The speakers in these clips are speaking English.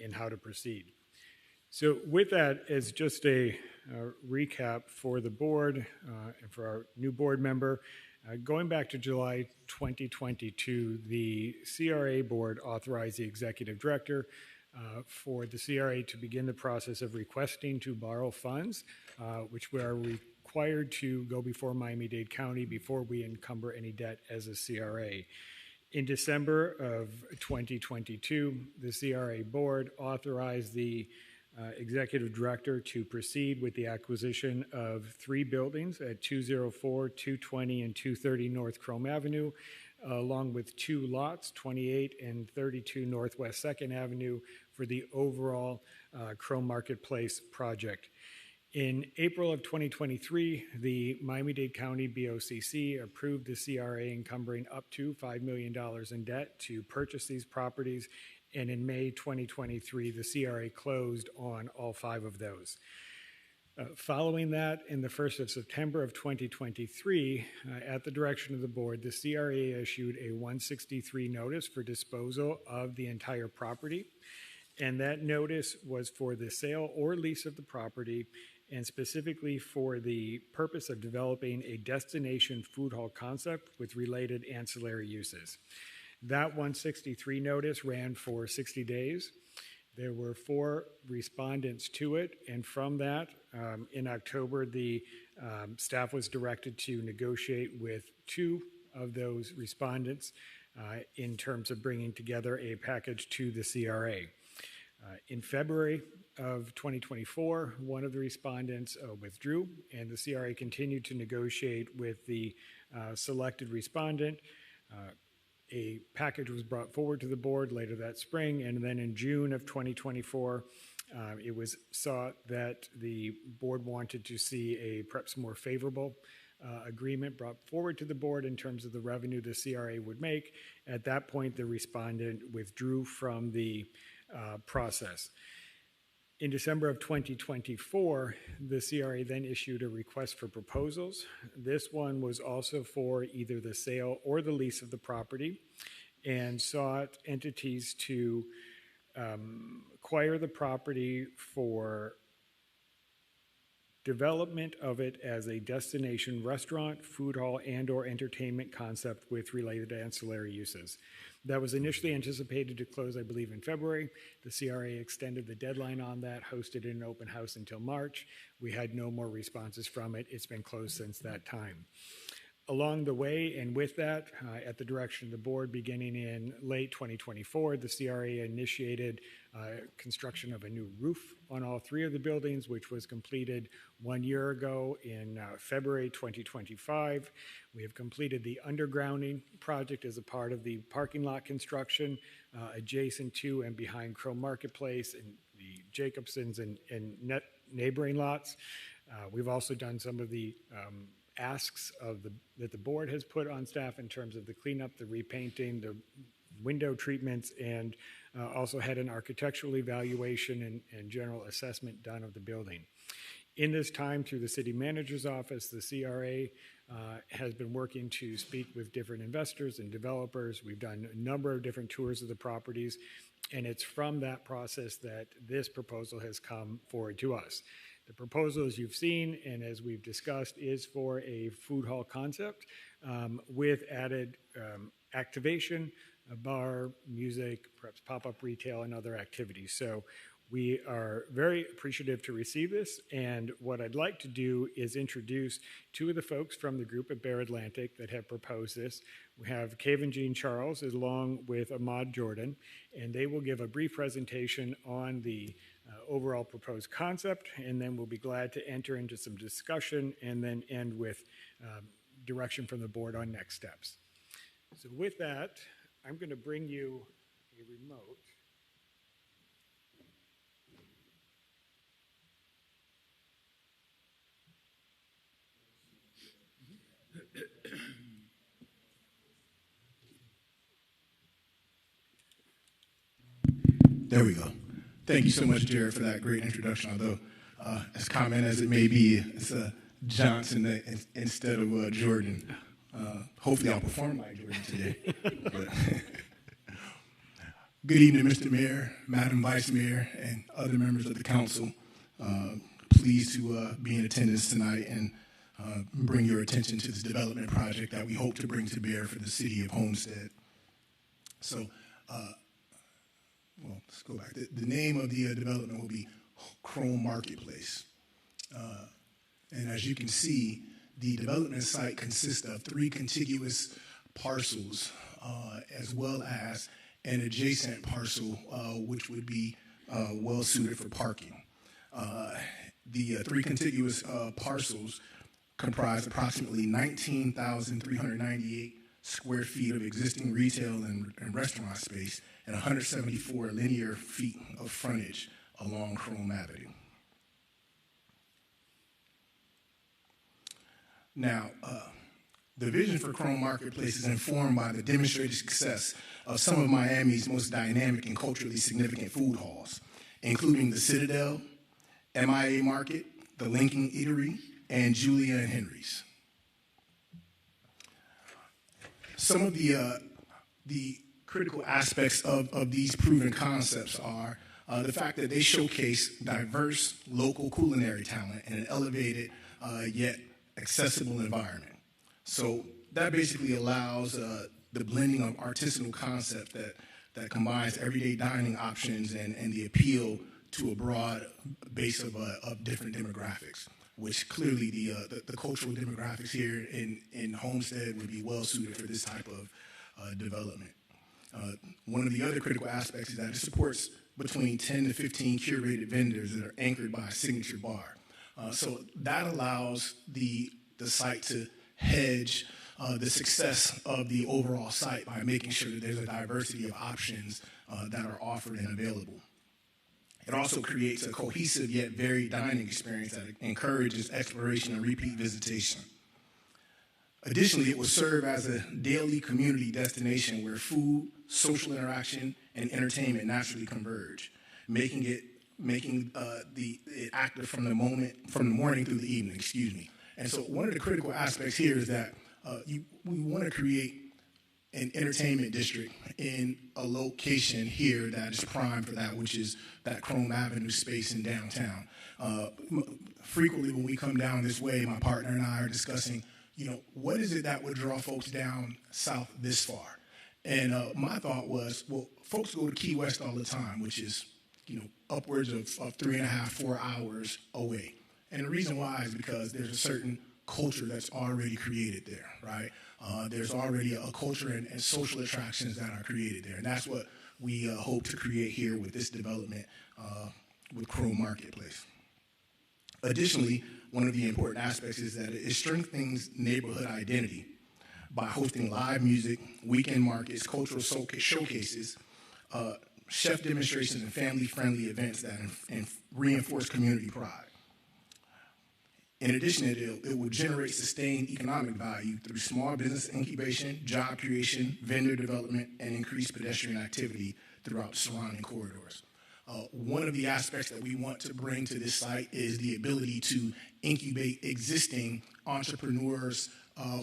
and how to proceed. So with that, as just a recap for the board and for our new board member, going back to July 2022, the CRA board authorized the executive director for the CRA to begin the process of requesting to borrow funds, which we are required to go before Miami-Dade County before we encumber any debt as a CRA. In December of 2022, the CRA board authorized the executive director to proceed with the acquisition of 3 buildings at 204, 220, and 230 North Chrome Avenue, along with 2 lots, 28 and 32 Northwest 2nd Avenue, for the overall Chrome Marketplace project. In April of 2023, the Miami-Dade County BOCC approved the CRA encumbering up to $5 million in debt to purchase these properties, and in May 2023, the CRA closed on all 5 of those. Following that, in the 1st of September of 2023, at the direction of the board, the CRA issued a 163 notice for disposal of the entire property, and that notice was for the sale or lease of the property, and specifically for the purpose of developing a destination food hall concept with related ancillary uses. That 163 notice ran for 60 days. There were 4 respondents to it, and from that, in October, the staff was directed to negotiate with 2 of those respondents in terms of bringing together a package to the CRA. In February of 2024, one of the respondents withdrew, and the CRA continued to negotiate with the selected respondent. A package was brought forward to the board later that spring, and then in June of 2024, it was sought that the board wanted to see a perhaps more favorable agreement brought forward to the board in terms of the revenue the CRA would make. At that point, the respondent withdrew from the process. In December of 2024, the CRA then issued a request for proposals. This one was also for either the sale or the lease of the property, and sought entities to acquire the property for development of it as a destination restaurant, food hall, and/or entertainment concept with related ancillary uses. That was initially anticipated to close, I believe, in February. The CRA extended the deadline on that, hosted an open house until March. We had no more responses from it. It's been closed since that time. Along the way, and with that, at the direction of the board, beginning in late 2024, the CRA initiated construction of a new roof on all 3 of the buildings, which was completed 1 year ago in February 2025. We have completed the undergrounding project as a part of the parking lot construction adjacent to and behind Chrome Marketplace and the Jacobsons and neighboring lots. We've also done some of the asks that the board has put on staff in terms of the cleanup, the repainting, the window treatments, and also had an architectural evaluation and general assessment done of the building. In this time, through the city manager's office, the CRA has been working to speak with different investors and developers. We've done a number of different tours of the properties, and it's from that process that this proposal has come forward to us. The proposal, as you've seen and as we've discussed, is for a food hall concept with added activation, a bar, music, perhaps pop-up retail, and other activities. So we are very appreciative to receive this, and what I'd like to do is introduce 2 of the folks from the group at Bear Atlantic that have proposed this. We have Kevin Jean Charles along with Ahmad Jordan, and they will give a brief presentation on the overall proposed concept, and then we'll be glad to enter into some discussion and then end with direction from the board on next steps. So with that, I'm going to bring you a remote. There we go. Thank you so much, Jared, for that great introduction. Although, as common as it may be, it's Johnson instead of Jordan. Hopefully I'll perform like Jordan today. Good evening, Mr. Mayor, Madam Vice Mayor, and other members of the council. Pleased to be in attendance tonight and bring your attention to this development project that we hope to bring to bear for the city of Homestead. So, well, let's go back. The name of the development will be Chrome Marketplace. And as you can see, the development site consists of 3 contiguous parcels, as well as an adjacent parcel, which would be well suited for parking. The 3 contiguous parcels comprise approximately 19,398 square feet of existing retail and restaurant space and 174 linear feet of frontage along Chrome Avenue. Now, the vision for Chrome Marketplace is informed by the demonstrated success of some of Miami's most dynamic and culturally significant food halls, including the Citadel, MIA Market, the Lincoln Eatery, and Julia and Henry's. Some of the critical aspects of these proven concepts are the fact that they showcase diverse local culinary talent in an elevated yet accessible environment. So that basically allows the blending of artisanal concepts that combines everyday dining options and the appeal to a broad base of different demographics, which clearly the cultural demographics here in Homestead would be well suited for this type of development. One of the other critical aspects is that it supports between 10 to 15 curated vendors that are anchored by a signature bar. So that allows the site to hedge the success of the overall site by making sure that there's a diversity of options that are offered and available. It also creates a cohesive yet varied dining experience that encourages exploration and repeat visitation. Additionally, it will serve as a daily community destination where food, social interaction, and entertainment naturally converge, making it active from the morning through the evening, excuse me. And so one of the critical aspects here is that we want to create an entertainment district in a location here that is prime for that, which is that Chrome Avenue space in downtown. Frequently when we come down this way, my partner and I are discussing, what is it that would draw folks down south this far? And my thought was, well, folks go to Key West all the time, which is, upwards of 3.5, 4 hours away. And the reason why is because there's a certain culture that's already created there, right? There's already a culture and social attractions that are created there. And that's what we hope to create here with this development with Chrome Marketplace. Additionally, one of the important aspects is that it strengthens neighborhood identity by hosting live music, weekend markets, cultural showcases, chef demonstrations, and family-friendly events that reinforce community pride. In addition, it will generate sustained economic value through small business incubation, job creation, vendor development, and increased pedestrian activity throughout surrounding corridors. One of the aspects that we want to bring to this site is the ability to incubate existing entrepreneurs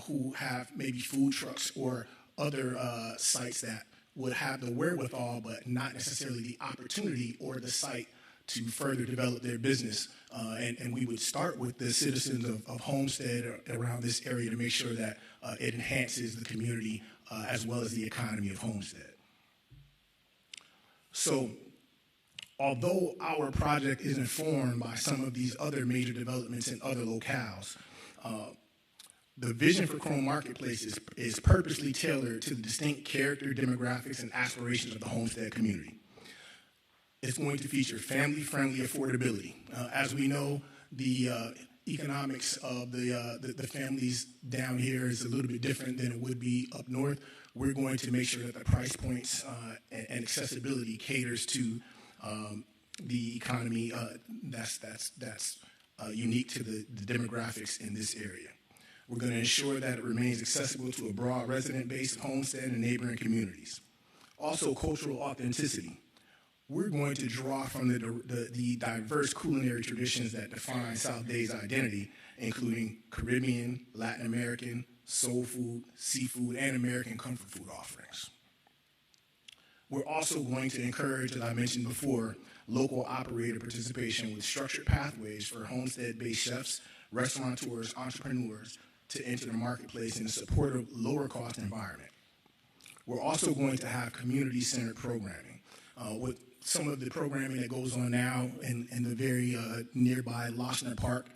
who have maybe food trucks or other sites that would have the wherewithal but not necessarily the opportunity or the site to further develop their business. And we would start with the citizens of Homestead around this area to make sure that it enhances the community as well as the economy of Homestead. So, although our project is informed by some of these other major developments in other locales, the vision for Chrome Marketplace is purposely tailored to the distinct character, demographics, and aspirations of the Homestead community. It's going to feature family-friendly affordability. As we know, the economics of the families down here is a little bit different than it would be up north. We're going to make sure that the price points and accessibility caters to the economy that's unique to the demographics in this area. We're going to ensure that it remains accessible to a broad resident base of Homestead and neighboring communities. Also, cultural authenticity. We're going to draw from the diverse culinary traditions that define South Day's identity, including Caribbean, Latin American, soul food, seafood, and American comfort food offerings. We're also going to encourage, as I mentioned before, local operator participation with structured pathways for homestead-based chefs, restaurateurs, entrepreneurs to enter the marketplace in a supportive, lower-cost environment. We're also going to have community-centered programming. With some of the programming that goes on now in the very nearby Lochner Park,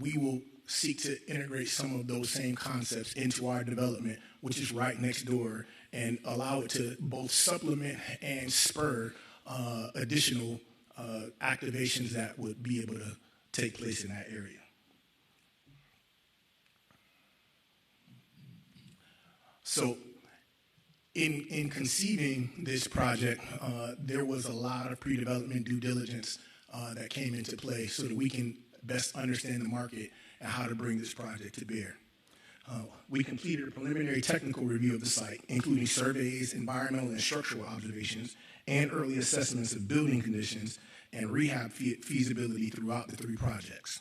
we will seek to integrate some of those same concepts into our development, which is right next door, and allow it to both supplement and spur additional activations that would be able to take place in that area. So in conceiving this project, there was a lot of pre-development due diligence that came into play so that we can best understand the market and how to bring this project to bear. We completed a preliminary technical review of the site, including surveys, environmental and structural observations, and early assessments of building conditions and rehab feasibility throughout the 3 projects.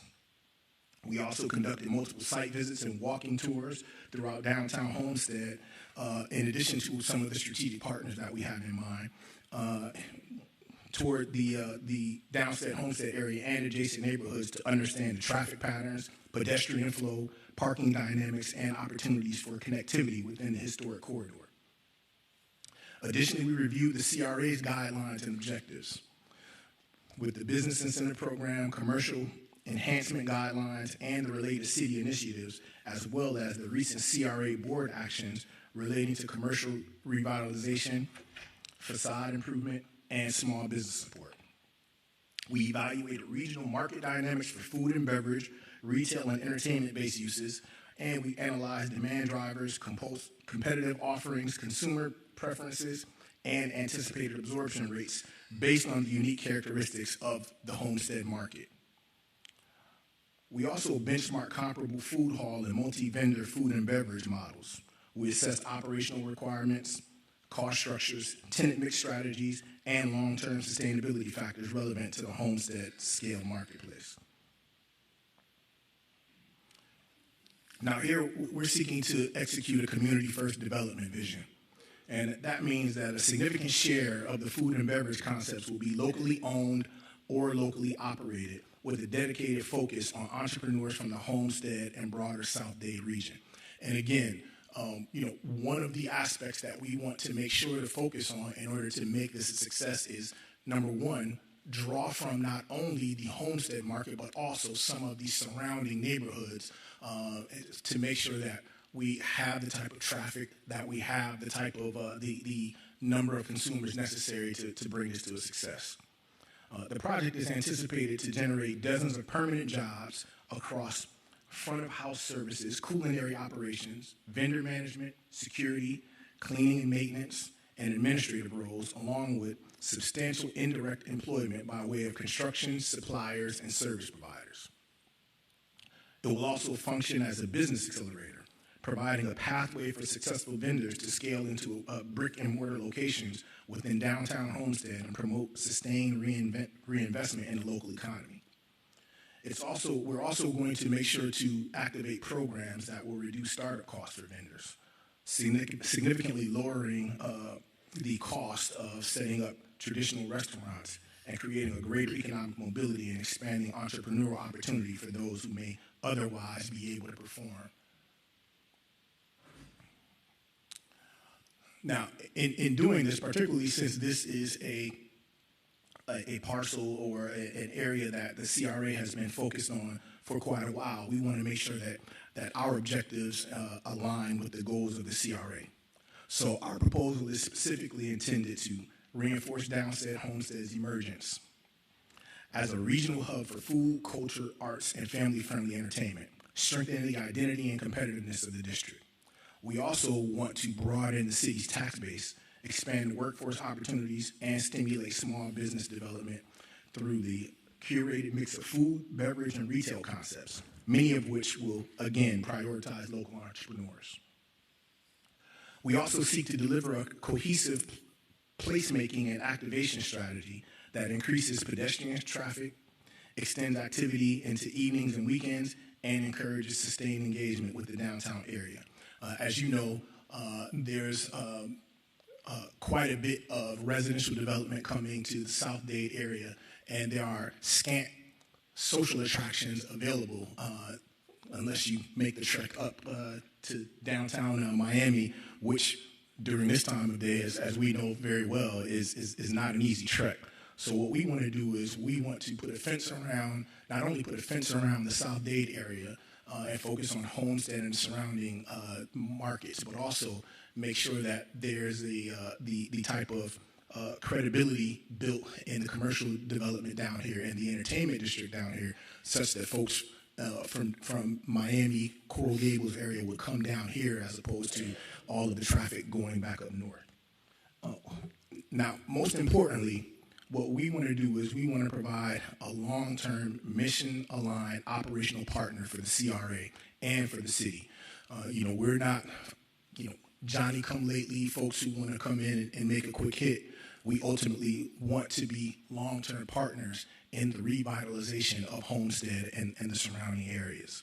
We also conducted multiple site visits and walking tours throughout downtown Homestead, in addition to some of the strategic partners that we have in mind, toward the downstead Homestead area and adjacent neighborhoods to understand the traffic patterns, pedestrian flow, parking dynamics, and opportunities for connectivity within the historic corridor. Additionally, we reviewed the CRA's guidelines and objectives with the Business Incentive Program, commercial enhancement guidelines, and the related city initiatives, as well as the recent CRA board actions relating to commercial revitalization, facade improvement, and small business support. We evaluated regional market dynamics for food and beverage, retail and entertainment-based uses, and we analyzed demand drivers, competitive offerings, consumer preferences, and anticipated absorption rates based on the unique characteristics of the Homestead market. We also benchmarked comparable food hall and multi-vendor food and beverage models. We assessed operational requirements, cost structures, tenant mix strategies, and long-term sustainability factors relevant to the Homestead scale marketplace. Now here, we're seeking to execute a community-first development vision. And that means that a significant share of the food and beverage concepts will be locally owned or locally operated, with a dedicated focus on entrepreneurs from the Homestead and broader South Dade region. And again, one of the aspects that we want to make sure to focus on in order to make this a success is, number one, draw from not only the Homestead market, but also some of the surrounding neighborhoods to make sure that we have the type of traffic, that we have the type of the number of consumers necessary to bring this to a success. The project is anticipated to generate dozens of permanent jobs across front-of-house services, culinary operations, vendor management, security, cleaning and maintenance, and administrative roles, along with substantial indirect employment by way of construction, suppliers, and service providers. It will also function as a business accelerator, providing a pathway for successful vendors to scale into brick-and-mortar locations within downtown Homestead and promote sustained reinvestment in the local economy. We're also going to make sure to activate programs that will reduce startup costs for vendors, significantly lowering the cost of setting up traditional restaurants and creating a greater economic mobility and expanding entrepreneurial opportunity for those who may otherwise be able to perform. Now, in doing this, particularly since this is a parcel or an area that the CRA has been focused on for quite a while, we want to make sure that our objectives align with the goals of the CRA. So our proposal is specifically intended to reinforce Downstead Homestead's emergence as a regional hub for food, culture, arts, and family-friendly entertainment, strengthening the identity and competitiveness of the district. We also want to broaden the city's tax base, expand workforce opportunities, and stimulate small business development through the curated mix of food, beverage, and retail concepts, many of which will, again, prioritize local entrepreneurs. We also seek to deliver a cohesive placemaking and activation strategy that increases pedestrian traffic, extends activity into evenings and weekends, and encourages sustained engagement with the downtown area. As you know, there's quite a bit of residential development coming to the South Dade area, and there are scant social attractions available unless you make the trek up to downtown Miami, which during this time of day, as we know very well, is not an easy trek. So what we want to do is we want to put a fence around, not only put a fence around the South Dade area and focus on Homestead and surrounding markets, but also make sure that there's the type of credibility built in the commercial development down here and the entertainment district down here, such that folks from Miami, Coral Gables area would come down here as opposed to all of the traffic going back up north. Now, most importantly, what we want to do is we want to provide a long-term mission-aligned operational partner for the CRA and for the city. We're not, Johnny-come-lately folks who want to come in and make a quick hit. We ultimately want to be long-term partners in the revitalization of Homestead and the surrounding areas.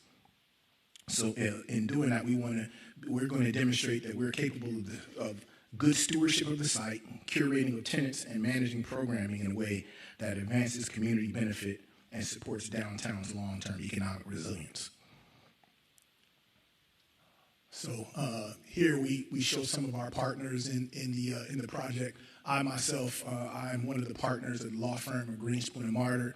So in doing that, we're going to demonstrate that we're capable of good stewardship of the site, curating of tenants, and managing programming in a way that advances community benefit and supports downtown's long-term economic resilience. So here we show some of our partners in the project. I myself, I'm one of the partners at the law firm of Greenspoon and Martyr,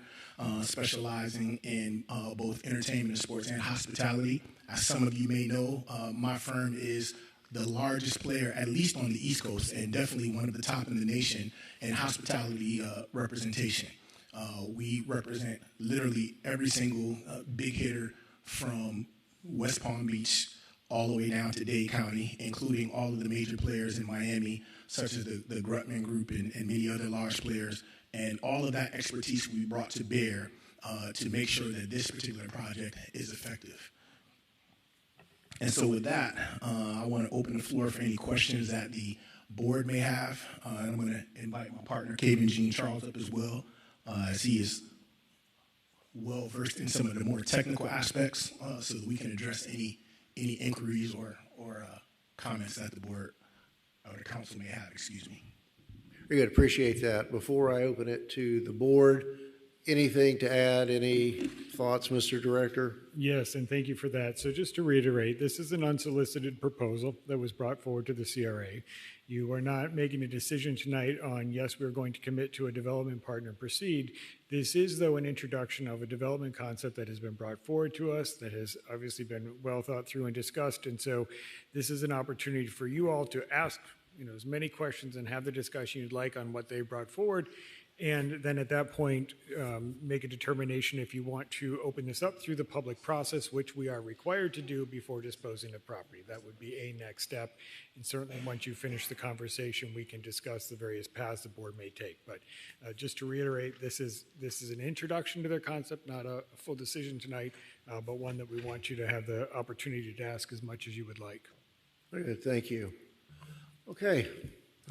specializing in both entertainment, sports, and hospitality. As some of you may know, my firm is the largest player, at least on the East Coast, and definitely one of the top in the nation in hospitality representation. We represent literally every single big hitter from West Palm Beach all the way down to Dade County, including all of the major players in Miami, such as the Grutman Group and many other large players. And all of that expertise we brought to bear to make sure that this particular project is effective. And so with that, I want to open the floor for any questions that the board may have. And I'm going to invite my partner, Kevin Jean Charles, up as well, as he is well versed in some of the more technical aspects, so that we can address any inquiries or comments that the board or the council may have. Excuse me. Very good. Appreciate that. Before I open it to the board, anything to add? Any thoughts, Mr. Director? Yes, and thank you for that. So just to reiterate, this is an unsolicited proposal that was brought forward to the CRA. You are not making a decision tonight on, yes, we're going to commit to a development partner and proceed. This is, though, an introduction of a development concept that has been brought forward to us, that has obviously been well thought through and discussed. And so this is an opportunity for you all to ask as many questions and have the discussion you'd like on what they brought forward. And then at that point, make a determination if you want to open this up through the public process, which we are required to do before disposing of property. That would be a next step. And certainly once you finish the conversation, we can discuss the various paths the board may take. But just to reiterate, this is an introduction to their concept, not a full decision tonight, but one that we want you to have the opportunity to ask as much as you would like. Very good. Thank you. Okay.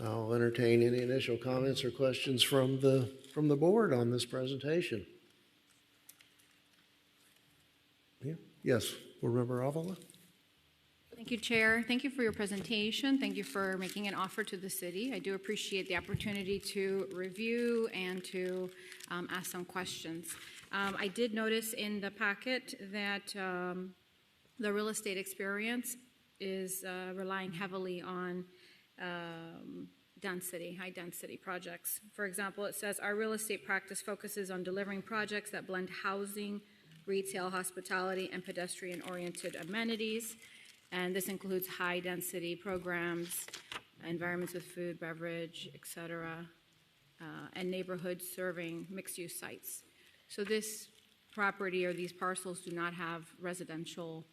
I'll entertain any initial comments or questions from the board on this presentation. Yeah. Yes, Board Member Avila. Thank you, Chair. Thank you for your presentation. Thank you for making an offer to the city. I do appreciate the opportunity to review and to ask some questions. I did notice in the packet that the real estate experience is relying heavily on high density projects. For example, it says our real estate practice focuses on delivering projects that blend housing, retail, hospitality, and pedestrian oriented amenities. And this includes high density programs, environments with food, beverage, etc., and neighborhoods serving mixed use sites. So this property or these parcels do not have residential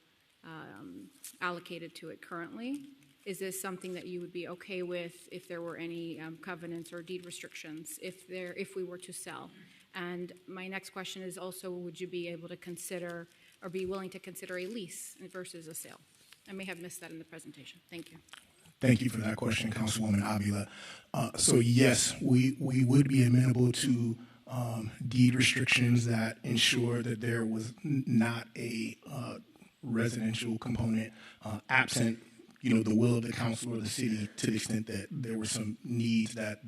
allocated to it currently. Is this something that you would be okay with if there were any covenants or deed restrictions if we were to sell? And my next question is also, would you be able to consider or be willing to consider a lease versus a sale? I may have missed that in the presentation. Thank you. Thank you for that question, Councilwoman Avila. So yes, we would be amenable to deed restrictions that ensure that there was not a residential component absent the will of the council or the city to the extent that there were some needs that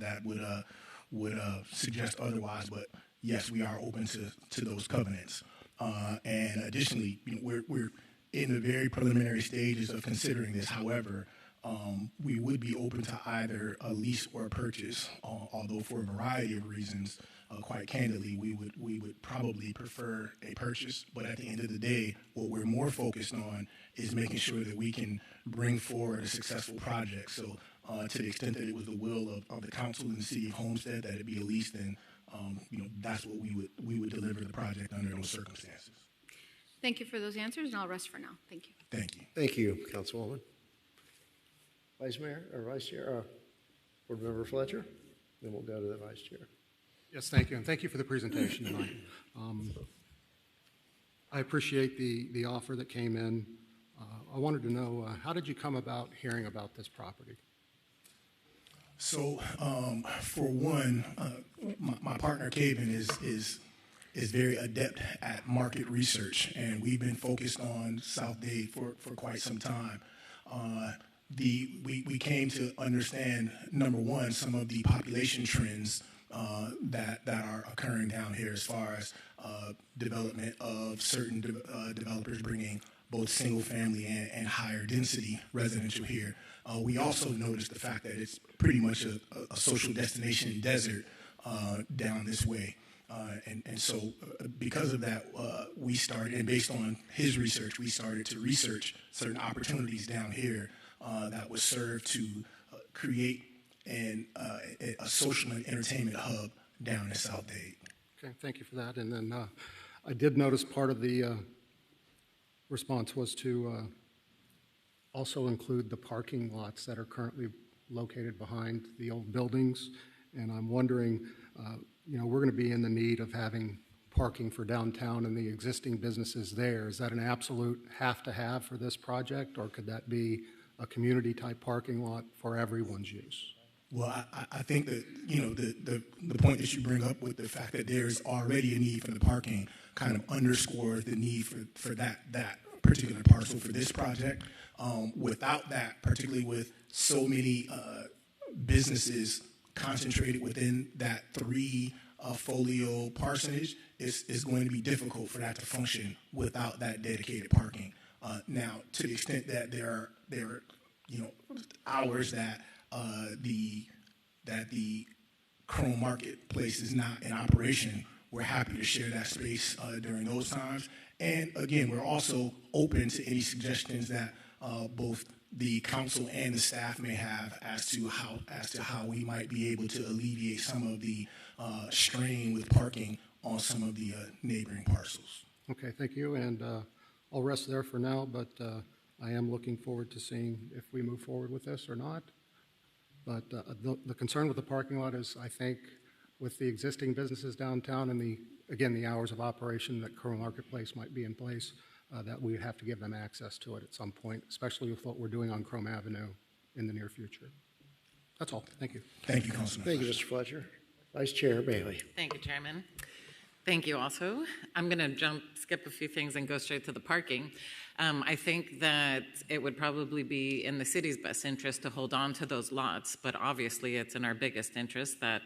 would suggest otherwise. But yes, we are open to those covenants. And additionally, we're in the very preliminary stages of considering this. However, we would be open to either a lease or a purchase, although for a variety of reasons, quite candidly, we would probably prefer a purchase. But at the end of the day, what we're more focused on is making sure that we can bring forward a successful project. So to the extent that it was the will of the council and the city of Homestead that it be a lease, then that's what we would deliver the project under those circumstances. Thank you for those answers, and I'll rest for now. Thank you. Thank you. Thank you, Councilwoman. Vice Mayor or Vice Chair, Board Member Fletcher, then we'll go to the Vice Chair. Yes, thank you, and thank you for the presentation tonight. I appreciate the offer that came in. I wanted to know, how did you come about hearing about this property? So, for one, my partner Caven is very adept at market research, and we've been focused on South Dade for quite some time. We came to understand, number one, some of the population trends that are occurring down here as far as development of certain developers bringing both single family and higher density residential here. We also noticed the fact that it's pretty much a social destination desert down this way. And so because of that, we started, and based on his research, we started to research certain opportunities down here that would serve to create a social and entertainment hub down in South Dade. Okay, thank you for that. And then I did notice part of the response was to also include the parking lots that are currently located behind the old buildings. And I'm wondering, we're going to be in the need of having parking for downtown and the existing businesses there. Is that an absolute have for this project, or could that be a community-type parking lot for everyone's use? Well, I think that, the point that you bring up with the fact that there's already a need for the parking kind of underscores the need for that particular parcel for this project. Without that, particularly with so many businesses concentrated within that folio parsonage, it's going to be difficult for that to function without that dedicated parking. Now, to the extent that there are hours that the Chrome Marketplace is not in operation, we're happy to share that space during those times. And again, we're also open to any suggestions that both the council and the staff may have as to how we might be able to alleviate some of the strain with parking on some of the neighboring parcels. Okay, thank you. And I'll rest there for now, but I am looking forward to seeing if we move forward with this or not. But the concern with the parking lot is, I think, with the existing businesses downtown and the hours of operation that Chrome Marketplace might be in place, that we have to give them access to it at some point, especially with what we're doing on Chrome Avenue in the near future. That's all. Thank you. Thank you, Councilman. Thank you, Mr. Fletcher. Vice Chair Bailey. Thank you, Chairman. Thank you also. I'm going to skip a few things and go straight to the parking. I think that it would probably be in the city's best interest to hold on to those lots, but obviously it's in our biggest interest that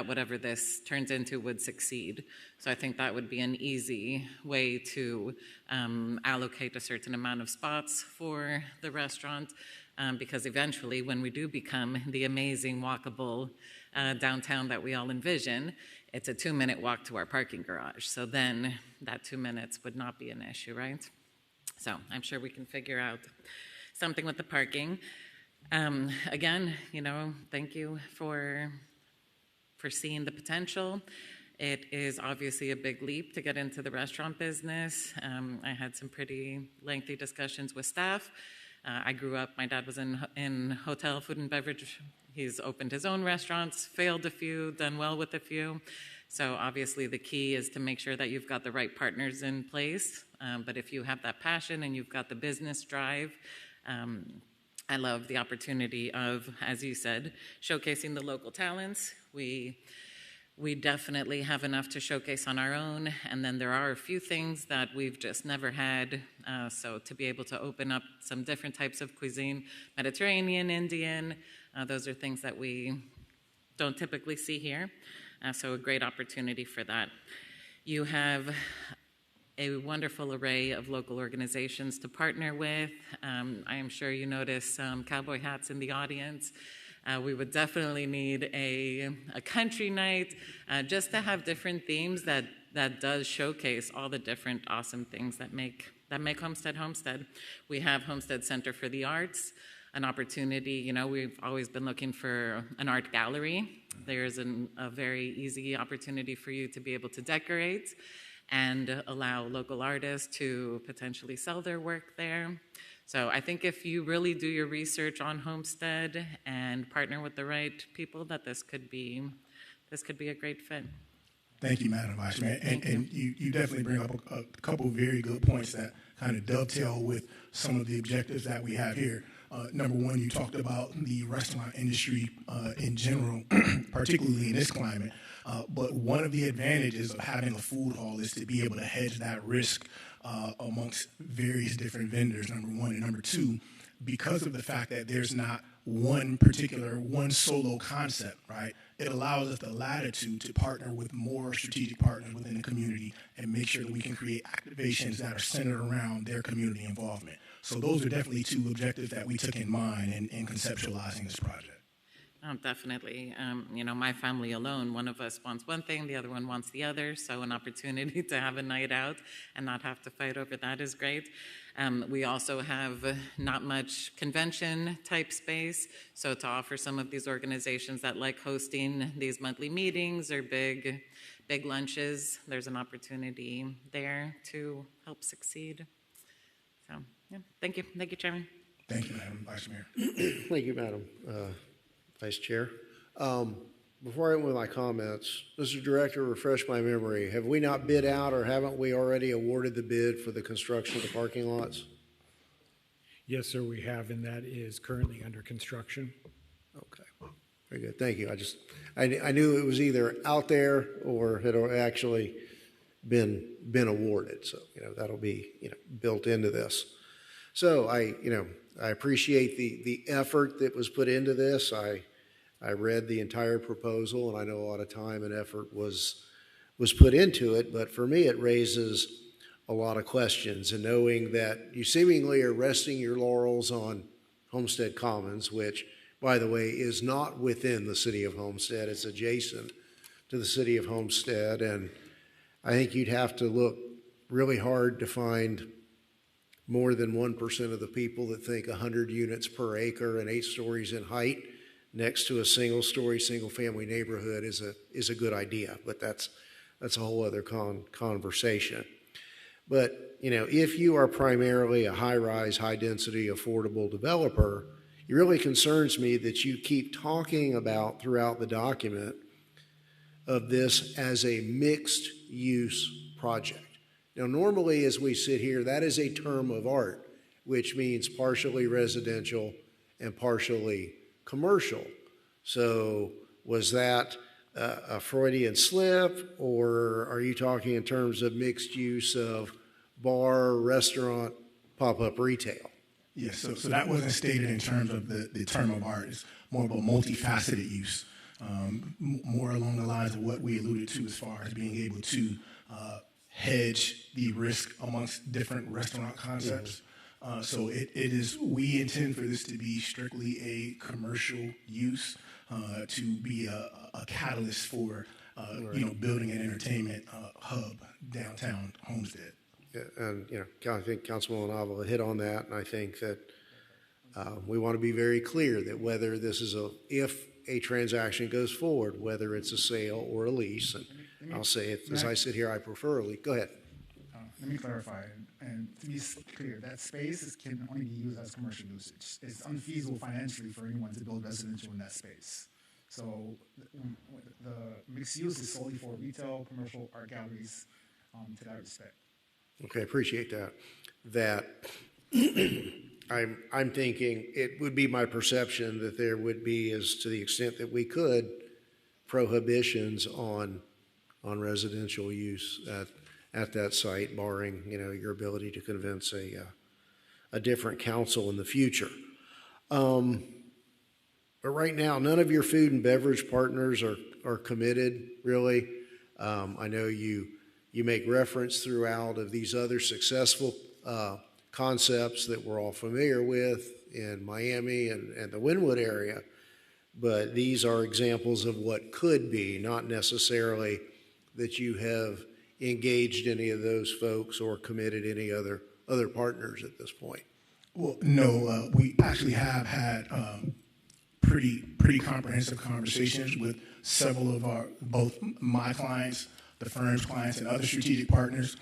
whatever this turns into would succeed. So I think that would be an easy way to allocate a certain amount of spots for the restaurant, because eventually when we do become the amazing walkable downtown that we all envision, it's a 2-minute walk to our parking garage. So then that 2 minutes would not be an issue, right? So I'm sure we can figure out something with the parking. Again, thank you for seeing the potential. It is obviously a big leap to get into the restaurant business. I had some pretty lengthy discussions with staff. I grew up, my dad was in hotel, food and beverage. He's opened his own restaurants, failed a few, done well with a few. So obviously the key is to make sure that you've got the right partners in place. But if you have that passion and you've got the business drive, I love the opportunity of, as you said, showcasing the local talents. We we definitely have enough to showcase on our own, and then there are a few things that we've just never had. So to be able to open up some different types of cuisine, Mediterranean, Indian, those are things that we don't typically see here. So a great opportunity for that. You have a wonderful array of local organizations to partner with. I am sure you notice some cowboy hats in the audience. We would definitely need a country night just to have different themes that does showcase all the different awesome things that make Homestead. We have Homestead Center for the Arts, an opportunity. We've always been looking for an art gallery. There's a very easy opportunity for you to be able to decorate and allow local artists to potentially sell their work there. So I think if you really do your research on Homestead and partner with the right people, that this could be a great fit. Thank you, Madam Vice Mayor. And you definitely bring up a couple of very good points that kind of dovetail with some of the objectives that we have here. Number one, you talked about the restaurant industry in general, particularly in this climate. But one of the advantages of having a food hall is to be able to hedge that risk amongst various different vendors, number one. And number two, because of the fact that there's not one solo concept, right? It allows us the latitude to partner with more strategic partners within the community and make sure that we can create activations that are centered around their community involvement. So those are definitely two objectives that we took in mind in conceptualizing this project. Oh, definitely. My family alone, one of us wants one thing, the other one wants the other. So an opportunity to have a night out and not have to fight over that is great. We also have not much convention type space. So to offer some of these organizations that like hosting these monthly meetings or big lunches, there's an opportunity there to help succeed. So, yeah, thank you. Thank you, Chairman. Thank you, Madam Vice Mayor. Thank you, Madam Vice Chair. Before I end with my comments, Mr. Director, refresh my memory. Have we not bid out, or haven't we already awarded the bid for the construction of the parking lots? Yes, sir, we have, and that is currently under construction. Okay, very good. Thank you. I knew it was either out there or had actually been awarded. So that'll be built into this. So I appreciate the effort that was put into this. I read the entire proposal, and I know a lot of time and effort was put into it, but for me it raises a lot of questions. And knowing that you seemingly are resting your laurels on Homestead Commons, which, by the way, is not within the city of Homestead, it's adjacent to the city of Homestead, and I think you'd have to look really hard to find more than 1% of the people that think 100 units per acre and 8 stories in height next to a single-story, single-family neighborhood is a good idea, but that's a whole other conversation. But if you are primarily a high-rise, high-density, affordable developer, it really concerns me that you keep talking about throughout the document of this as a mixed-use project. Now, normally as we sit here, that is a term of art, which means partially residential and partially commercial. So was that a Freudian slip, or are you talking in terms of mixed use of bar, restaurant, pop-up retail? Yes, so that wasn't stated in terms of the term of art. It's more of a multifaceted use, more along the lines of what we alluded to as far as being able to hedge the risk amongst different restaurant concepts. So we intend for this to be strictly a commercial use, to be a catalyst for, building an entertainment hub downtown Homestead. Yeah, and I think Councilwoman Avila hit on that, and I think that we want to be very clear that whether this is if a transaction goes forward, whether it's a sale or a lease, and I'll say it as I sit here, I prefer a lease. Go ahead. Let me clarify, and to be clear, that space can only be used as commercial usage. It's unfeasible financially for anyone to build residential in that space. So the mixed use is solely for retail, commercial, art galleries, to that respect. Okay, appreciate that. That I'm thinking it would be my perception that there would be, as to the extent that we could, prohibitions on residential use at that site, barring, you know, your ability to convince a different council in the future. But right now, none of your food and beverage partners are committed, really. I know you make reference throughout of these other successful concepts that we're all familiar with in Miami and the Wynwood area, but these are examples of what could be, not necessarily that you have engaged any of those folks or committed any other partners at this point. Well, no, we actually have had pretty comprehensive conversations with several of both my clients, the firm's clients, and other strategic partners.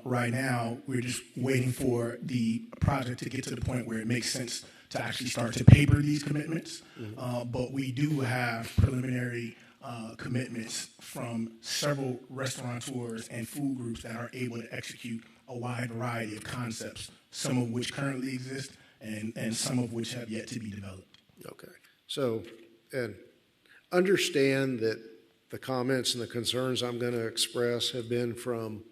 Right now, we're just waiting for the project to get to the point where it makes sense to actually start to paper these commitments. But we do have preliminary commitments from several restaurateurs and food groups that are able to execute a wide variety of concepts, some of which currently exist and some of which have yet to be developed. Okay. So, and understand that the comments and the concerns I'm going to express have been from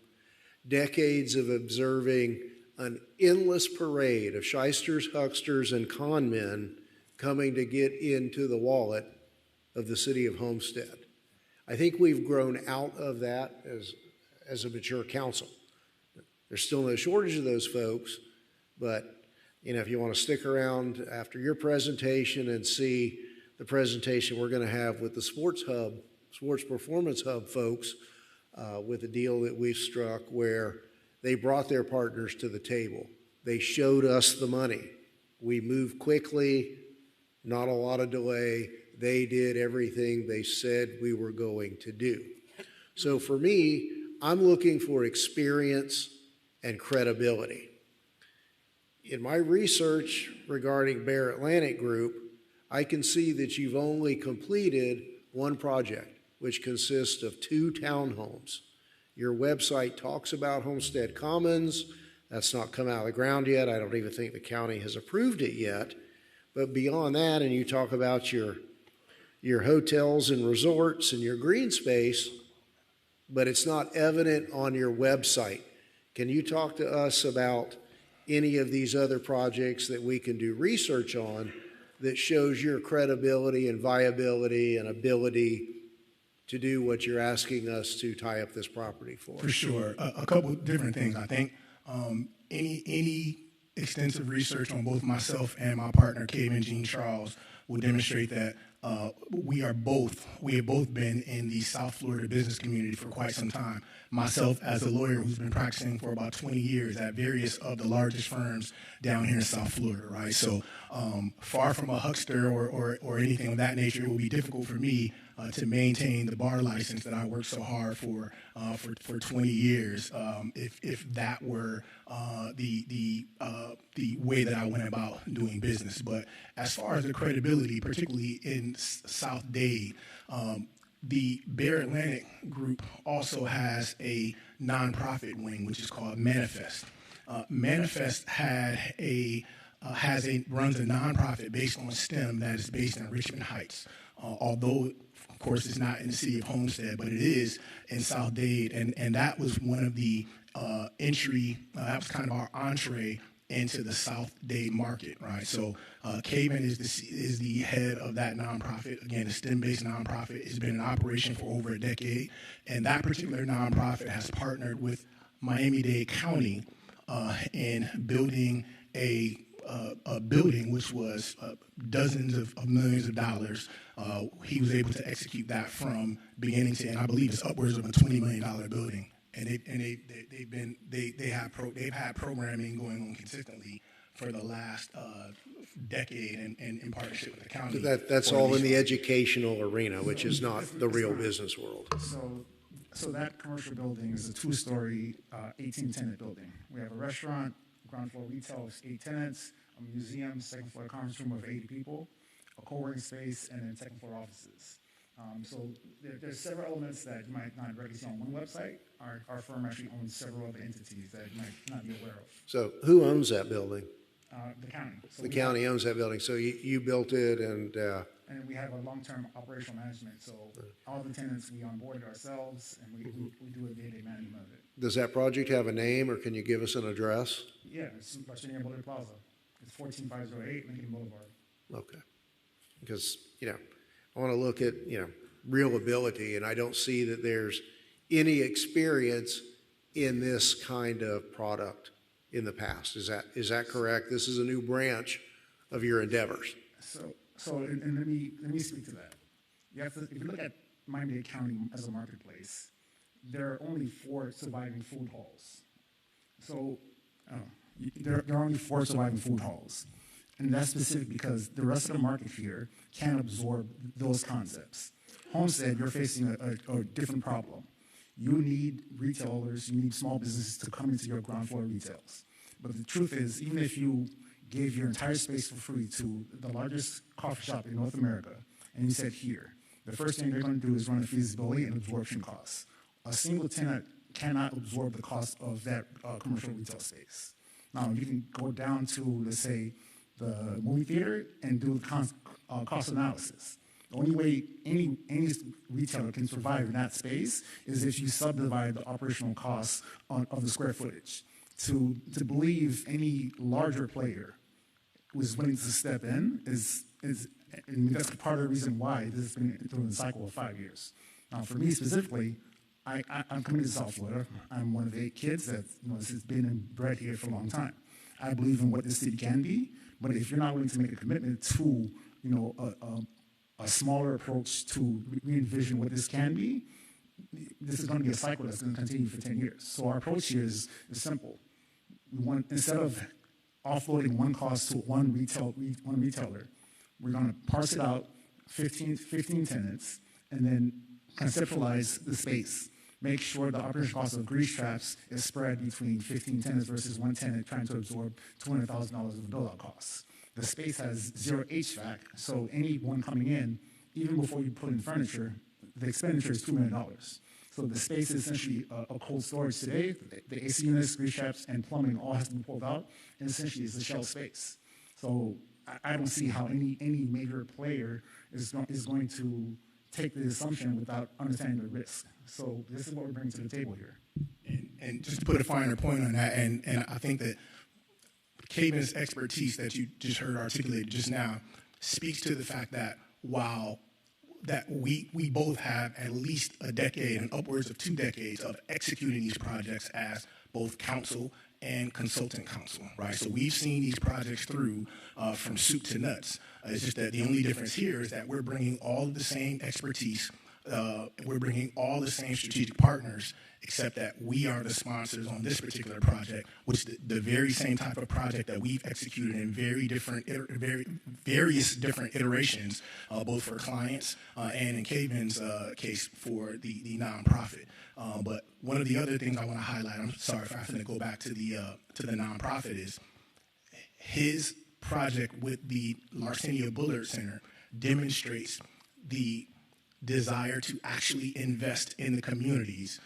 decades of observing an endless parade of shysters, hucksters, and con men coming to get into the wallet of the city of Homestead. I think we've grown out of that as a mature council. There's still no shortage of those folks, but you know, if you want to stick around after your presentation and see the presentation we're going to have with the Sports Performance Hub folks, with a deal that we've struck where they brought their partners to the table. They showed us the money. We moved quickly, not a lot of delay. They did everything they said we were going to do. So for me, I'm looking for experience and credibility. In my research regarding Bear Atlantic Group, I can see that you've only completed one project, which consists of 2 townhomes. Your website talks about Homestead Commons. That's not come out of the ground yet. I don't even think the county has approved it yet. But beyond that, and you talk about your hotels and resorts and your green space, but it's not evident on your website. Can you talk to us about any of these other projects that we can do research on that shows your credibility and viability and ability to do what you're asking us to tie up this property for? For sure. A couple different things. I think any extensive research on both myself and my partner, Kevin Jean Charles, will demonstrate that we have both been in the South Florida business community for quite some time. Myself as a lawyer who's been practicing for about 20 years at various of the largest firms down here in South Florida, right? So far from a huckster or anything of that nature, it will be difficult for me to maintain the bar license that I worked so hard for 20 years if that were the way that I went about doing business. But as far as the credibility, particularly in South Dade, the Bear Atlantic Group also has a nonprofit wing, which is called Manifest. Manifest runs a nonprofit based on STEM that is based in Richmond Heights. Although, of course, it's not in the city of Homestead, but it is in South Dade, and that was one of the that was kind of our entree into the South Dade market, right? So Kevin is the head of that nonprofit. Again, a STEM-based nonprofit. It's been in operation for over a decade, and that particular nonprofit has partnered with Miami-Dade County in building a building which was dozens of millions of dollars. He was able to execute that from beginning to end. I believe it's upwards of a $20 million building. And they've had programming going on consistently for the last decade and in partnership with the county. That's all in the educational arena, which is not the real business world. So that commercial building is a 2-story, 18-tenant building. We have a restaurant, ground floor retail with 8 tenants, a museum, second floor conference room of 80 people, a co-working space, and then second floor offices. So there's several elements that you might not directly see on one website. Our firm actually owns several other entities that you might not be aware of. So who owns that building? The county. So The we county owns that building, so you built it and, and we have a long-term operational management, so all the tenants, we onboard ourselves, and we do a day-to-day management of it. does that project have a name, or can you give us an address? Yeah, it's Virginia Boulevard Plaza. It's 14508 Lincoln Boulevard. Okay. Because, I want to look at, real ability, and I don't see that there's any experience in this kind of product in the past. Is that correct? This is a new branch of your endeavors. And let me speak to that. If you look at Miami-Dade County as a marketplace, there are only 4 surviving food halls. So there are only 4 surviving food halls. And that's specific because the rest of the market here can't absorb those concepts. Homestead, you're facing a different problem. You need retailers, you need small businesses to come into your ground floor retails. But the truth is, even if you gave your entire space for free to the largest coffee shop in North America, and you said here, the first thing they're going to do is run a feasibility and absorption costs. A single tenant cannot absorb the cost of that commercial retail space. Now, you can go down to, let's say, the movie theater and do the cost analysis. The only way any retailer can survive in that space is if you subdivide the operational costs of the square footage. To believe any larger player was willing to step in and that's part of the reason why this has been through a cycle of 5 years. Now, for me specifically, I'm coming to South Florida. I'm one of 8 kids that has been and bred here for a long time. I believe in what this city can be, but if you're not willing to make a commitment to a smaller approach to re-envision what this can be, this is going to be a cycle that's going to continue for 10 years. So our approach here is simple. We want, instead of offloading one cost to one retailer, we're going to parse it out, 15 tenants, and then conceptualize the space. Make sure the operating cost of grease traps is spread between 15 tenants versus one tenant trying to absorb $200,000 of build-out costs. The space has 0 HVAC, so anyone coming in, even before you put in furniture, the expenditure is $2 million. So the space is essentially a cold storage today. The AC units, grease traps, and plumbing all has to be pulled out, and essentially it's a shell space. So I don't see how any major player is going to take the assumption without understanding the risk. So this is what we're bringing to the table here. And just to put a finer point on that, and I think that Caven's expertise that you just heard articulated just now speaks to the fact that while that we both have at least a decade and upwards of 2 decades of executing these projects as both council and consultant council, right? So we've seen these projects through from soup to nuts. It's just that the only difference here is that we're bringing all of the same expertise, we're bringing all the same strategic partners, except that we are the sponsors on this particular project, which is the very same type of project that we've executed in various different iterations, both for clients and in Caven's case for the nonprofit. But one of the other things I want to highlight, I'm sorry if I have to go back to the nonprofit, is his project with the Larcenia Bullard Center demonstrates the desire to invest in the communities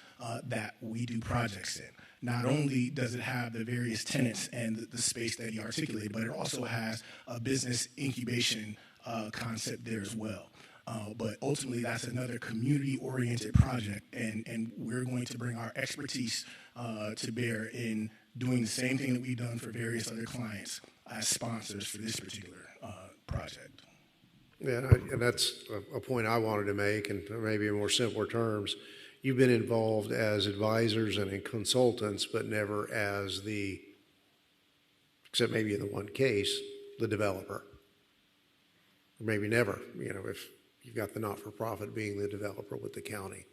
that we do projects in. Not only does it have the various tenants and the space that he articulated, but it also has a business incubation concept there as well. But ultimately, that's another community-oriented project, and we're going to bring our expertise to bear in doing the same thing that we've done for various other clients as sponsors for this particular project. Yeah, and that's a point I wanted to make, and maybe in more simpler terms. You've been involved as advisors and in consultants, but never as except maybe in the one case, the developer. Or maybe never, if you've got the not-for-profit being the developer with the county.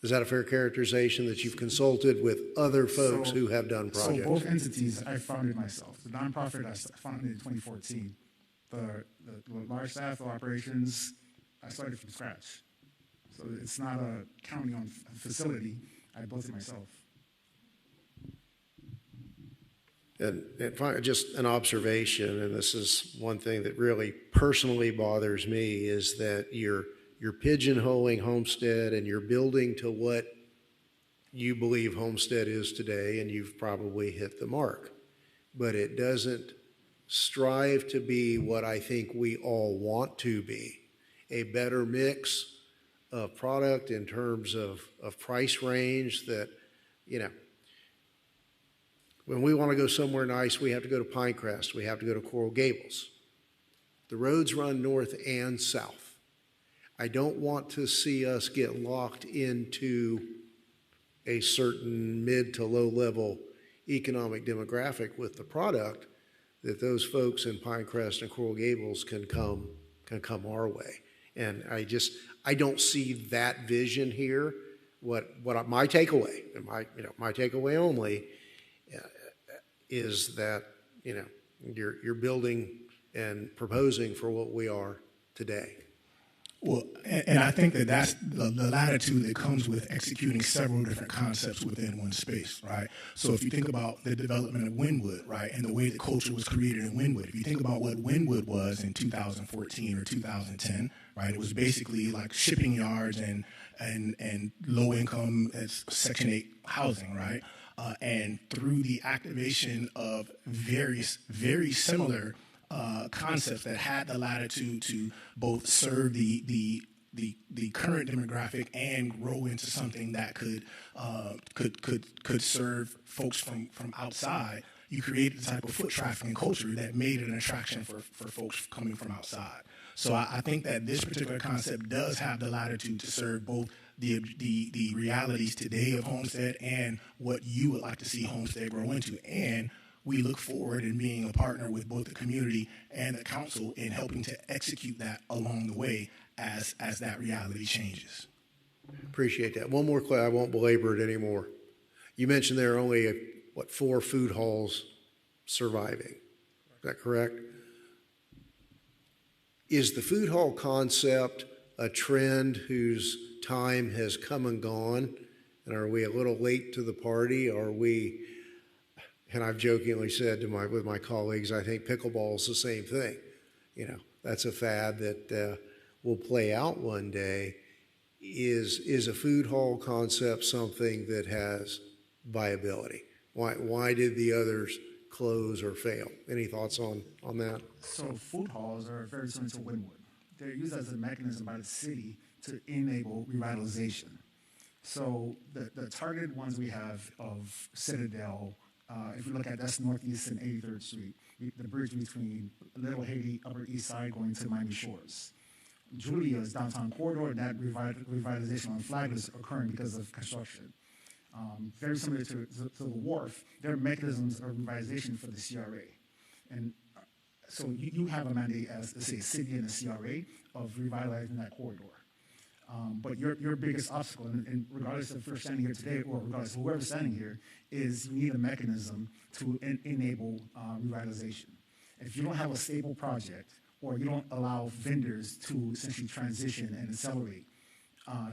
Is that a fair characterization, that you've consulted with other folks who have done projects? So both entities I founded myself. The nonprofit I founded in 2014. The large staff, the operations, I started from scratch. So it's not a county-owned facility. I built it myself. And just an observation, and this is one thing that really personally bothers me, is that you're pigeonholing Homestead and you're building to what you believe Homestead is today, and you've probably hit the mark. but it doesn't strive to be what I think we all want to be, a better mix of product in terms of price range that, you know, when we want to go somewhere nice, we have to go to Pinecrest, we have to go to Coral Gables. The roads run north and south. I don't want to see us get locked into a certain mid to low level economic demographic with the product that those folks in Pinecrest and Coral Gables can come our way. And I don't see that vision here. What my takeaway, and my takeaway only, is that, you know, you're building and proposing for what we are today. Well, and I think that that's the latitude that comes with executing several different concepts within one space, right? So if you think about the development of Wynwood, right, and the way that culture was created in Wynwood, if you think about what Wynwood was in 2014 or 2010, right, it was basically like shipping yards and low income as Section 8 housing, right? And through the activation of various very similar concepts that had the latitude to both serve the current demographic and grow into something that could serve folks from outside, you created the type of foot traffic and culture that made it an attraction for folks coming from outside. So I think that this particular concept does have the latitude to serve both the realities today of Homestead and what you would like to see Homestead grow into. And we look forward in being a partner with both the community and the council in helping to execute that along the way as that reality changes. Appreciate that. One more question, I won't belabor it anymore. You mentioned there are only, 4 food halls surviving. Is that correct? Is the food hall concept a trend whose time has come and gone? And are we a little late to the party? Are we, and I've jokingly said with my colleagues, I think pickleball is the same thing. You know, that's a fad that will play out one day. Is a food hall concept something that has viability? Why did the others close or fail? Any thoughts on that? So food halls are very similar to Wynwood. They're used as a mechanism by the city to enable revitalization. So the targeted ones we have of Citadel, if you look at that's Northeast and 83rd Street, the bridge between Little Haiti, Upper East Side going to Miami Shores. Julia's downtown corridor, that revitalization on Flagler is occurring because of construction. Very similar to the wharf, there are mechanisms of revitalization for the CRA. And so you have a mandate as, let's say, a city and a CRA of revitalizing that corridor. But your biggest obstacle, and regardless of if you're standing here today or regardless of whoever's standing here, is you need a mechanism to enable revitalization. If you don't have a stable project or you don't allow vendors to essentially transition and accelerate,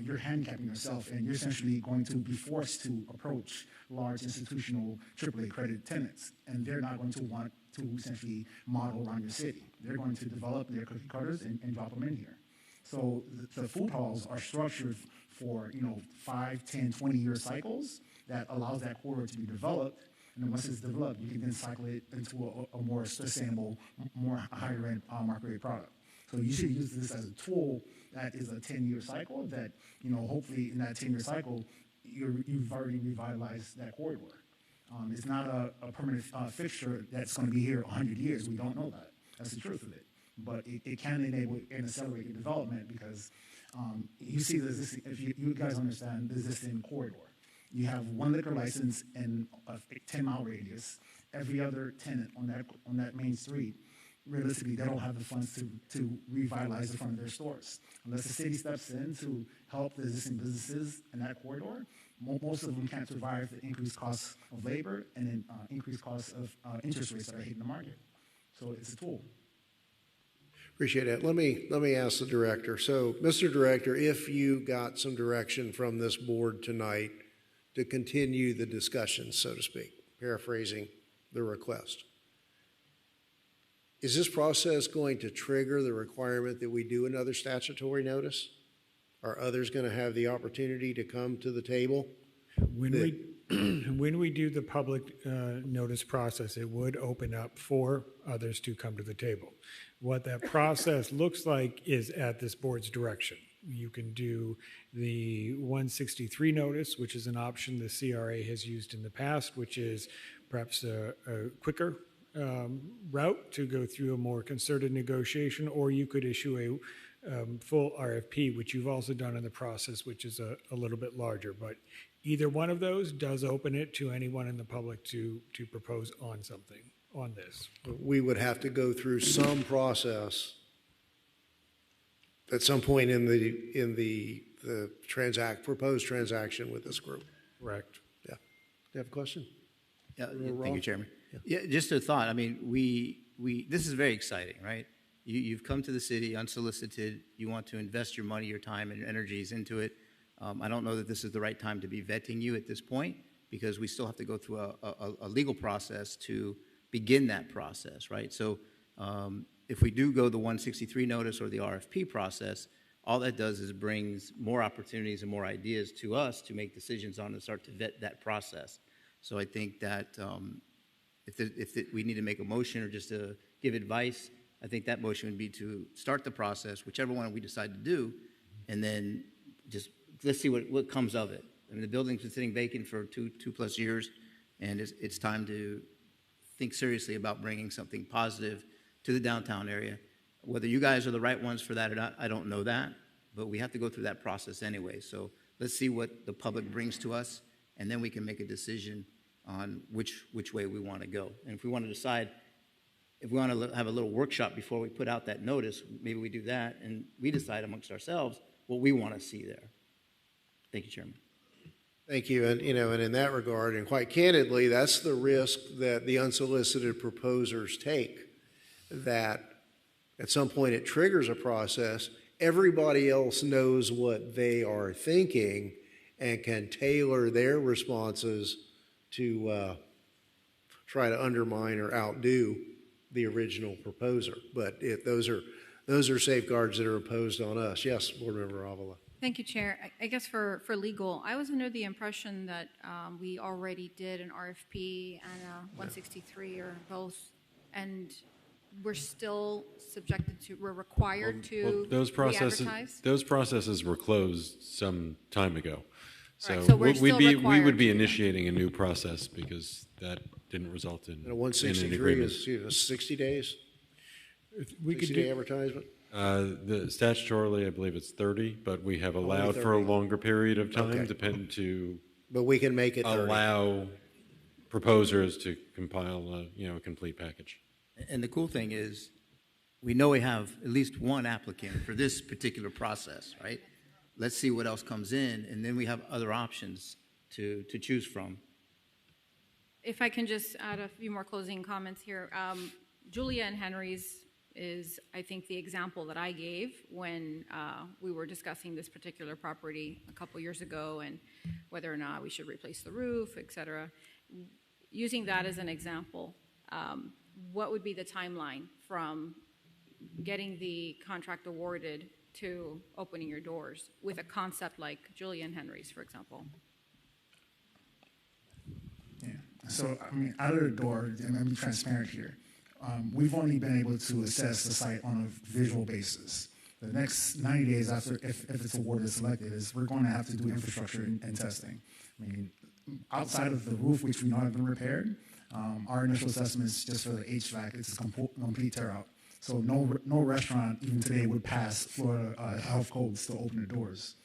you're handicapping yourself and you're essentially going to be forced to approach large institutional AAA credit tenants, and they're not going to want to essentially model around your city. They're going to develop their cookie cutters and drop them in here. So the food halls are structured for 5, 10, 20-year cycles that allows that corridor to be developed. And then once it's developed, you can then cycle it into a more sustainable, more higher-end market rate product. So you should use this as a tool that is a 10-year cycle that, hopefully in that 10-year cycle, you've already revitalized that corridor. It's not a permanent fixture that's going to be here 100 years. We don't know that. That's the truth of it. But it can enable and accelerate your development because you see the existing, if you guys understand the existing corridor. You have one liquor license and a 10-mile radius. Every other tenant on that main street, realistically, they don't have the funds to revitalize the front of their stores. Unless the city steps in to help the existing businesses in that corridor, most of them can't survive the increased costs of labor and then increased costs of interest rates that are hitting the market. So it's a tool. Appreciate it. Let me ask the director. So, Mr. Director, if you got some direction from this board tonight to continue the discussion, so to speak, paraphrasing the request, is this process going to trigger the requirement that we do another statutory notice? Are others going to have the opportunity to come to the table? When when we do the public notice process, it would open up for others to come to the table. What that process looks like is at this board's direction. You can do the 163 notice, which is an option the CRA has used in the past, which is perhaps a quicker route to go through a more concerted negotiation, or you could issue a full RFP, which you've also done in the process, which is a little bit larger. But either one of those does open it to anyone in the public to propose on something on this. We would have to go through some process at some point in the proposed transaction with this group. Correct. Yeah. Do you have a question? Yeah, thank you, Chairman. Yeah, just a thought. I mean, this is very exciting, right? You've come to the city unsolicited. You want to invest your money, your time, and energies into it. I don't know that this is the right time to be vetting you at this point, because we still have to go through a legal process to begin that process, right? So if we do go the 163 notice or the RFP process, all that does is brings more opportunities and more ideas to us to make decisions on and start to vet that process. So I think that if we need to make a motion or just to give advice, I think that motion would be to start the process, whichever one we decide to do, and then just let's see what comes of it. I mean, the building's been sitting vacant for two plus years, and it's time to think seriously about bringing something positive to the downtown area. Whether you guys are the right ones for that or not, I don't know that, but we have to go through that process anyway. So let's see what the public brings to us, and then we can make a decision on which way we want to go. And if we want to decide, if we want to have a little workshop before we put out that notice, maybe we do that, and we decide amongst ourselves what we want to see there. Thank you, Chairman. Thank you. And, and in that regard, and quite candidly, that's the risk that the unsolicited proposers take, that at some point it triggers a process. Everybody else knows what they are thinking and can tailor their responses to try to undermine or outdo the original proposer. But those are safeguards that are imposed on us. Yes, Board Member Avila. Thank you, Chair. I guess for legal, I was under the impression that we already did an RFP and a 163 or both, and we're still we're required to those processes re-advertise? those processes were closed some time ago. So, Right, so we're still we required would be to do that. initiating a new process because that didn't result in And a an 163 agreement. is 60 days? We could 60-day do, advertisement? The statutorily, I believe it's 30, but we have allowed for a 30. longer period of time, Okay. depending to But we can make it 30. allow proposers to compile a complete package. And the cool thing is, we know we have at least one applicant for this particular process, right? Let's see what else comes in, and then we have other options to choose from. If I can just add a few more closing comments here. Julia and Henry's is, I think, the example that I gave when we were discussing this particular property a couple years ago and whether or not we should replace the roof, et cetera. Using that as an example, what would be the timeline from getting the contract awarded to opening your doors with a concept like Julia and Henry's, for example? Yeah. So, I mean, out of the door, and I'm be transparent here. We've only been able to assess the site on a visual basis. The next 90 days after, if it's awarded selected, is we're going to have to do infrastructure and testing. I mean, outside of the roof, which we know have been repaired, our initial assessments just for the HVAC, it's a complete tear out. So no restaurant even today would pass Florida health codes to open the doors.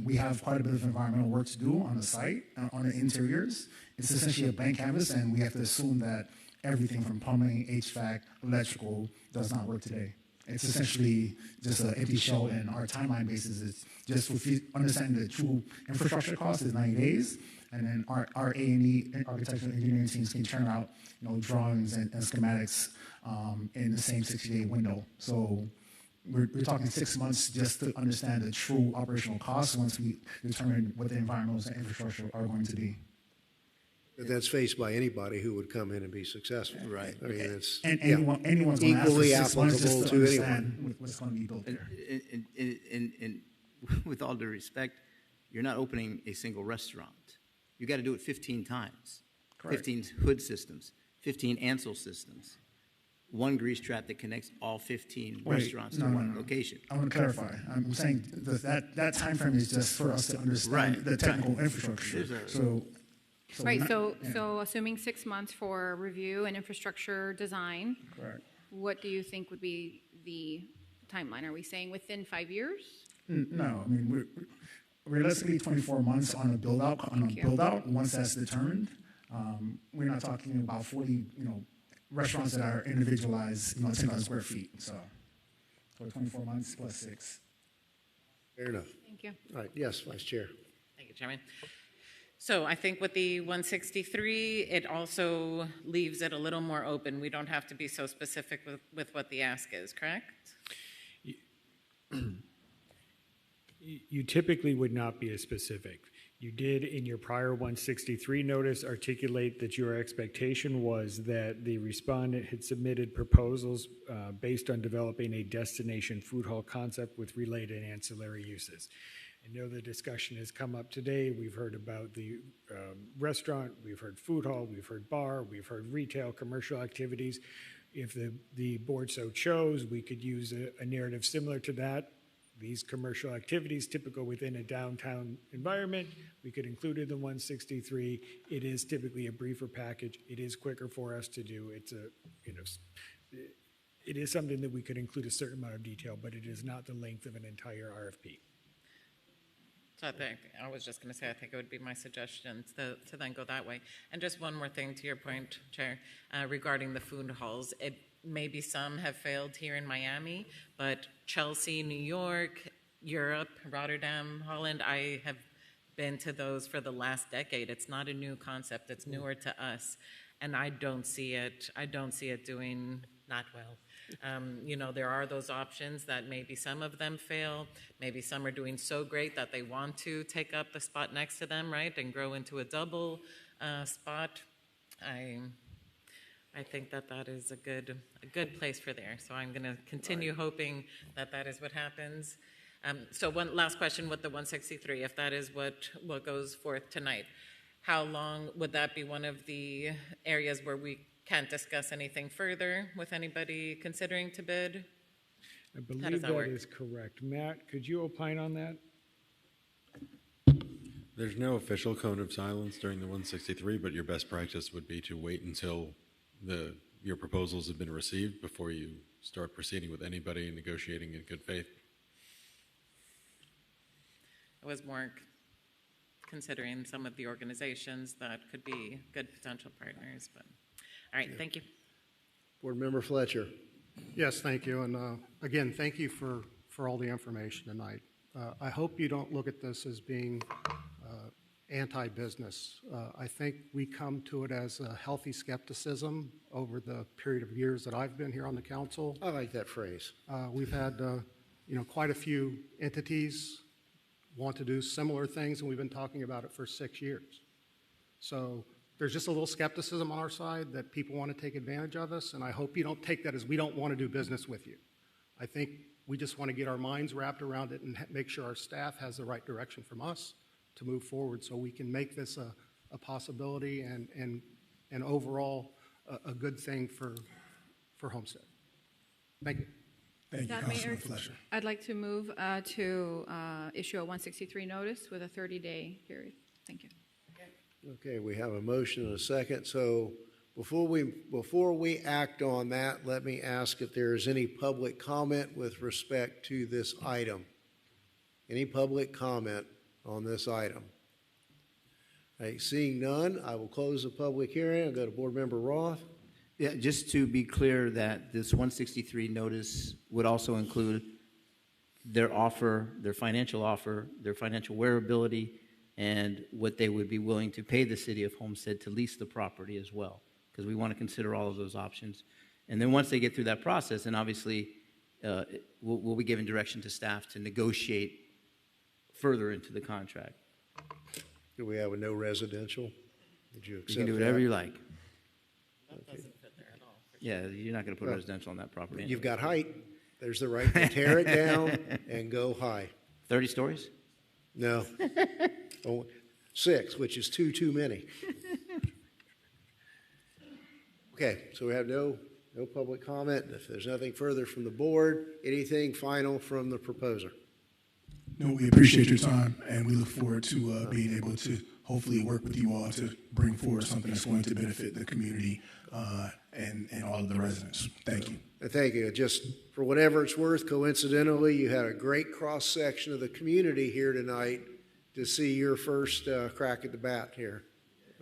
We have quite a bit of environmental work to do on the site, on the interiors. It's essentially a blank canvas, and we have to assume that everything from plumbing, HVAC, electrical does not work today. It's essentially just an empty shell, and our timeline basis is just with understanding the true infrastructure cost is 90 days, and then our A&E, architectural engineering teams can turn out drawings and schematics in the same 60-day window. So we're talking 6 months just to understand the true operational costs once we determine what the environmentals and infrastructure are going to be. But that's faced by anybody who would come in and be successful. Right. I mean, it's And anyone's going to ask for equally 6 months just applicable to to understand what's going to be built there. And with all due respect, you're not opening a single restaurant. You got to do it 15 times. Correct. 15 hood systems, 15 Ansel systems, one grease trap that connects all 15 Wait, restaurants to no, one no. location. I want to clarify. I'm saying that timeframe is just for us to understand Right, the technical infrastructure. There's a- So Right, not- so, yeah, so assuming 6 months for review and infrastructure design, correct. what do you think would be the timeline? Are we saying within 5 years? No, I mean, we're realistically 24 months on a build out. Thank you. Once that's determined, we're not talking about 40, restaurants that are individualized, 10,000 square feet. So 24 months plus 6. Fair enough. Thank you. All right, yes, Vice Chair. Thank you, Chairman. So I think with the 163, it also leaves it a little more open. We don't have to be so specific with what the ask is, correct? You typically would not be as specific. You did in your prior 163 notice articulate that your expectation was that the respondent had submitted proposals based on developing a destination food hall concept with related ancillary uses. I know the discussion has come up today. We've heard about the restaurant, we've heard food hall, we've heard bar, we've heard retail, commercial activities. If the board so chose, we could use a narrative similar to that. These commercial activities typical within a downtown environment, we could include in the 163. It is typically a briefer package. It is quicker for us to do. It's it is something that we could include a certain amount of detail, but it is not the length of an entire RFP. So I was just going to say, I think it would be my suggestion to then go that way. And just one more thing to your point, Chair, regarding the food halls. Maybe some have failed here in Miami, but Chelsea, New York, Europe, Rotterdam, Holland, I have been to those for the last decade. It's not a new concept. It's newer to us. And I don't see it doing not well. There are those options that maybe some of them fail. Maybe some are doing so great that they want to take up the spot next to them, right, and grow into a double spot. I think that is a good place for there. So I'm going to continue hoping that is what happens. So one last question with the 163, if that is what goes forth tonight, how long would that be one of the areas where we can't discuss anything further with anybody considering to bid? I believe How does that that work? is correct. Matt, could you opine on that? There's no official cone of silence during the 163, but your best practice would be to wait until your proposals have been received before you start proceeding with anybody and negotiating in good faith. I was more considering some of the organizations that could be good potential partners, but all right, thank you. Board Member Fletcher. Yes, thank you. And again, thank you for all the information tonight. I hope you don't look at this as being anti-business. I think we come to it as a healthy skepticism over the period of years that I've been here on the council. I like that phrase. We've had, quite a few entities want to do similar things, and we've been talking about it for 6 years. So there's just a little skepticism on our side that people want to take advantage of us, and I hope you don't take that as we don't want to do business with you. I think we just want to get our minds wrapped around it and make sure our staff has the right direction from us to move forward so we can make this a possibility and overall a good thing for Homestead. Thank you. Thank you, Staff Mayor, Councilman Fletcher. I'd like to move to issue a 163 notice with a 30-day period. Thank you. Okay, we have a motion and a second. So before we act on that, let me ask if there is any public comment with respect to this item. Any public comment on this item? Right, seeing none, I will close the public hearing. I'll go to Board Member Roth. Yeah, just to be clear that this 163 notice would also include their offer, their financial wearability, and what they would be willing to pay the city of Homestead to lease the property as well, because we want to consider all of those options. And then once they get through that process, then obviously we'll be giving direction to staff to negotiate further into the contract. Do we have a no residential? Did you accept You can do whatever that? you like. That doesn't fit there at all. Yeah, you're not going to put residential on that property. You've got height. There's the right to tear it down and go high. 30 stories? No. Oh, 6, which is 2 too many. Okay, so we have no public comment. If there's nothing further from the board, anything final from the proposer? No, we appreciate your time, and we look forward to being able to hopefully work with you all to bring forward something that's going to benefit the community and all of the residents. Thank you. Thank you. Just for whatever it's worth, coincidentally, you had a great cross-section of the community here tonight to see your first crack at the bat here.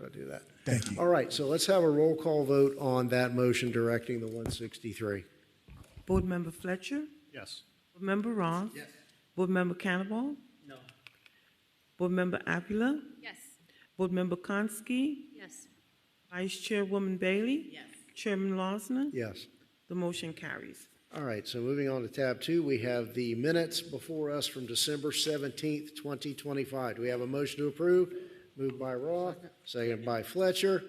I'll do that. Thank you. All right, so let's have a roll call vote on that motion directing the 163. Board Member Fletcher? Yes. Board Member Ross? Yes. Board Member Cannibal? No. Board Member Avila? Yes. Board Member Konsky? Yes. Vice Chairwoman Bailey? Yes. Chairman Losner? Yes. The motion carries. All right, so moving on to tab 2, we have the minutes before us from December 17th, 2025. Do we have a motion to approve? Moved by Roth, seconded by Fletcher.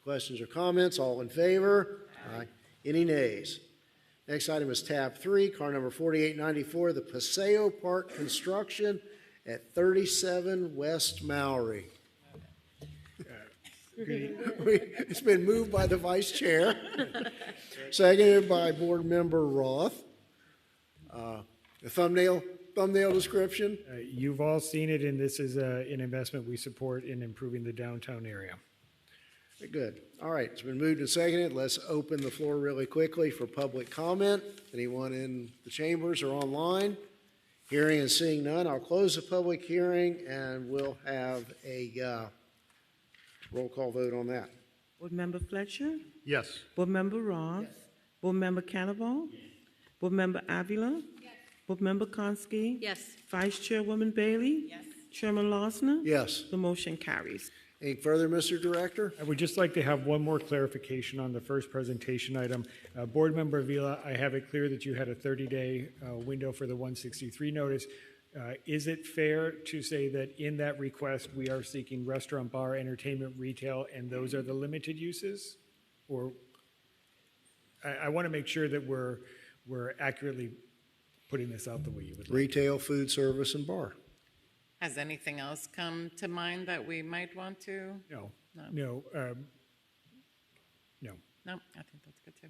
Questions or comments? All in favor? Aye. Any nays? Next item is tab 3, car number 4894, the Paseo Park construction at 37 West Maury. It's been moved by the vice chair, seconded by board member Roth. The thumbnail description. You've all seen it, and this is an investment we support in improving the downtown area. Good. All right, it's been moved and seconded. Let's open the floor really quickly for public comment. Anyone in the chambers or online? Hearing and seeing none, I'll close the public hearing and we'll have a roll call vote on that. Board Member Fletcher? Yes. Board Member Ross? Yes. Board Member Cannibal? Yes. Board Member Avila? Yes. Board Member Konsky? Yes. Vice Chairwoman Bailey? Yes. Chairman Losner? Yes. The motion carries. Any further, Mr. Director? I would just like to have one more clarification on the first presentation item. Board Member Avila, I have it clear that you had a 30-day window for the 163 notice. Is it fair to say that in that request, we are seeking restaurant, bar, entertainment, retail, and those are the limited uses? Or I want to make sure that we're accurately putting this out the way you would like. Retail, food service, and bar. Has anything else come to mind that we might want to? No. No. No. No, I think that's good too.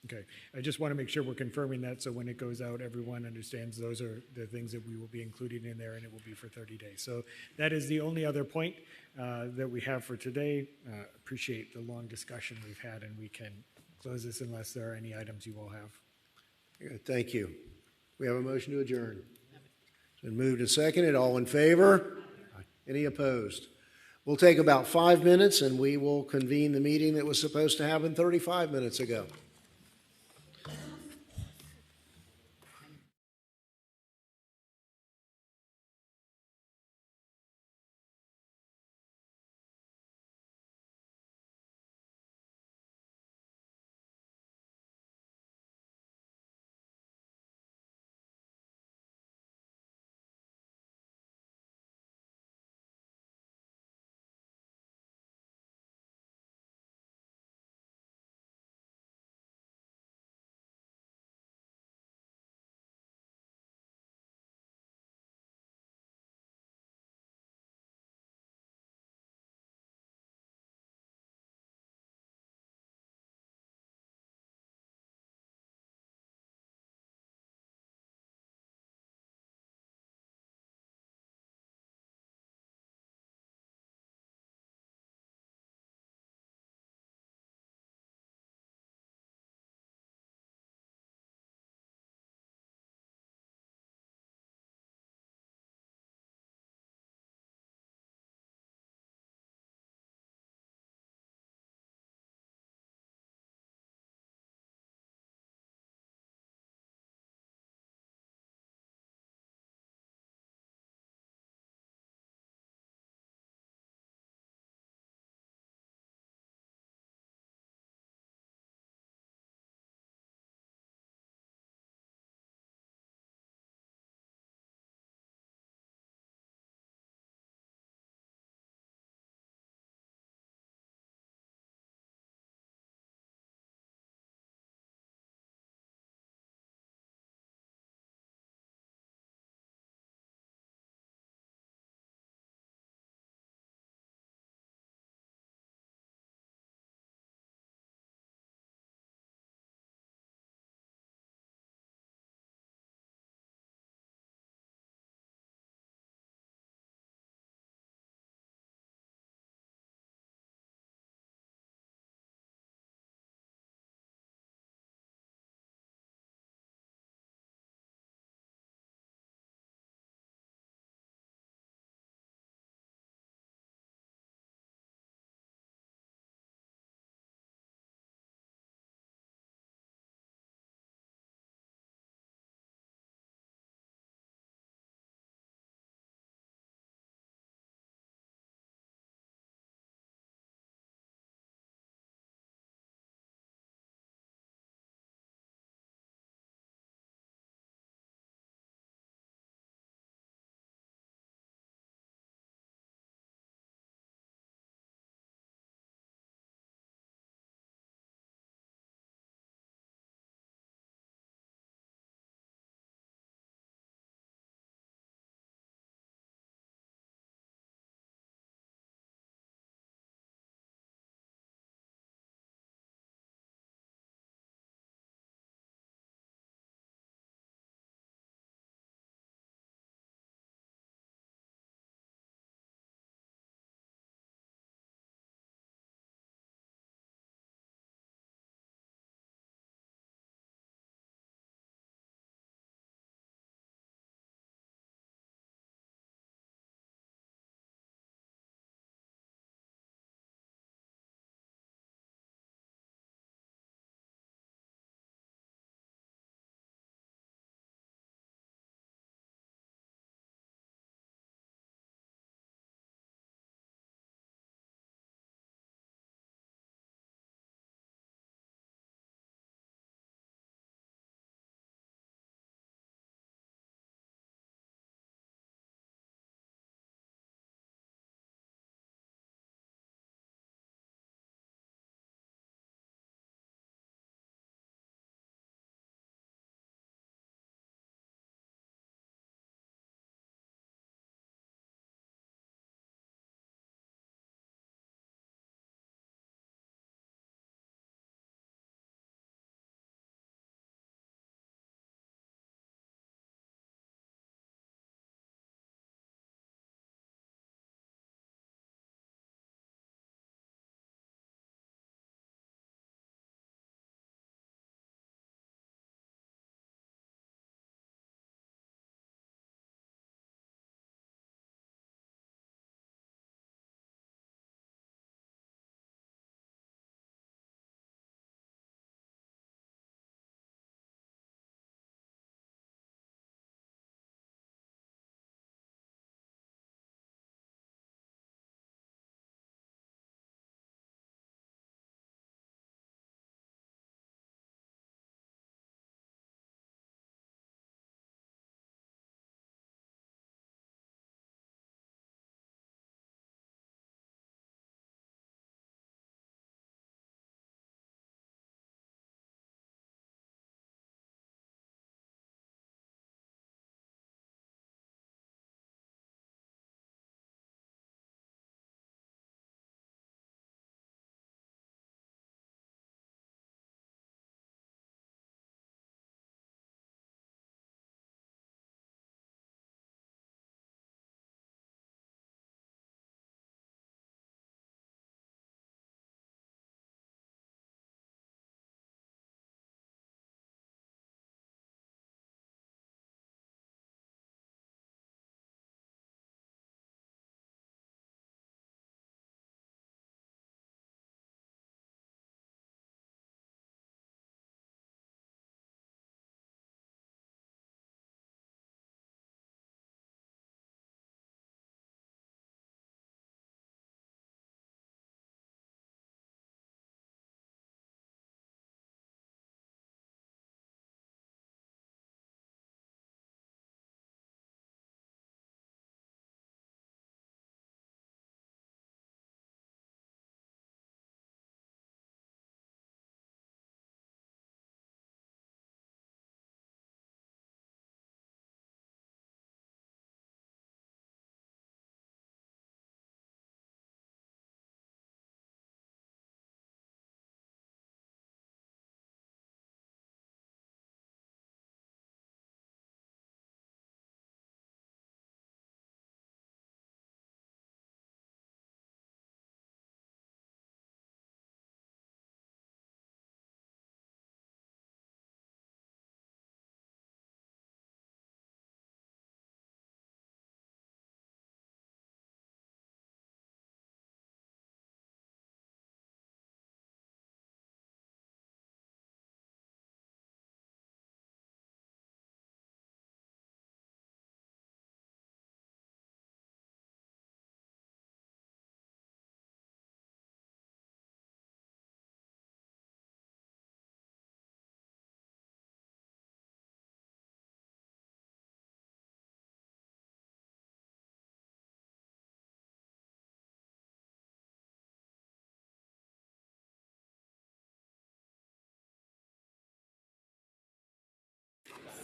Okay. I just want to make sure we're confirming that so when it goes out, everyone understands those are the things that we will be including in there and it will be for 30 days. So that is the only other point that we have for today. Appreciate the long discussion we've had and we can close this unless there are any items you all have. Good, thank you. We have a motion to adjourn. It's been moved and seconded. All in favor? Any opposed? We'll take about 5 minutes and we will convene the meeting that was supposed to happen 35 minutes ago.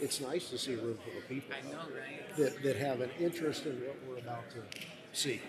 it's nice to see a room full of people I know, right? that have an interest in what we're about to see.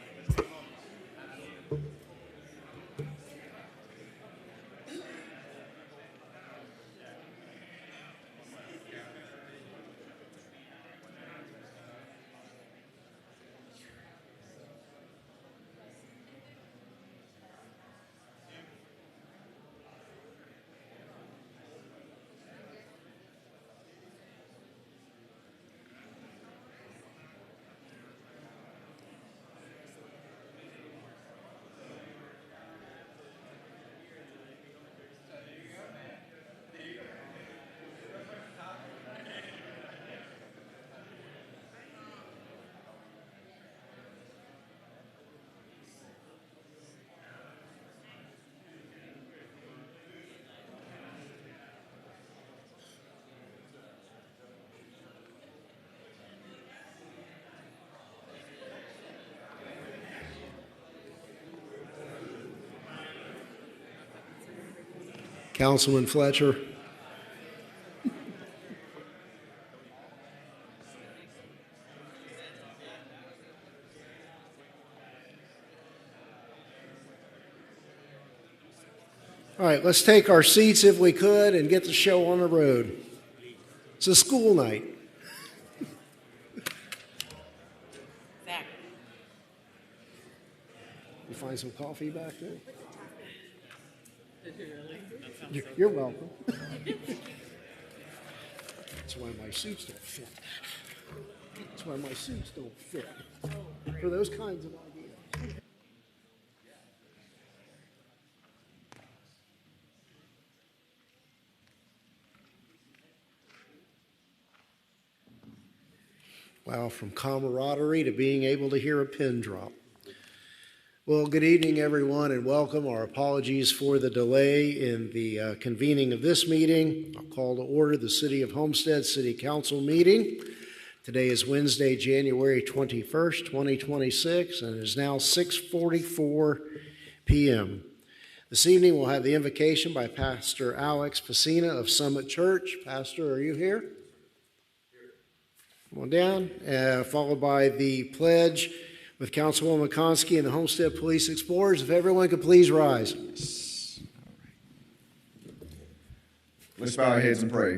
Councilman Fletcher. All right, let's take our seats if we could and get the show on the road. It's a school night. Zach. You find some coffee back there? Did you really? You're welcome. That's why my suits don't fit. That's why my suits don't fit. For those kinds of ideas. Wow, from camaraderie to being able to hear a pin drop. Well, good evening, everyone, and welcome. Our apologies for the delay in the convening of this meeting. I'll call to order the City of Homestead City Council meeting. Today is Wednesday, January 21st, 2026, and it is now 6:44 p.m. This evening, we'll have the invocation by Pastor Alex Pacina of Summit Church. Pastor, are you here? Come on down, followed by the pledge with Councilwoman McConsky and the Homestead Police Explorers. If everyone could please rise. Let's bow our heads and pray.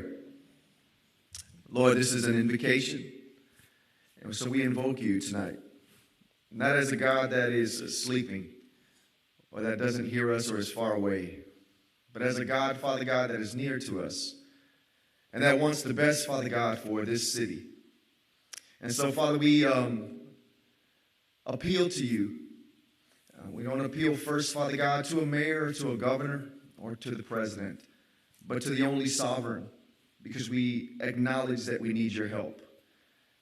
Lord, this is an invocation, and so we invoke you tonight, not as a God that is sleeping or that doesn't hear us or is far away, but as a God, Father God, that is near to us and that wants the best, Father God, for this city. And so, Father, we appeal to you. We don't appeal first, Father God, to a mayor or to a governor or to the president, but to the only sovereign, because we acknowledge that we need your help.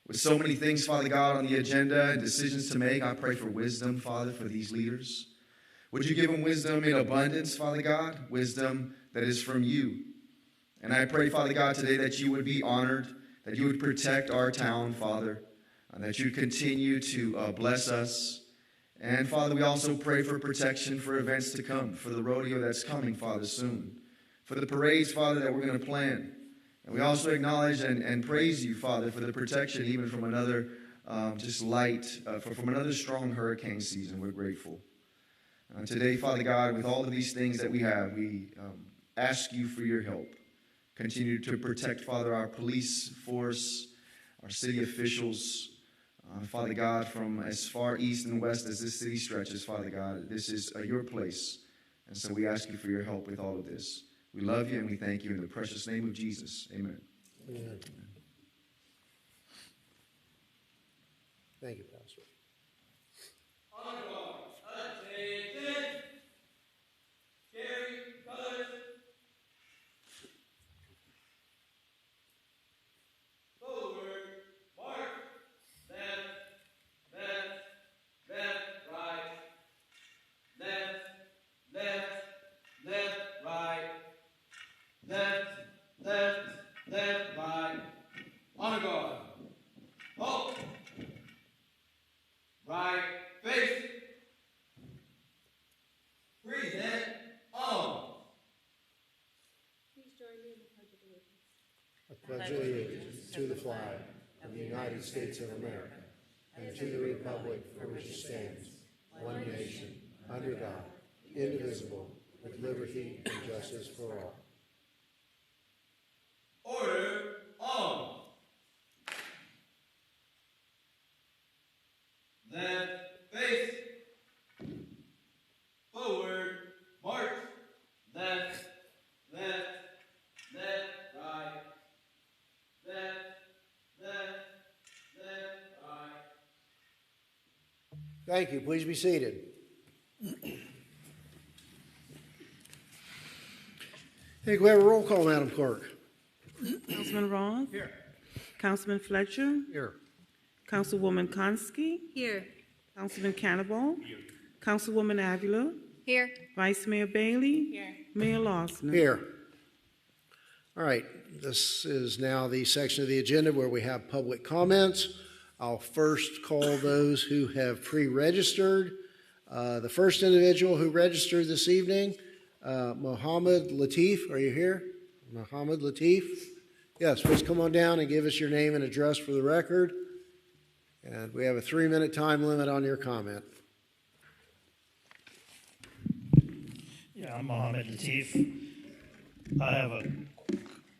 With so many things, Father God, on the agenda and decisions to make, I pray for wisdom, Father, for these leaders. Would you give them wisdom in abundance, Father God, wisdom that is from you. And I pray, Father God, today that you would be honored, that you would protect our town, Father, and that you'd continue to bless us. And, Father, we also pray for protection for events to come, for the rodeo that's coming, Father, soon, for the parades, Father, that we're going to plan. And we also acknowledge and praise you, Father, for the protection even from another from another strong hurricane season. We're grateful. Today, Father God, with all of these things that we have, we ask you for your help. Continue to protect, Father, our police force, our city officials, Father God, from as far east and west as this city stretches, Father God. This is your place. And so we ask you for your help with all of this. We love you and we thank you in the precious name of Jesus. Amen. Amen. Thank you, Pastor. Pledge allegiance to the flag of the United States of America, and to the republic for which it stands, one nation, under God, indivisible, with liberty and justice for all. Order on. Left, face. Forward, march. Left, left, left, right. Left, left, left, right. Thank you. Please be seated. Hey, can we have a roll call, Madam Clerk? Councilman Ross? Here. Councilman Fletcher? Here. Councilwoman Konski? Here. Councilman Cannibal? Here. Councilwoman Avila? Here. Vice Mayor Bailey? Here. Mayor Lawson? Here. All right, this is now the section of the agenda where we have public comments. I'll first call those who have pre-registered. The first individual who registered this evening, Mohammed Latif, are you here? Mohammed Latif? Yes, please come on down and give us your name and address for the record. And we have a 3-minute time limit on your comment. Yeah, I'm Mohammed Latif. I have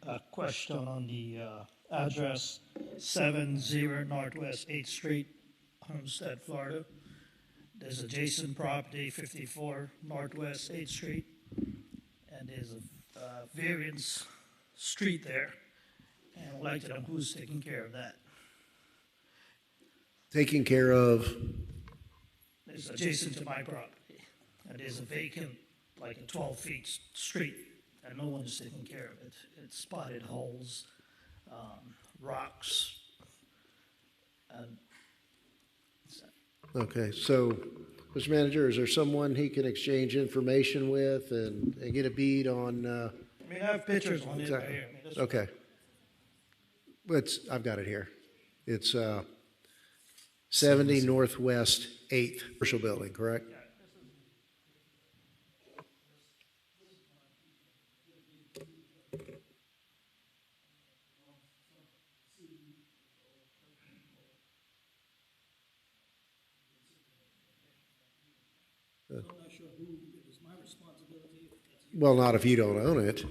a question on the address 70 Northwest 8th Street, Homestead, Florida. There's adjacent property 54 Northwest 8th Street, and there's a variance street there. And I'd like to know who's taking care of that. Taking care of? It's adjacent to my property, and there's a vacant, like a 12 feet street, and no one's taking care of it. It's spotted holes, rocks, and Okay, so, Mr. Manager, is there someone he can exchange information with and get a bead on? I mean, I have pictures on it right here. I mean, this Okay. I've got it here. It's 70 Northwest 8th Commercial Building, correct? I'm not sure who, it was my responsibility. Well, not if you don't own it.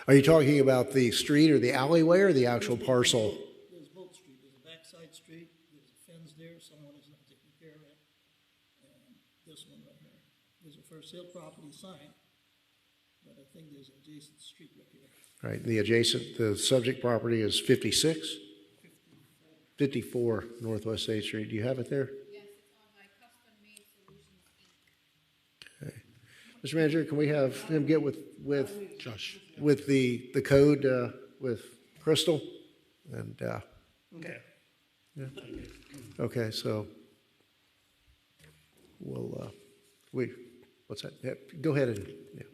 Are you talking about the street or the alleyway or the actual parcel? There's both streets. There's a backside street, there's a fence there, someone is not taking care of it. And this one right here. There's a for sale property sign, but I think there's an adjacent street right here. Right, the subject property is 56? 54 Northwest 8th Street. Do you have it there? Yes, it's on my Custom Made Solutions, Inc. Okay. Mr. Manager, can we have him get with Josh, with the code with Crystal? And Okay. yeah. Okay, so we'll what's that? Yeah, go ahead and yeah.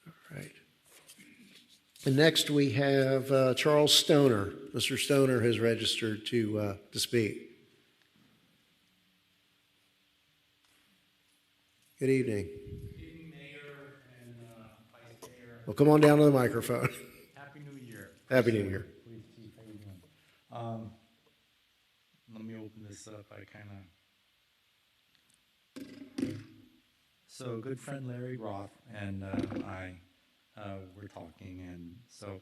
All right. And next we have Charles Stoner. Mr. Stoner has registered to speak. Good evening. Good evening, Mayor and Vice Mayor. Well, come on down to the microphone. Happy New Year. Happy New Year. Please, Chief, how you doing? Let me open this up. So, good friend Larry Roth and I were talking, and so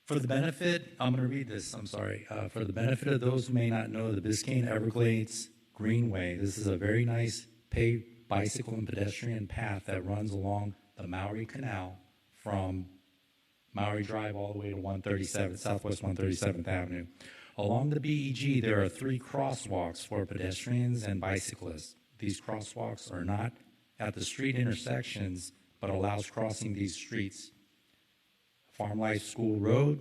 for the benefit, I'm going to read this. I'm sorry. For the benefit of those who may not know, the Biscayne Everglades Greenway. This is a very nice paved bicycle and pedestrian path that runs along the Maui Canal from Maui Drive all the way to 137, Southwest 137th Avenue. Along the BEG, there are 3 crosswalks for pedestrians and bicyclists. These crosswalks are not at the street intersections, but allows crossing these streets. Farm Life School Road,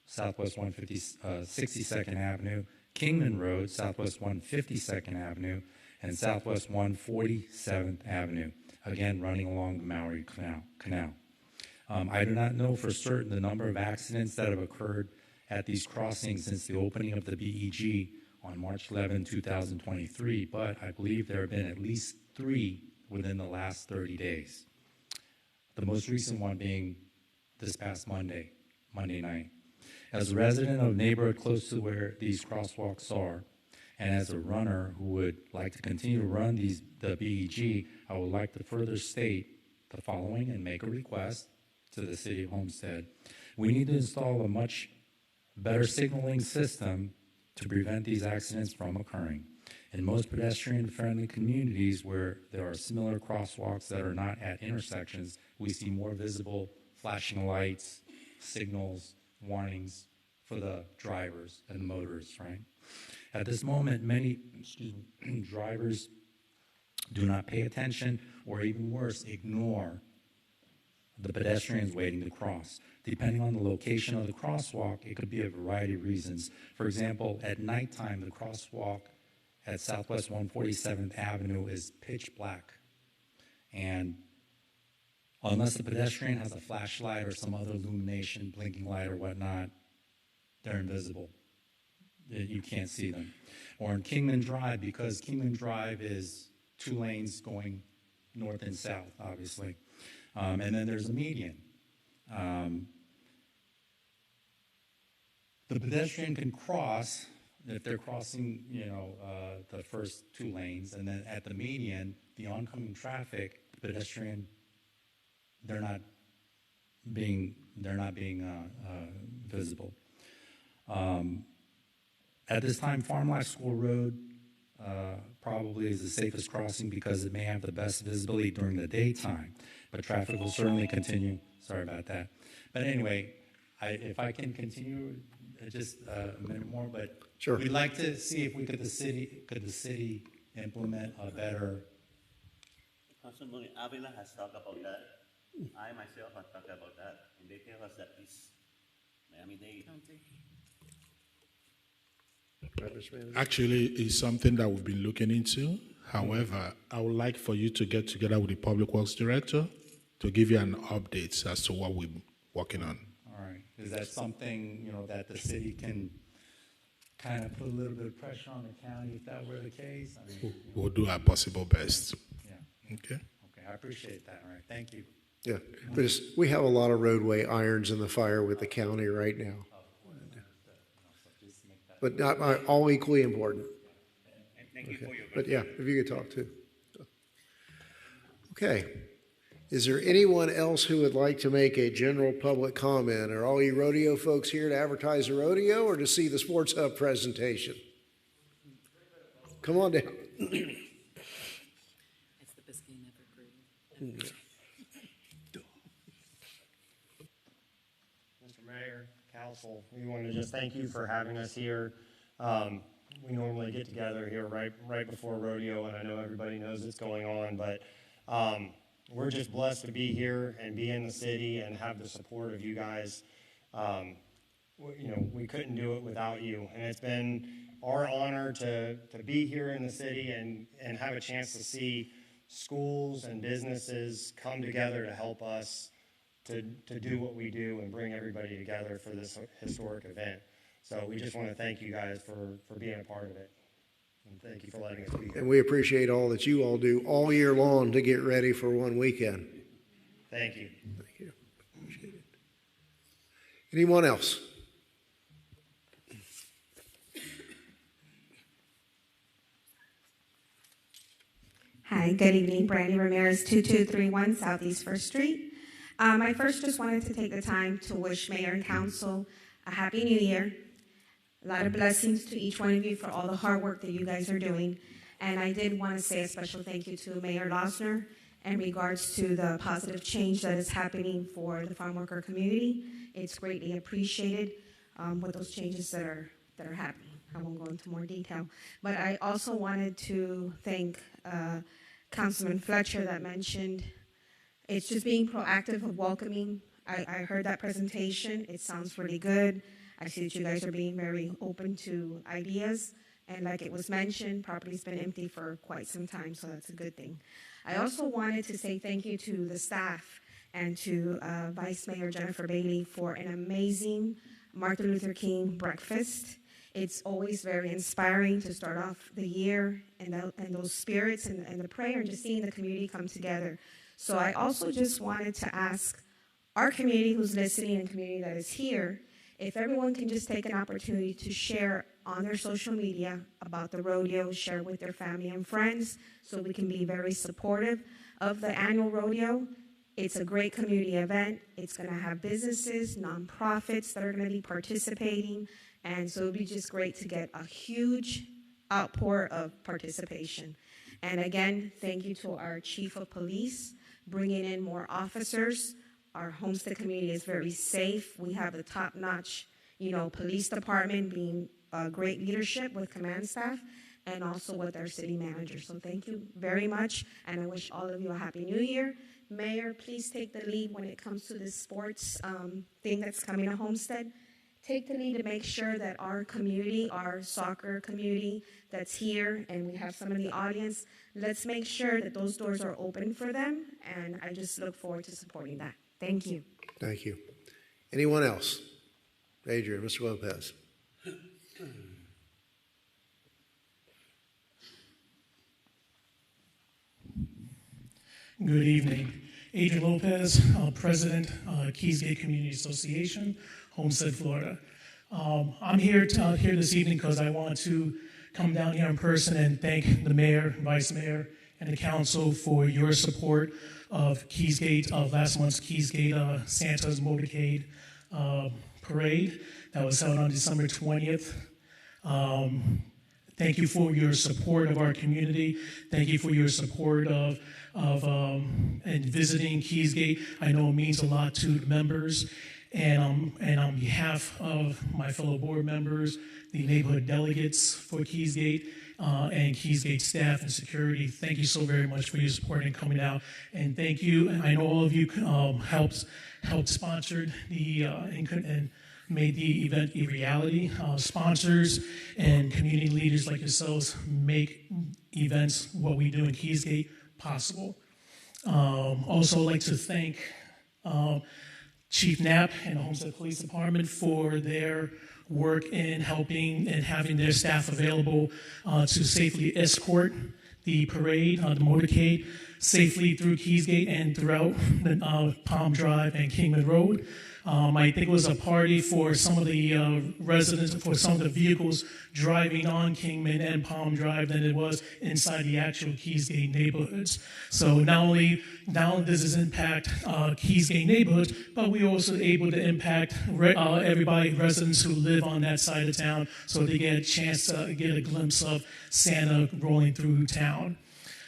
Southwest 162nd Avenue, Kingman Road, Southwest 152nd Avenue, and Southwest 147th Avenue, again running along the Maui Canal. I do not know for certain the number of accidents that have occurred at these crossings since the opening of the BEG on March 11, 2023, but I believe there have been at least 3 within the last 30 days. The most recent one being this past Monday night. As a resident of a neighborhood close to where these crosswalks are, and as a runner who would like to continue to run the BEG, I would like to further state the following and make a request to the City of Homestead. We need to install a much better signaling system to prevent these accidents from occurring. In most pedestrian-friendly communities where there are similar crosswalks that are not at intersections, we see more visible flashing lights, signals, warnings for the drivers and the motorists, right? At this moment, many drivers do not pay attention, or even worse, ignore the pedestrians waiting to cross. Depending on the location of the crosswalk, it could be a variety of reasons. For example, at nighttime, the crosswalk at Southwest 147th Avenue is pitch black. And unless the pedestrian has a flashlight or some other illumination, blinking light or whatnot, they're invisible. You can't see them. Or in Kingman Drive, because Kingman Drive is 2 lanes going north and south, obviously. And then there's a median. The pedestrian can cross if they're crossing, the first 2 lanes, and then at the median, the oncoming traffic, the pedestrian, they're not being visible. At this time, Farm Life School Road probably is the safest crossing because it may have the best visibility during the daytime, but traffic will certainly continue. Sorry about that. But anyway, if I can continue just a minute more, but sure. We'd like to see if we could the city implement a better. Councilman Avila has talked about that. I myself have talked about that, and they tell us that this Miami-Dade. Actually, it's something that we've been looking into. However, I would like for you to get together with the Public Works Director to give you an update as to what we're working on. All right. Is that something, that the city can kind of put a little bit of pressure on the county if that were the case? We'll do our possible best. Yeah. Okay. Okay, I appreciate that. All right, thank you. Yeah, but we have a lot of roadway irons in the fire with the county right now. But not all equally important. Thank you for your. But yeah, if you could talk too. Okay. Is there anyone else who would like to make a general public comment? Are all you rodeo folks here to advertise the rodeo or to see the Sports Hub presentation? Come on down. It's the Biscayne Evergreen. Mr. Mayor, Council, we want to just thank you for having us here. We normally get together here right before rodeo, and I know everybody knows what's going on, but we're just blessed to be here and be in the city and have the support of you guys. We couldn't do it without you, and it's been our honor to be here in the city and have a chance to see schools and businesses come together to help us to do what we do and bring everybody together for this historic event. So we just want to thank you guys for being a part of it. And thank you for letting us be here. And we appreciate all that you all do all year long to get ready for one weekend. Thank you. Thank you. Appreciate it. Anyone else? Hi, good evening. Brandy Ramirez, 2231 Southeast 1st Street. I first just wanted to take the time to wish Mayor and Council a Happy New Year. A lot of blessings to each one of you for all the hard work that you guys are doing. And I did want to say a special thank you to Mayor Losner in regards to the positive change that is happening for the farm worker community. It's greatly appreciated with those changes that are happening. I won't go into more detail. But I also wanted to thank Councilman Fletcher that mentioned it's just being proactive of welcoming. I heard that presentation. It sounds really good. I see that you guys are being very open to ideas. And like it was mentioned, property's been empty for quite some time, so that's a good thing. I also wanted to say thank you to the staff and to Vice Mayor Jennifer Bailey for an amazing Martin Luther King breakfast. It's always very inspiring to start off the year and those spirits and the prayer and just seeing the community come together. So I also just wanted to ask our community who's listening and community that is here, if everyone can just take an opportunity to share on their social media about the rodeo, share with their family and friends, so we can be very supportive of the annual rodeo. It's a great community event. It's going to have businesses, nonprofits that are going to be participating, and so it'll be just great to get a huge outpour of participation. And again, thank you to our chief of police, bringing in more officers. Our Homestead community is very safe. We have a top-notch, police department being great leadership with command staff and also with our city manager. So thank you very much, and I wish all of you a Happy New Year. Mayor, please take the lead when it comes to this sports thing that's coming to Homestead. Take the lead to make sure that our community, our soccer community that's here, and we have some in the audience, let's make sure that those doors are open for them, and I just look forward to supporting that. Thank you. Thank you. Anyone else? Adrian, Mr. Lopez. Good evening. Adrian Lopez, President, Keysgate Community Association, Homestead, Florida. I'm here this evening because I want to come down here in person and thank the mayor, vice mayor, and the council for your support of Keysgate, of last month's Keysgate Santa's Motorcade Parade that was held on December 20th. Thank you for your support of our community. Thank you for your support of and visiting Keysgate. I know it means a lot to the members. And on behalf of my fellow board members, the neighborhood delegates for Keysgate, and Keysgate staff and security, thank you so very much for your support and coming out. And thank you. And I know all of you helped sponsored and made the event a reality. Sponsors and community leaders like yourselves make events, what we do in Keysgate, possible. Also like to thank Chief Knapp and the Homestead Police Department for their work in helping and having their staff available to safely escort the parade, the motorcade, safely through Keysgate and throughout the Palm Drive and Kingman Road. I think it was a party for some of the residents, for some of the vehicles driving on Kingman and Palm Drive than it was inside the actual Keysgate neighborhoods. So not only does this impact Keysgate neighborhoods, but we're also able to impact everybody, residents who live on that side of town, so they get a chance to get a glimpse of Santa rolling through town.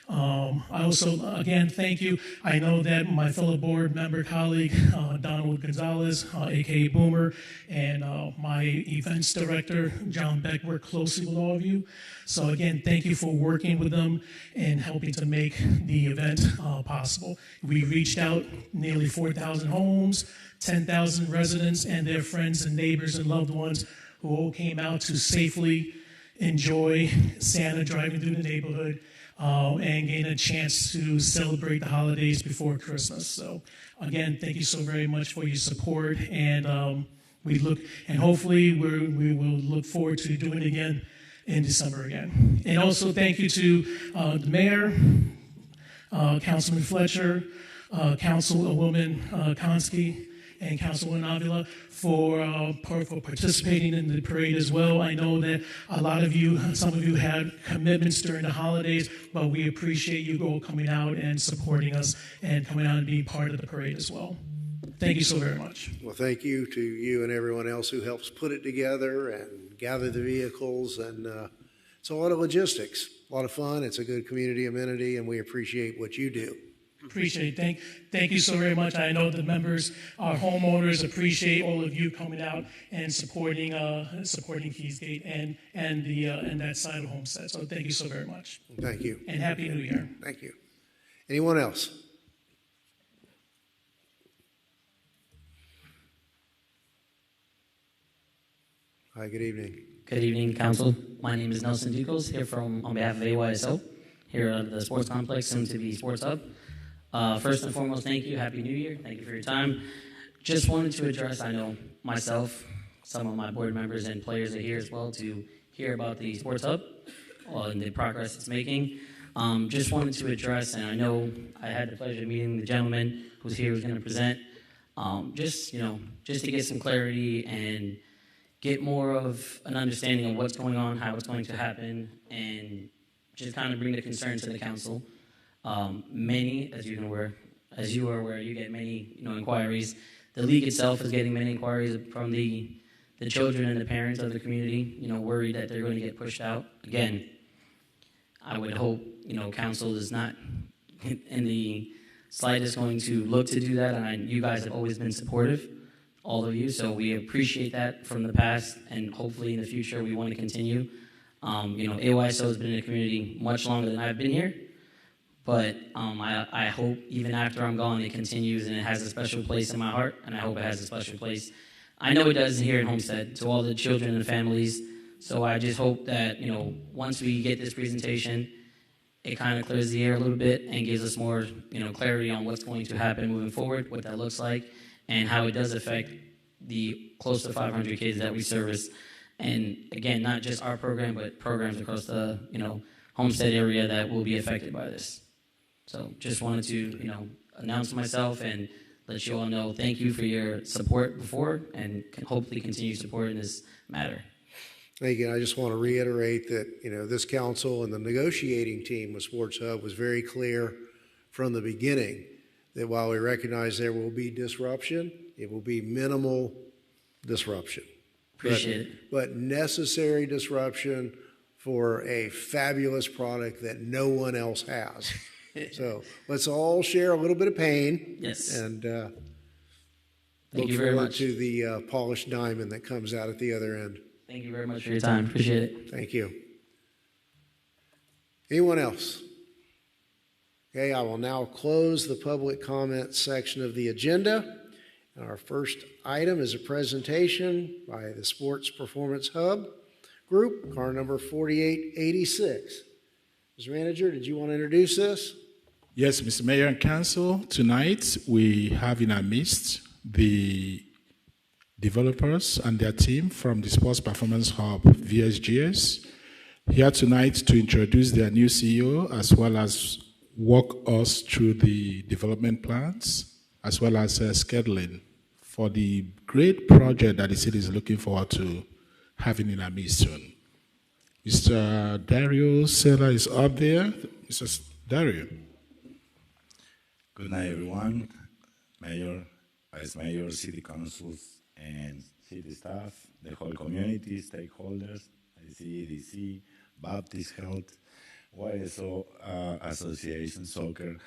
I also, again, thank you. I know that my fellow board member colleague, Donald Gonzalez, a.k.a. Boomer, and my events director, John Beck, work closely with all of you. So again, thank you for working with them and helping to make the event possible. We reached out nearly 4,000 homes, 10,000 residents and their friends and neighbors and loved ones who all came out to safely enjoy Santa driving through the neighborhood. And gain a chance to celebrate the holidays before Christmas. So, again, thank you so very much for your support, and hopefully we will look forward to doing it again in December again. And also, thank you to the mayor, Councilman Fletcher, Councilwoman Konski, and Councilwoman Avila for participating in the parade as well. I know that a lot of you, some of you had commitments during the holidays, but we appreciate you all coming out and supporting us and coming out and being part of the parade as well. Thank you so very much. Well, thank you to you and everyone else who helps put it together and gather the vehicles. And it's a lot of logistics, a lot of fun. It's a good community amenity, and we appreciate what you do. Appreciate it. Thank you so very much. I know the members, our homeowners, appreciate all of you coming out and supporting Keysgate and that side of Homestead. So thank you so very much. Thank you. And Happy New Year. Thank you. Anyone else? Hi, good evening. Good evening, Council. My name is Nelson Ducos, here on behalf of AYSO, here at the Sports Complex, soon to be Sports Hub. First and foremost, thank you. Happy New Year. Thank you for your time. Just wanted to address, I know myself, some of my board members and players are here as well to hear about the Sports Hub and the progress it's making. Just wanted to address, and I know I had the pleasure of meeting the gentleman who's here who's going to present. just to get some clarity and get more of an understanding of what's going on, how it's going to happen, and just kind of bring the concern to the council. Many, as you are aware, you get many inquiries. The league itself is getting many inquiries from the children and the parents of the community, worried that they're going to get pushed out. Again, I would hope, council is not in the slightest going to look to do that, and you guys have always been supportive, all of you, so we appreciate that from the past, and hopefully in the future we want to continue. AYSO has been in the community much longer than I've been here, but I hope even after I'm gone it continues, and it has a special place in my heart, and I hope it has a special place. I know it does here in Homestead, to all the children and families, so I just hope that, once we get this presentation, it kind of clears the air a little bit and gives us more, clarity on what's going to happen moving forward, what that looks like, and how it does affect the close to 500 kids that we service. And again, not just our program, but programs across the, Homestead area that will be affected by this. So just wanted to, announce myself and let you all know thank you for your support before and can hopefully continue support in this matter. Again, I just want to reiterate that, this council and the negotiating team with Sports Hub was very clear from the beginning that while we recognize there will be disruption, it will be minimal disruption. Appreciate it. But necessary disruption for a fabulous product that no one else has. So let's all share a little bit of pain. Yes. And Thank look you very forward much. to the polished diamond that comes out at the other end. Thank you very much for your time. Appreciate it. Thank you. Anyone else? Okay, I will now close the public comment section of the agenda. Our first item is a presentation by the Sports Performance Hub Group, car number 4886. Mr. Manager, did you want to introduce this? Yes, Mr. Mayor and Council, tonight we have in our midst the developers and their team from the Sports Performance Hub, VSGS, here tonight to introduce their new CEO as well as walk us through the development plans as well as scheduling for the great project that the city is looking forward to having in our midst soon. Mr. Dario Sela is up there. Mr. Dario. Good night, everyone. Mayor, Vice Mayor, City Councils, and city staff, the whole community, stakeholders, ICEDC, Baptist Health, YSO Association, Soccer,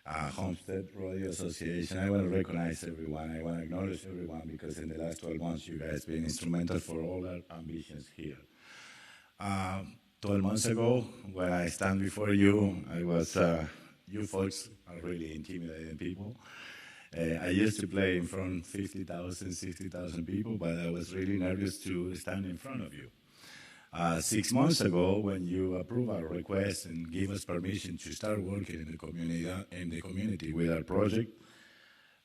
Homestead Rodeo Association. I want to recognize everyone. I want to acknowledge everyone because in the last 12 months, you guys have been instrumental for all our ambitions here. 12 months ago, when I stand before you, I was, you folks are really intimidating people. I used to play in front of 50,000, 60,000 people, but I was really nervous to stand in front of you. 6 months ago, when you approved our request and gave us permission to start working in the community with our project,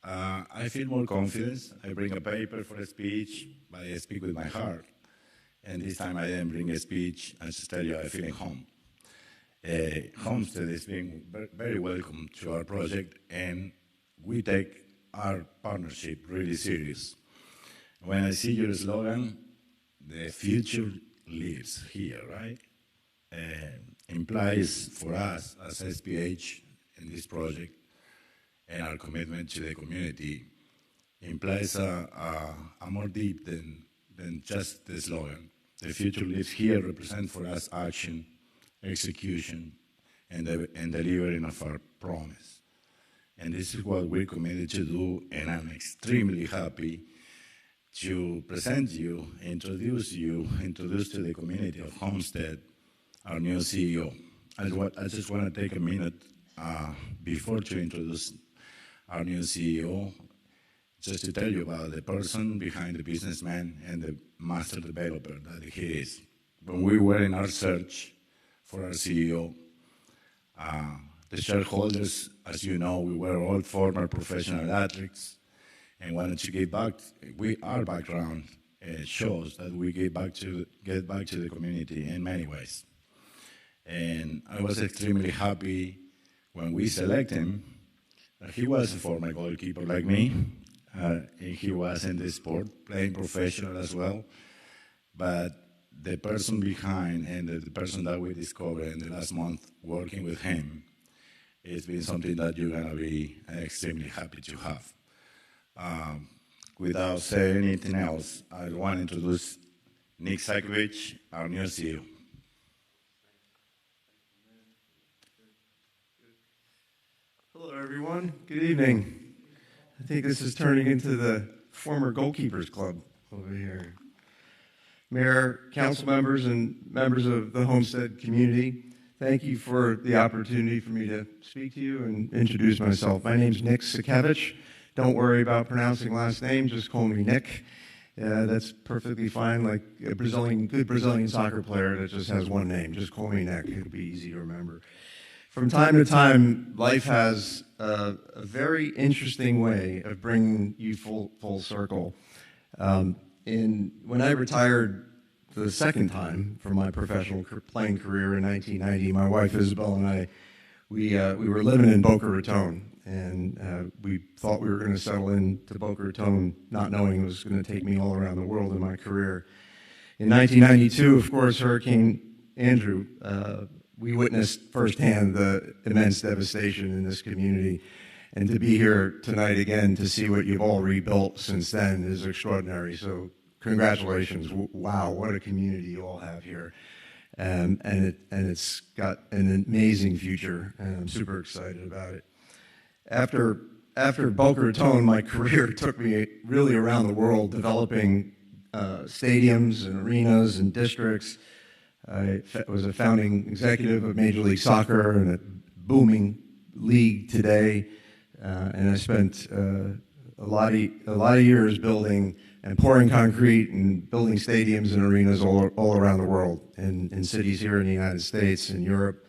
I feel more confidence. I bring a paper for a speech, but I speak with my heart. And this time I didn't bring a speech, I just tell you I feel at home. Homestead is being very welcome to our project, and we take our partnership really serious. When I see your slogan, the future lives here, right? Implies for us as SPH in this project and our commitment to the community implies a more deep than just the slogan. The future lives here represent for us action, execution, and delivering of our promise. And this is what we're committed to do, and I'm extremely happy to present you, introduce to the community of Homestead, our new CEO. I just want to take a minute before to introduce our new CEO, just to tell you about the person behind the businessman and the master developer that he is. When we were in our search for our CEO, the shareholders, as you know, we were all former professional athletes and wanted to get back. Our background shows that we get back to the community in many ways. And I was extremely happy when we selected him. He was a former goalkeeper like me. He was in the sport, playing professional as well. But the person behind and the person that we discovered in the last month working with him, it's been something that you're going to be extremely happy to have. Without saying anything else, I want to introduce Nick Sakovich, our new CEO. Hello, everyone. Good evening. I think this is turning into the former goalkeepers club over here. Mayor, council members, and members of the Homestead community, thank you for the opportunity for me to speak to you and introduce myself. My name's Nick Sakovich. Don't worry about pronouncing last name, just call me Nick. That's perfectly fine, like a good Brazilian soccer player that just has one name. Just call me Nick, it'll be easy to remember. From time to time, life has a very interesting way of bringing you full circle. When I retired the second time from my professional playing career in 1990, my wife Isabel and I, we were living in Boca Raton, and we thought we were going to settle into Boca Raton, not knowing it was going to take me all around the world in my career. In 1992, of course, Hurricane Andrew, we witnessed firsthand the immense devastation in this community. And to be here tonight again to see what you've all rebuilt since then is extraordinary. So congratulations. Wow, what a community you all have here. And it's got an amazing future, and I'm super excited about it. After Boca Raton, my career took me really around the world developing stadiums and arenas and districts. I was a founding executive of Major League Soccer and a booming league today, and I spent a lot of years building and pouring concrete and building stadiums and arenas all around the world, in cities here in the United States, in Europe,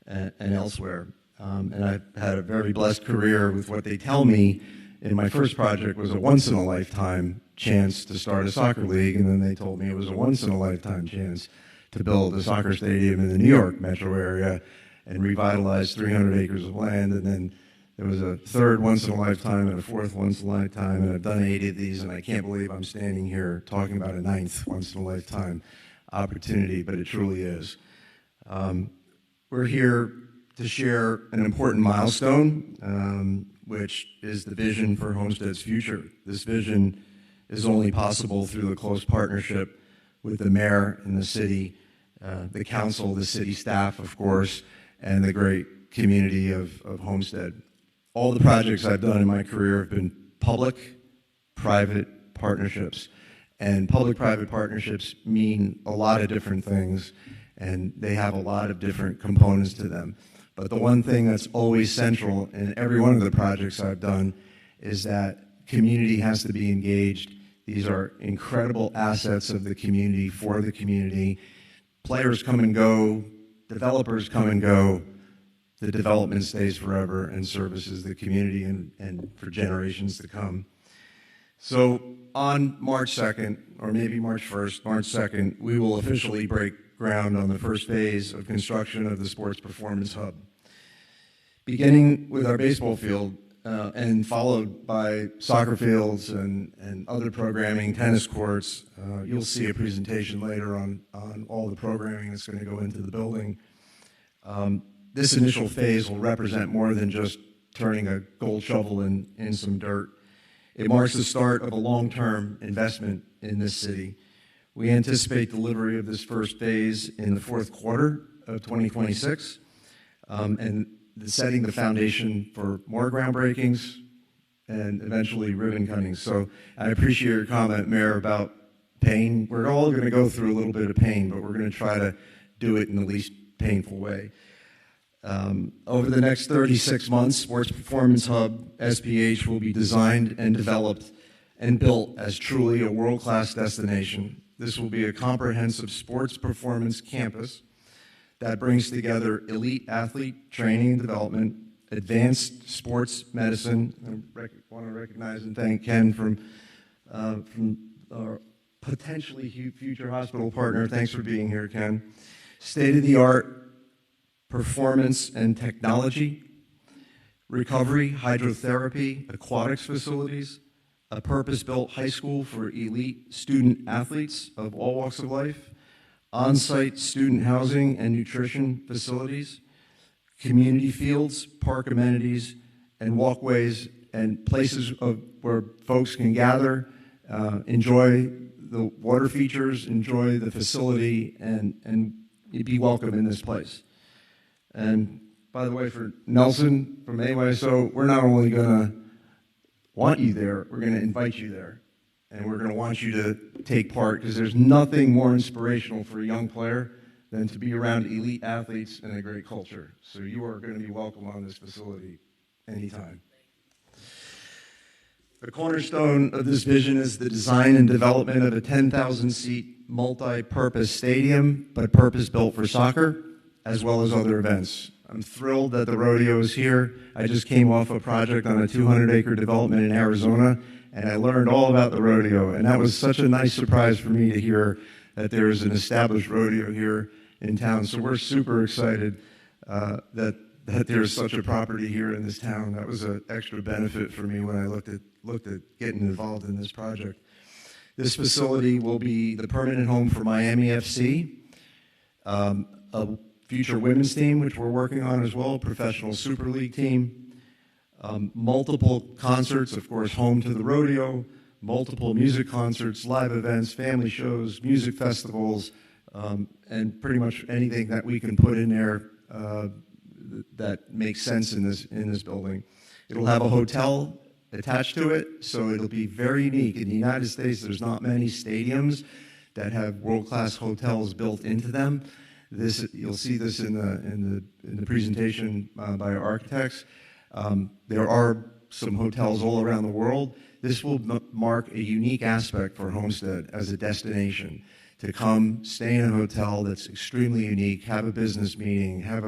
and elsewhere. And I've had a very blessed career with what they tell me in my first project was a once-in-a-lifetime chance to start a soccer league, and then they told me it was a once-in-a-lifetime chance to build a soccer stadium in the New York metro area and revitalize 300 acres of land. And then there was a third once-in-a-lifetime and a fourth once-in-a-lifetime, and I've done 80 of these, and I can't believe I'm standing here talking about a ninth once-in-a-lifetime opportunity, but it truly is. We're here to share an important milestone, which is the vision for Homestead's future. This vision is only possible through the close partnership with the mayor and the city, the council, the city staff, of course, and the great community of Homestead. All the projects I've done in my career have been public-private partnerships. And public-private partnerships mean a lot of different things, and they have a lot of different components to them. But the one thing that's always central in every one of the projects I've done is that community has to be engaged. These are incredible assets of the community, for the community. Players come and go, developers come and go. The development stays forever and services the community and for generations to come. So on March 2nd, or maybe March 1st, March 2nd, we will officially break ground on the first phase of construction of the Sports Performance Hub. Beginning with our baseball field and followed by soccer fields and other programming, tennis courts. You'll see a presentation later on all the programming that's going to go into the building. This initial phase will represent more than just turning a gold shovel in some dirt. It marks the start of a long-term investment in this city. We anticipate delivery of this first phase in the fourth quarter of 2026, and setting the foundation for more groundbreakings and eventually ribbon cuttings. So I appreciate your comment, Mayor, about pain. We're all going to go through a little bit of pain, but we're going to try to do it in the least painful way. Over the next 36 months, Sports Performance Hub, SPH, will be designed and developed and built as truly a world-class destination. This will be a comprehensive sports performance campus that brings together elite athlete training and development, advanced sports medicine. I want to recognize and thank Ken from our potentially future hospital partner. Thanks for being here, Ken. State-of-the-art performance and technology, recovery, hydrotherapy, aquatics facilities, a purpose-built high school for elite student athletes of all walks of life, on-site student housing and nutrition facilities, community fields, park amenities, and walkways and places where folks can gather, enjoy the water features, enjoy the facility, and be welcome in this place. And by the way, for Nelson from AYSO, we're not only going to want you there, we're going to invite you there. And we're going to want you to take part, because there's nothing more inspirational for a young player than to be around elite athletes and a great culture. So you are going to be welcome on this facility anytime. The cornerstone of this vision is the design and development of a 10,000-seat multi-purpose stadium, but purpose-built for soccer, as well as other events. I'm thrilled that the rodeo is here. I just came off a project on a 200-acre development in Arizona, and I learned all about the rodeo, and that was such a nice surprise for me to hear that there is an established rodeo here in town. So we're super excited that there's such a property here in this town. That was an extra benefit for me when I looked at getting involved in this project. This facility will be the permanent home for Miami FC, a future women's team, which we're working on as well, professional Super League team, multiple concerts, of course, home to the rodeo, multiple music concerts, live events, family shows, music festivals, and pretty much anything that we can put in there that makes sense in this building. It'll have a hotel attached to it, so it'll be very unique. In the United States, there's not many stadiums that have world-class hotels built into them. You'll see this in the presentation by our architects. There are some hotels all around the world. This will mark a unique aspect for Homestead as a destination to come, stay in a hotel that's extremely unique, have a business meeting, have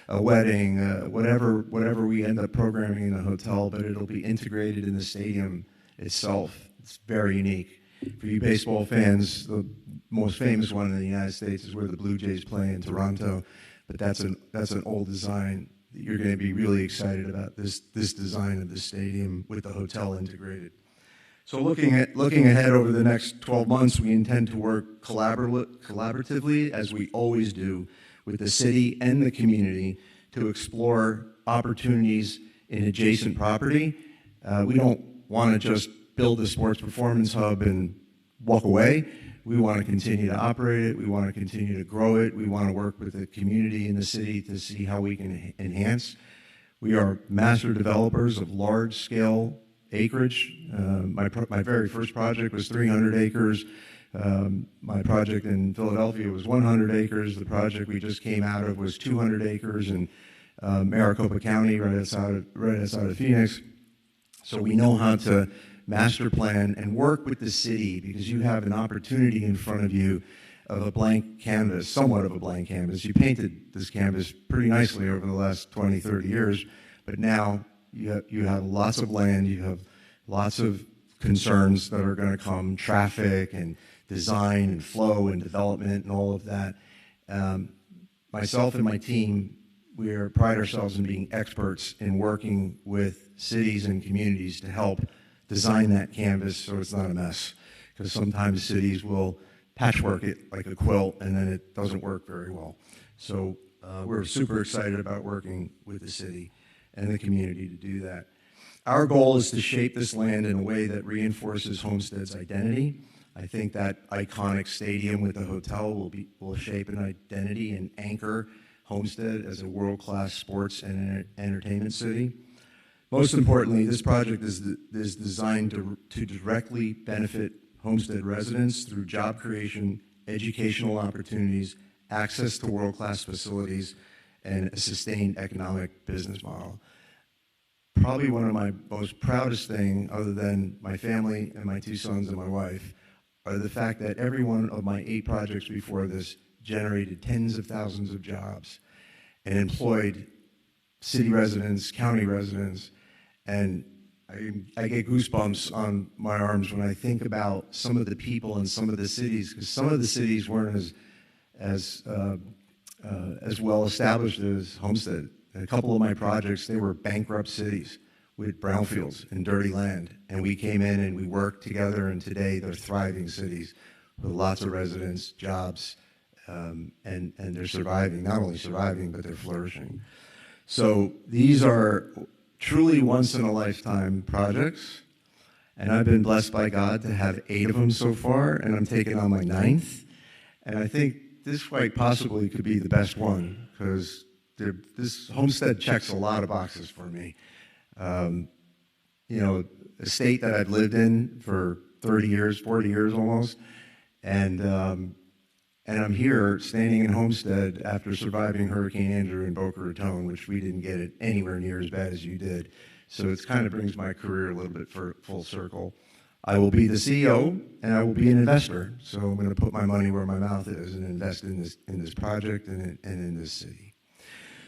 a wedding, whatever we end up programming in a hotel, but it'll be integrated in the stadium itself. It's very unique. For you baseball fans, the most famous one in the United States is where the Blue Jays play in Toronto, but that's an old design. You're going to be really excited about this design of the stadium with the hotel integrated. So looking ahead over the next 12 months, we intend to work collaboratively, as we always do, with the city and the community to explore opportunities in adjacent property. We don't want to just build a sports performance hub and walk away. We want to continue to operate it. We want to continue to grow it. We want to work with the community in the city to see how we can enhance. We are master developers of large-scale acreage. My very first project was 300 acres. My project in Philadelphia was 100 acres. The project we just came out of was 200 acres in Maricopa County, right outside of Phoenix. So we know how to master plan and work with the city, because you have an opportunity in front of you of a blank canvas, somewhat of a blank canvas. You painted this canvas pretty nicely over the last 20, 30 years, but now you have lots of land, you have lots of concerns that are going to come, traffic and design and flow and development and all of that. Myself and my team, we pride ourselves in being experts in working with cities and communities to help design that canvas so it's not a mess. Because sometimes cities will patchwork it like a quilt and then it doesn't work very well. So we're super excited about working with the city and the community to do that. Our goal is to shape this land in a way that reinforces Homestead's identity. I think that iconic stadium with the hotel will shape an identity and anchor Homestead as a world-class sports and entertainment city. Most importantly, this project is designed to directly benefit Homestead residents through job creation, educational opportunities, access to world-class facilities, and a sustained economic business model. Probably one of my most proudest things, other than my family and my 2 sons and my wife, are the fact that every one of my 8 projects before this generated tens of thousands of jobs and employed city residents, county residents, and I get goosebumps on my arms when I think about some of the people in some of the cities, because some of the cities weren't as well established as Homestead. A couple of my projects, they were bankrupt cities with brownfields and dirty land. And we came in and we worked together, and today they're thriving cities with lots of residents, jobs, and they're surviving, not only surviving, but they're flourishing. So these are truly once-in-a-lifetime projects, and I've been blessed by God to have 8 of them so far, and I'm taking on my 9th. And I think this quite possibly could be the best one, because this homestead checks a lot of boxes for me. You know, a state that I've lived in for 30 years, 40 years almost, and I'm here standing in Homestead after surviving Hurricane Andrew in Boca Raton, which we didn't get it anywhere near as bad as you did. So it kind of brings my career a little bit full circle. I will be the CEO, and I will be an investor. So I'm going to put my money where my mouth is and invest in this project and in this city.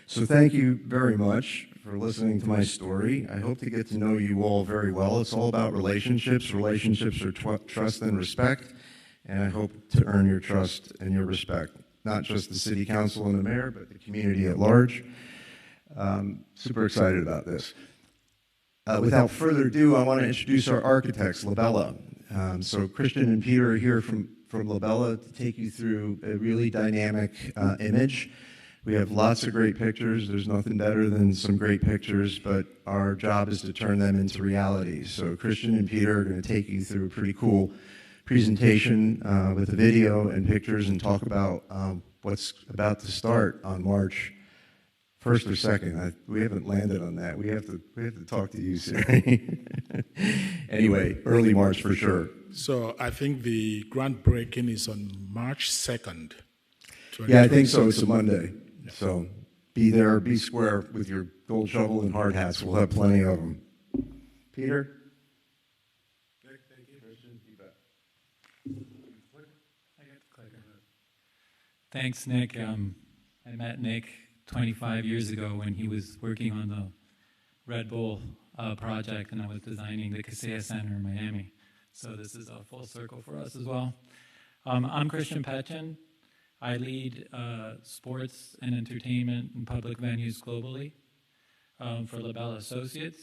So thank you very much for listening to my story. I hope to get to know you all very well. It's all about relationships. Relationships are trust and respect, and I hope to earn your trust and your respect, not just the city council and the mayor, but the community at large. Super excited about this. Without further ado, I want to introduce our architects, Labella. So Christian and Peter are here from Labella to take you through a really dynamic image. We have lots of great pictures. There's nothing better than some great pictures, but our job is to turn them into reality. So Christian and Peter are going to take you through a pretty cool presentation with a video and pictures and talk about what's about to start on March 1st or 2nd. We haven't landed on that. We have to talk to you, Siri. Anyway, early March for sure. So I think the groundbreaking is on March 2nd. Yeah, I think so. It's a Monday. Yeah. So be there, be square with your gold shovel and hard hats. We'll have plenty of them. Peter? Thanks, Nick. I met Nick 25 years ago when he was working on the Red Bull project, and I was designing the Kaseya Center in Miami. So this is a full circle for us as well. I'm Christian Petchen. I lead sports and entertainment and public venues globally for Labella Associates.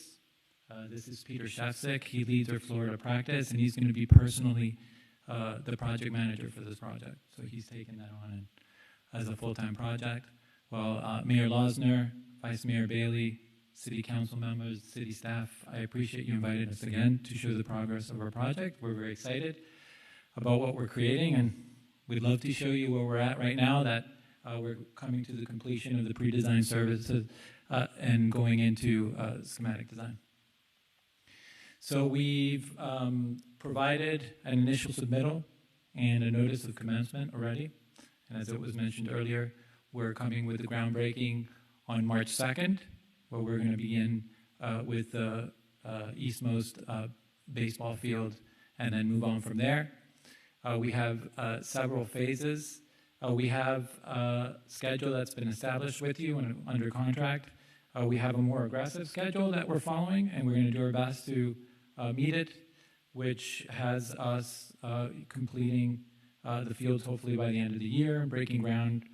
This is Peter Shefsick. He leads our Florida practice, and he's going to be personally the project manager for this project. So he's taken that on as a full-time project. Well, Mayor Losner, Vice Mayor Bailey, City Council members, city staff, I appreciate you inviting us again to show the progress of our project. We're very excited about what we're creating, and we'd love to show you where we're at right now, that we're coming to the completion of the pre-design services and going into schematic design. So we've provided an initial submittal and a notice of commencement already. And as it was mentioned earlier, we're coming with the groundbreaking on March 2nd, where we're going to begin with the eastmost baseball field and then move on from there. We have several phases. We have a schedule that's been established with you and under contract. We have a more aggressive schedule that we're following, and we're going to do our best to meet it, which has us completing the fields hopefully by the end of the year, breaking ground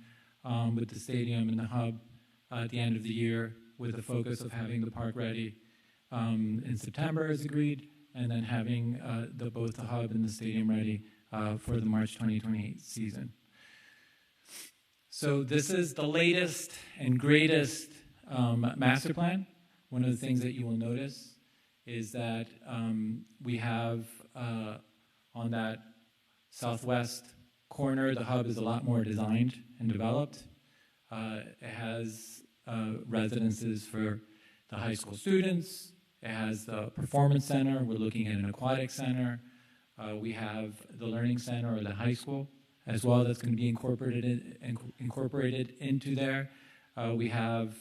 with the stadium and the hub at the end of the year, with the focus of having the park ready in September as agreed, and then having both the hub and the stadium ready for the March 2028 season. So this is the latest and greatest master plan. One of the things that you will notice is that we have on that southwest corner, the hub is a lot more designed and developed. It has residences for the high school students. It has the performance center. We're looking at an aquatic center. We have the learning center or the high school as well that's going to be incorporated into there. We have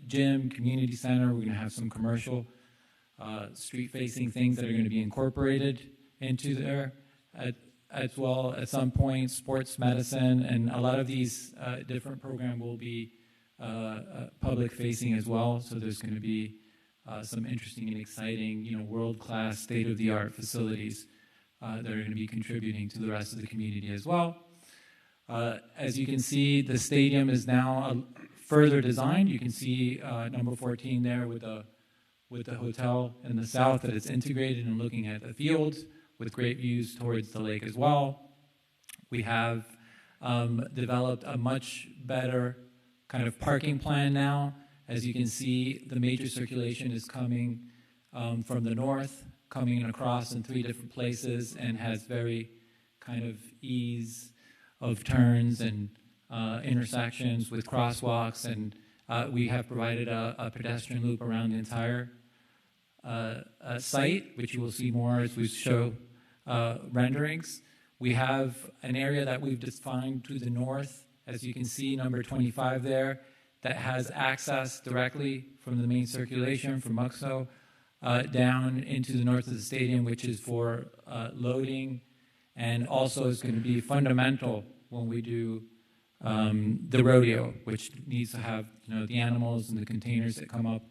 gym, community center. We're going to have some commercial street-facing things that are going to be incorporated into there. As well, at some point, sports medicine, and a lot of these different programs will be public-facing as well. So there's going to be some interesting and exciting, world-class, state-of-the-art facilities that are going to be contributing to the rest of the community as well. As you can see, the stadium is now further designed. You can see number 14 there with with the hotel in the south that is integrated and looking at the fields with great views towards the lake as well. We have developed a much better kind of parking plan now. As you can see, the major circulation is coming from the north, coming across in 3 different places, and has very kind of ease of turns and intersections with crosswalks, and we have provided a pedestrian loop around the entire site, which you will see more as we show renderings. We have an area that we've defined to the north, as you can see, number 25 there, that has access directly from the main circulation from Muxo down into the north of the stadium, which is for loading, and also is going to be fundamental when we do the rodeo, which needs to have the animals and the containers that come up,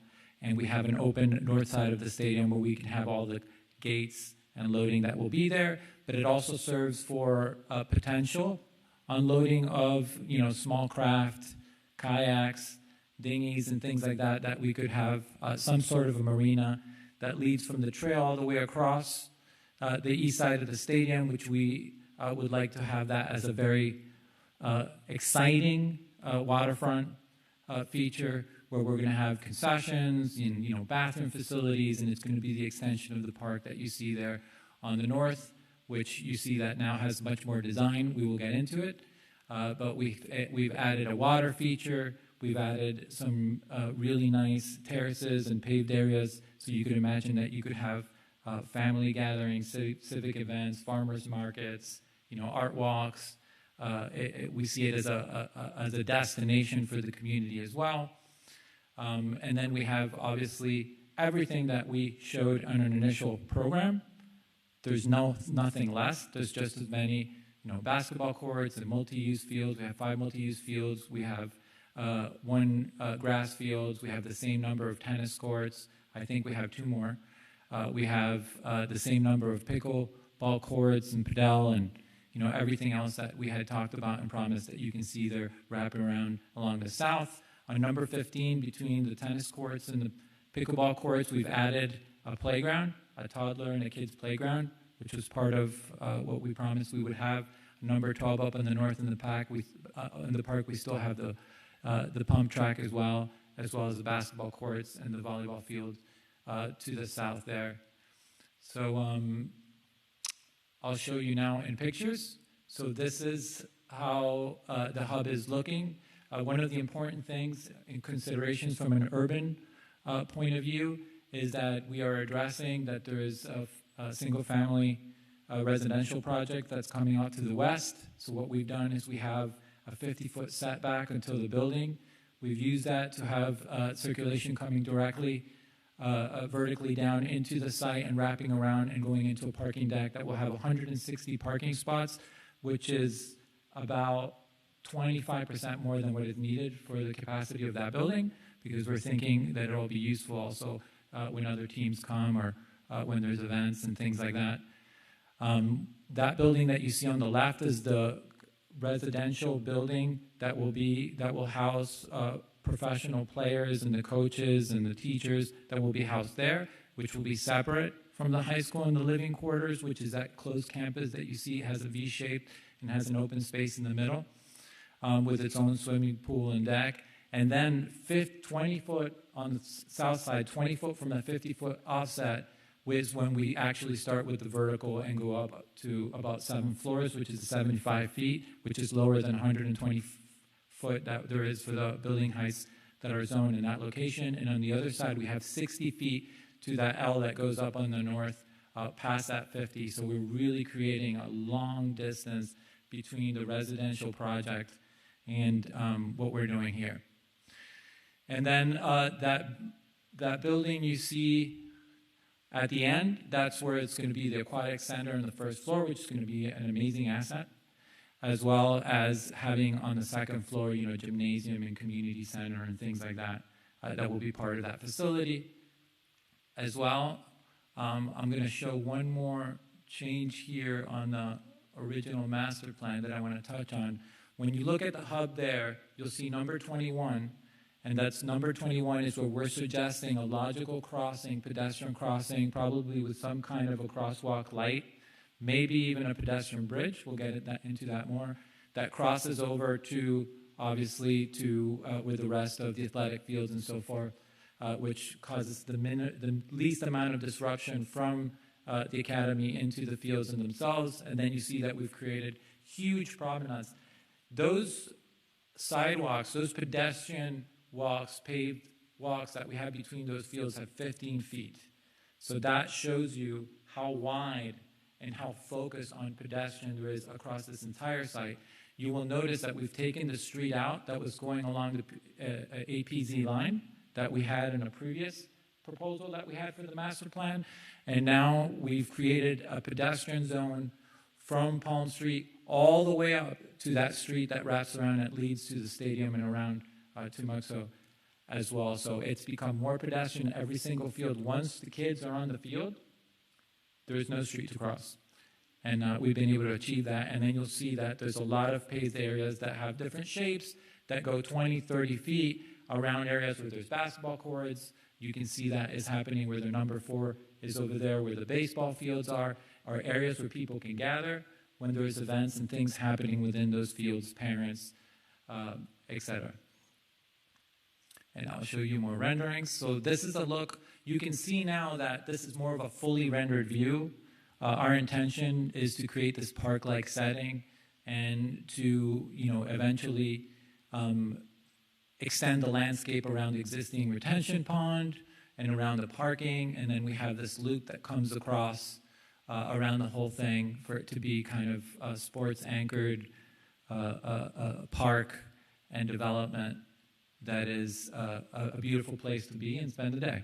and we have an open north side of the stadium where we can have all the gates and loading that will be there, but it also serves for potential unloading of small craft, kayaks, dinghies, and things like that, that we could have some sort of a marina that leads from the trail all the way across the east side of the stadium, which we would like to have that as a very exciting waterfront feature, where we're going to have concessions and bathroom facilities, and it's going to be the extension of the park that you see there on the north, which you see that now has much more design. We will get into it, but we've added a water feature. We've added some really nice terraces and paved areas, so you could imagine that you could have family gatherings, civic events, farmers markets, art walks. We see it as a destination for the community as well. And then we have, obviously, everything that we showed on an initial program. There's nothing less. There's just as many basketball courts and multi-use fields. We have 5 multi-use fields. We have 1 grass fields. We have the same number of tennis courts. I think we have 2 more. We have the same number of pickleball courts and padel and everything else that we had talked about and promised that you can see there wrapping around along the south. On number 15, between the tennis courts and the pickleball courts, we've added a playground, a toddler and a kid's playground, which was part of what we promised we would have. Number 12 up in the north in the park, we still have the pump track as well as the basketball courts and the volleyball field to the south there. So I'll show you now in pictures. So this is how the hub is looking. One of the important things in considerations from an urban point of view is that we are addressing that there is a single-family residential project that's coming out to the west. So what we've done is we have a 50-foot setback until the building. We've used that to have circulation coming directly vertically down into the site and wrapping around and going into a parking deck that will have 160 parking spots, which is about 25% more than what is needed for the capacity of that building, because we're thinking that it will be useful also when other teams come or when there's events and things like that. That building that you see on the left is the residential building that will house professional players and the coaches and the teachers that will be housed there, which will be separate from the high school and the living quarters, which is that closed campus that you see has a V shape and has an open space in the middle with its own swimming pool and deck. And then 20 foot on the south side, 20 foot from that 50-foot offset is when we actually start with the vertical and go up to about 7 floors, which is 75 feet, which is lower than 120 foot that there is for the building heights that are zoned in that location. And on the other side, we have 60 feet to that L that goes up on the north past that 50. So we're really creating a long distance between the residential project and what we're doing here. And then that building you see at the end, that's where it's going to be the aquatic center on the first floor, which is going to be an amazing asset, as well as having on the second floor, gymnasium and community center and things like that that will be part of that facility. As well, I'm going to show one more change here on the original master plan that I want to touch on. When you look at the hub there, you'll see number 21, And that's number 21 is where we're suggesting a logical crossing, pedestrian crossing, probably with some kind of a crosswalk light, maybe even a pedestrian bridge. We'll get into that more. That crosses over to, obviously, to with the rest of the athletic fields and so forth, which causes the least amount of disruption from the academy into the fields in themselves. And then you see that we've created huge promenades. Those sidewalks, those pedestrian walks, paved walks that we have between those fields have 15 feet. So that shows you how wide and how focused on pedestrian there is across this entire site. You will notice that we've taken the street out that was going along the APZ line that we had in a previous proposal that we had for the master plan. And now we've created a pedestrian zone from Palm Street all the way up to that street that wraps around and leads to the stadium and around to Muxo as well. So it's become more pedestrian in every single field. Once the kids are on the field, there is no street to cross. And we've been able to achieve that. And then you'll see that there's a lot of paved areas that have different shapes that go 20, 30 feet around areas where there's basketball courts. You can see that is happening where the number 4 is over there, where the baseball fields are areas where people can gather when there's events and things happening within those fields, parents, etc. And I'll show you more renderings. So this is a look. You can see now that this is more of a fully rendered view. Our intention is to create this park-like setting and to, eventually extend the landscape around the existing retention pond and around the parking. And then we have this loop that comes across around the whole thing for it to be kind of a sports-anchored park and development that is a beautiful place to be and spend the day.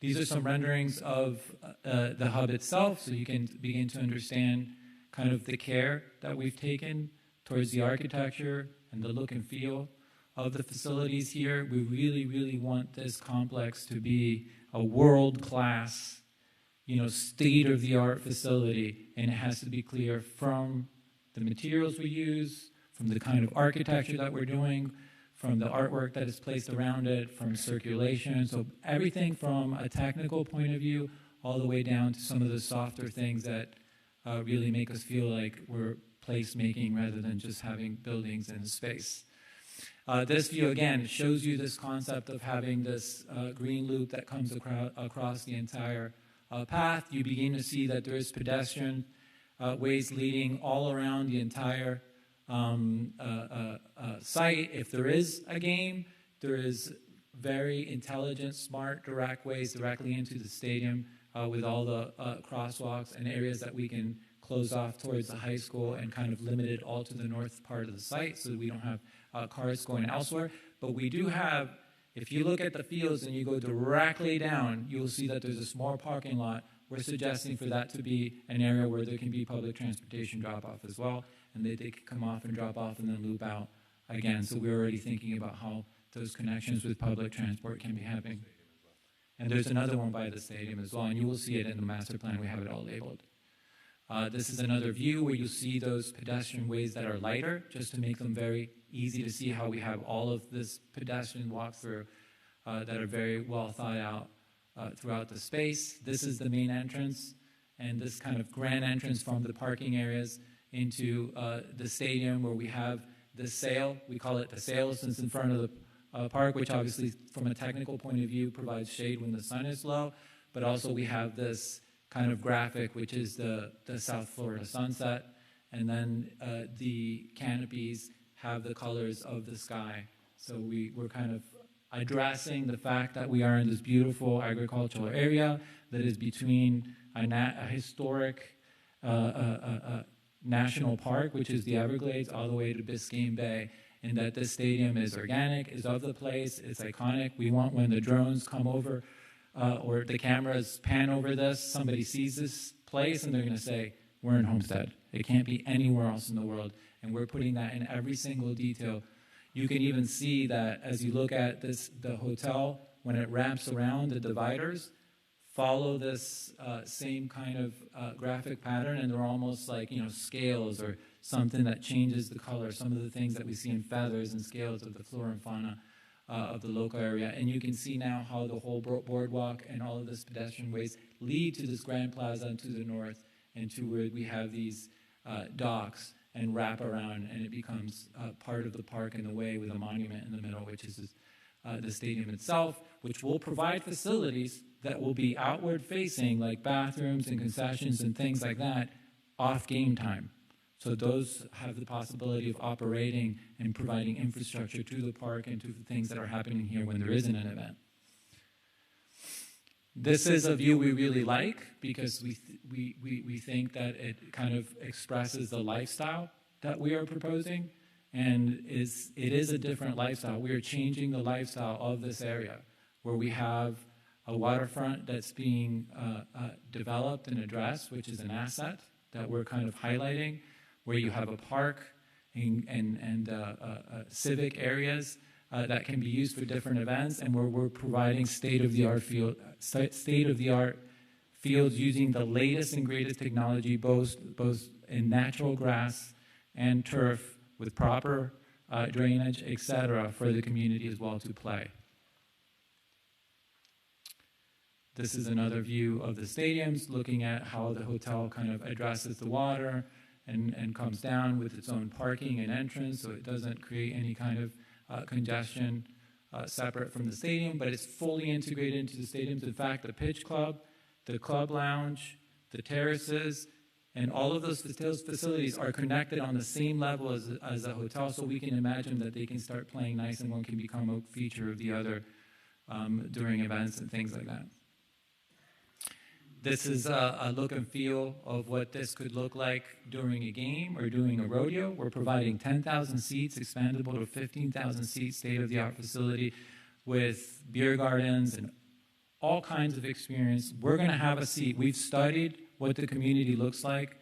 These are some renderings of the hub itself, so you can begin to understand kind of the care that we've taken towards the architecture and the look and feel of the facilities here. We really, really want this complex to be a world-class, state-of-the-art facility, and it has to be clear from the materials we use, from the kind of architecture that we're doing, from the artwork that is placed around it, from circulation. So everything from a technical point of view all the way down to some of the softer things that really make us feel like we're place-making rather than just having buildings in space. This view, again, shows you this concept of having this green loop that comes across the entire path. You begin to see that there is pedestrian ways leading all around the entire site. If there is a game, there is very intelligent, smart, direct ways directly into the stadium with all the crosswalks and areas that we can close off towards the high school and kind of limit it all to the north part of the site so that we don't have cars going elsewhere. But we do have, if you look at the fields and you go directly down, you will see that there's a small parking lot. We're suggesting for that to be an area where there can be public transportation drop-off as well, and they can come off and drop off and then loop out again. So we're already thinking about how those connections with public transport can be happening. And there's another one by the stadium as well, and you will see it in the master plan. We have it all labeled. This is another view where you see those pedestrian ways that are lighter, just to make them very easy to see how we have all of this pedestrian walkthrough that are very well thought out throughout the space. This is the main entrance, and this kind of grand entrance from the parking areas into the stadium where we have the sail. We call it the sail since in front of the park, which obviously from a technical point of view provides shade when the sun is low, but also we have this kind of graphic, which is the South Florida sunset, and then the canopies have the colors of the sky. So we're kind of addressing the fact that we are in this beautiful agricultural area that is between a historic national park, which is the Everglades, all the way to Biscayne Bay, and that this stadium is organic, is of the place, it's iconic. We want when the drones come over or the cameras pan over this, somebody sees this place and they're going to say, we're in Homestead. It can't be anywhere else in the world. And we're putting that in every single detail. You can even see that as you look at this, the hotel, when it wraps around the dividers, follow this same kind of graphic pattern, and they're almost like, scales or something that changes the color. Some of the things that we see in feathers and scales of the flora and fauna of the local area. And you can see now how the whole boardwalk and all of this pedestrian ways lead to this grand plaza to the north and to where we have these docks and wrap around, and it becomes part of the park in the way with a monument in the middle, which is the stadium itself, which will provide facilities that will be outward facing, like bathrooms and concessions and things like that, off game time. So those have the possibility of operating and providing infrastructure to the park and to the things that are happening here when there isn't an event. This is a view we really like because we think that it kind of expresses the lifestyle that we are proposing, and it is a different lifestyle. We are changing the lifestyle of this area where we have a waterfront that's being developed and addressed, which is an asset that we're kind of highlighting, where you have a park and civic areas that can be used for different events, and where we're providing state-of-the-art fields using the latest and greatest technology, both in natural grass and turf with proper drainage, etc., for the community as well to play. This is another view of the stadiums, looking at how the hotel kind of addresses the water and comes down with its own parking and entrance, so it doesn't create any kind of congestion separate from the stadium, but it's fully integrated into the stadiums. In fact, the pitch club, the club lounge, the terraces, and all of those facilities are connected on the same level as a hotel, so we can imagine that they can start playing nice and one can become a feature of the other during events and things like that. This is a look and feel of what this could look like during a game or during a rodeo. We're providing 10,000 seats, expandable to 15,000 seats, state-of-the-art facility with beer gardens and all kinds of experience. We're going to have a seat. We've studied what the community looks like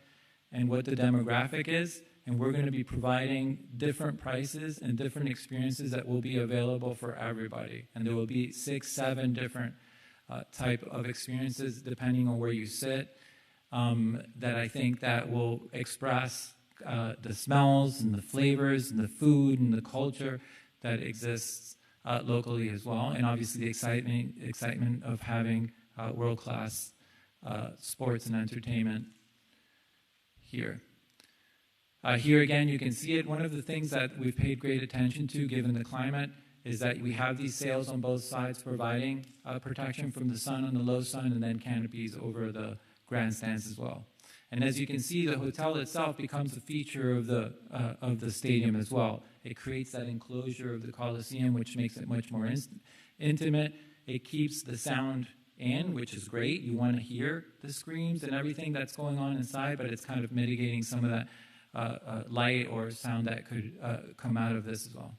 and what the demographic is, and we're going to be providing different prices and different experiences that will be available for everybody. And there will be 6, 7 different type of experiences depending on where you sit that I think that will express the smells and the flavors and the food and the culture that exists locally as well, and obviously the excitement of having world-class sports and entertainment here. Here again, you can see it. One of the things that we've paid great attention to, given the climate, is that we have these sails on both sides providing protection from the sun on the low sun, and then canopies over the grandstands as well. And as you can see, the hotel itself becomes a feature of the stadium as well. It creates that enclosure of the Coliseum, which makes it much more intimate. It keeps the sound in, which is great. You want to hear the screams and everything that's going on inside, but it's kind of mitigating some of that light or sound that could come out of this as well.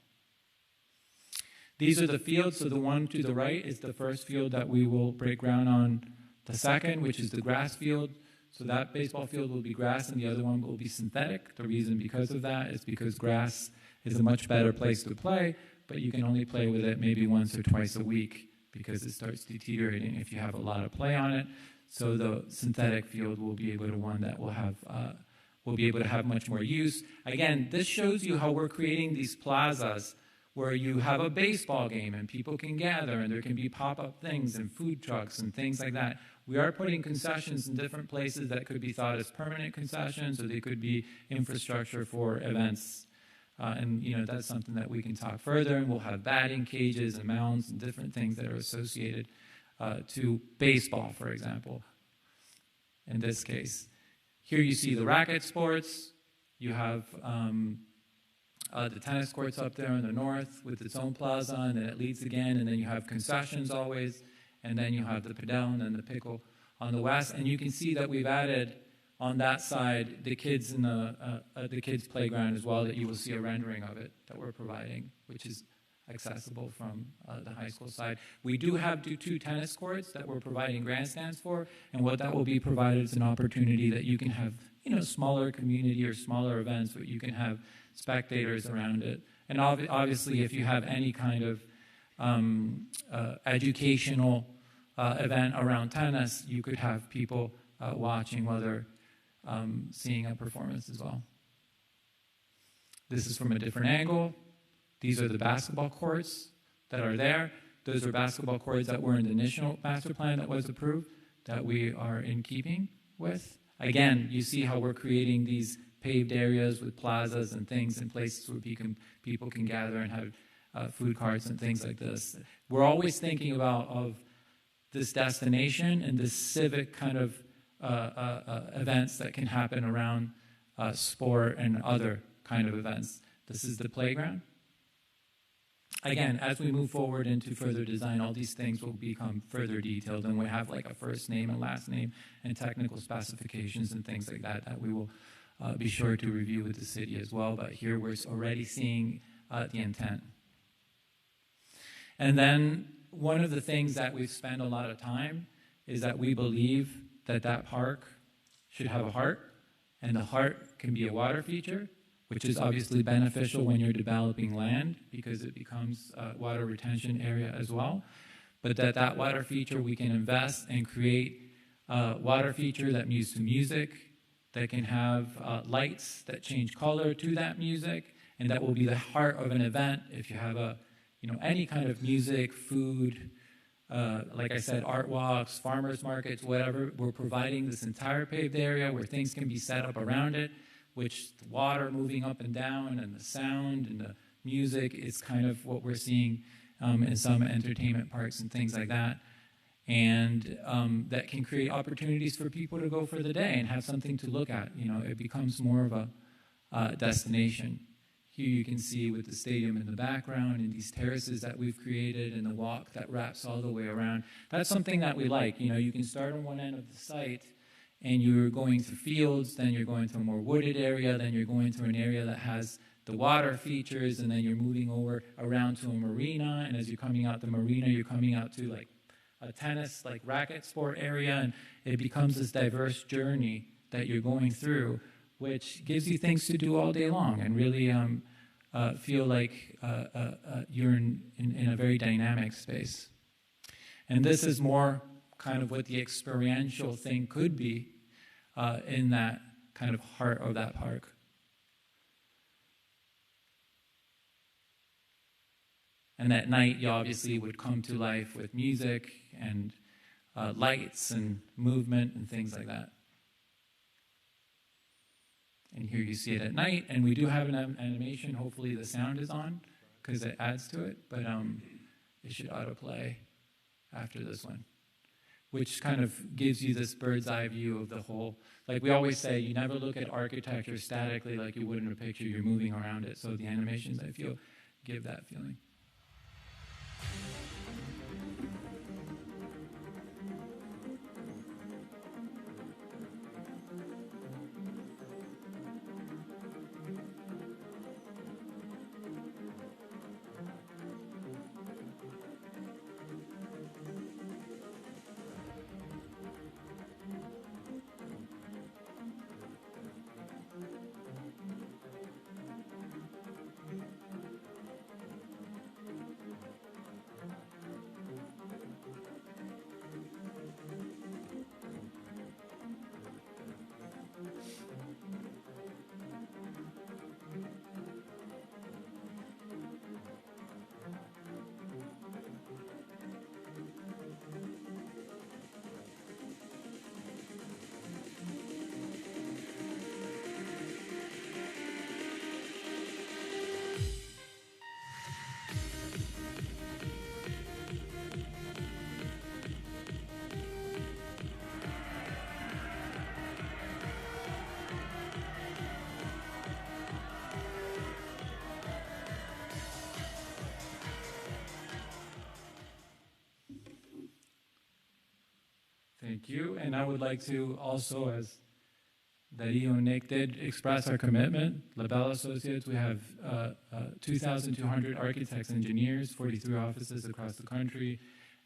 These are the fields. So the one to the right is the first field that we will break ground on the second, which is the grass field. So that baseball field will be grass and the other one will be synthetic. The reason because of that is because grass is a much better place to play, but you can only play with it maybe once or twice a week because it starts deteriorating if you have a lot of play on it. So the synthetic field will be able to one that will have will be able to have much more use. Again, this shows you how we're creating these plazas where you have a baseball game and people can gather and there can be pop-up things and food trucks and things like that. We are putting concessions in different places that could be thought as permanent concessions, or they could be infrastructure for events. And that's something that we can talk further, and we'll have batting cages and mounds and different things that are associated to baseball, for example, in this case. Here you see the racket sports. You have the tennis courts up there in the north with its own plaza, and then it leads again, and then you have concessions always, and then you have the padel and then the pickle on the west. And you can see that we've added on that side the kids in the kids playground as well, that you will see a rendering of it that we're providing, which is accessible from the high school side. We do have two tennis courts that we're providing grandstands for, and what that will be provided is an opportunity that you can have smaller community or smaller events where you can have spectators around it. And obviously, if you have any kind of educational event around tennis, you could have people watching while they're seeing a performance as well. This is from a different angle. These are the basketball courts that are there. Those are basketball courts that were in the initial master plan that was approved, that we are in keeping with. Again, you see how we're creating these paved areas with plazas and things and places where people can gather and have food carts and things like this. We're always thinking of this destination and this civic kind of events that can happen around sport and other kind of events. This is the playground. Again, as we move forward into further design, all these things will become further detailed, and we have like a first name and last name and technical specifications and things like that that we will be sure to review with the city as well. But here we're already seeing the intent. And then one of the things that we've spent a lot of time is that we believe that that park should have a heart, and the heart can be a water feature, which is obviously beneficial when you're developing land because it becomes a water retention area as well. But that water feature, we can invest and create a water feature that moves to music, that can have lights that change color to that music, and that will be the heart of an event. If you have any kind of music, food, like I said, art walks, farmers markets, whatever, we're providing this entire paved area where things can be set up around it, which the water moving up and down and the sound and the music is kind of what we're seeing in some entertainment parks and things like that. And that can create opportunities for people to go for the day and have something to look at. It becomes more of a destination. Here you can see with the stadium in the background and these terraces that we've created and the walk that wraps all the way around. That's something that we like. You can start on one end of the site and you're going through fields, then you're going to a more wooded area, then you're going to an area that has the water features, and then you're moving over around to a marina, and as you're coming out the marina, you're coming out to like a tennis, like racket sport area, and it becomes this diverse journey that you're going through, which gives you things to do all day long and really feel like you're in a very dynamic space. And this is more kind of what the experiential thing could be in that kind of heart of that park. And at night, you obviously would come to life with music and lights and movement and things like that. And here you see it at night, and we do have an animation. Hopefully the sound is on because it adds to it, but it should autoplay after this one, which kind of gives you this bird's eye view of the whole. Like we always say, you never look at architecture statically like you would in a picture. You're moving around it. So the animations, I feel, give that feeling. Thank you. And I would like to also, as Dario and Nick did, express our commitment. LaBelle Associates, we have 2,200 architects, engineers, 43 offices across the country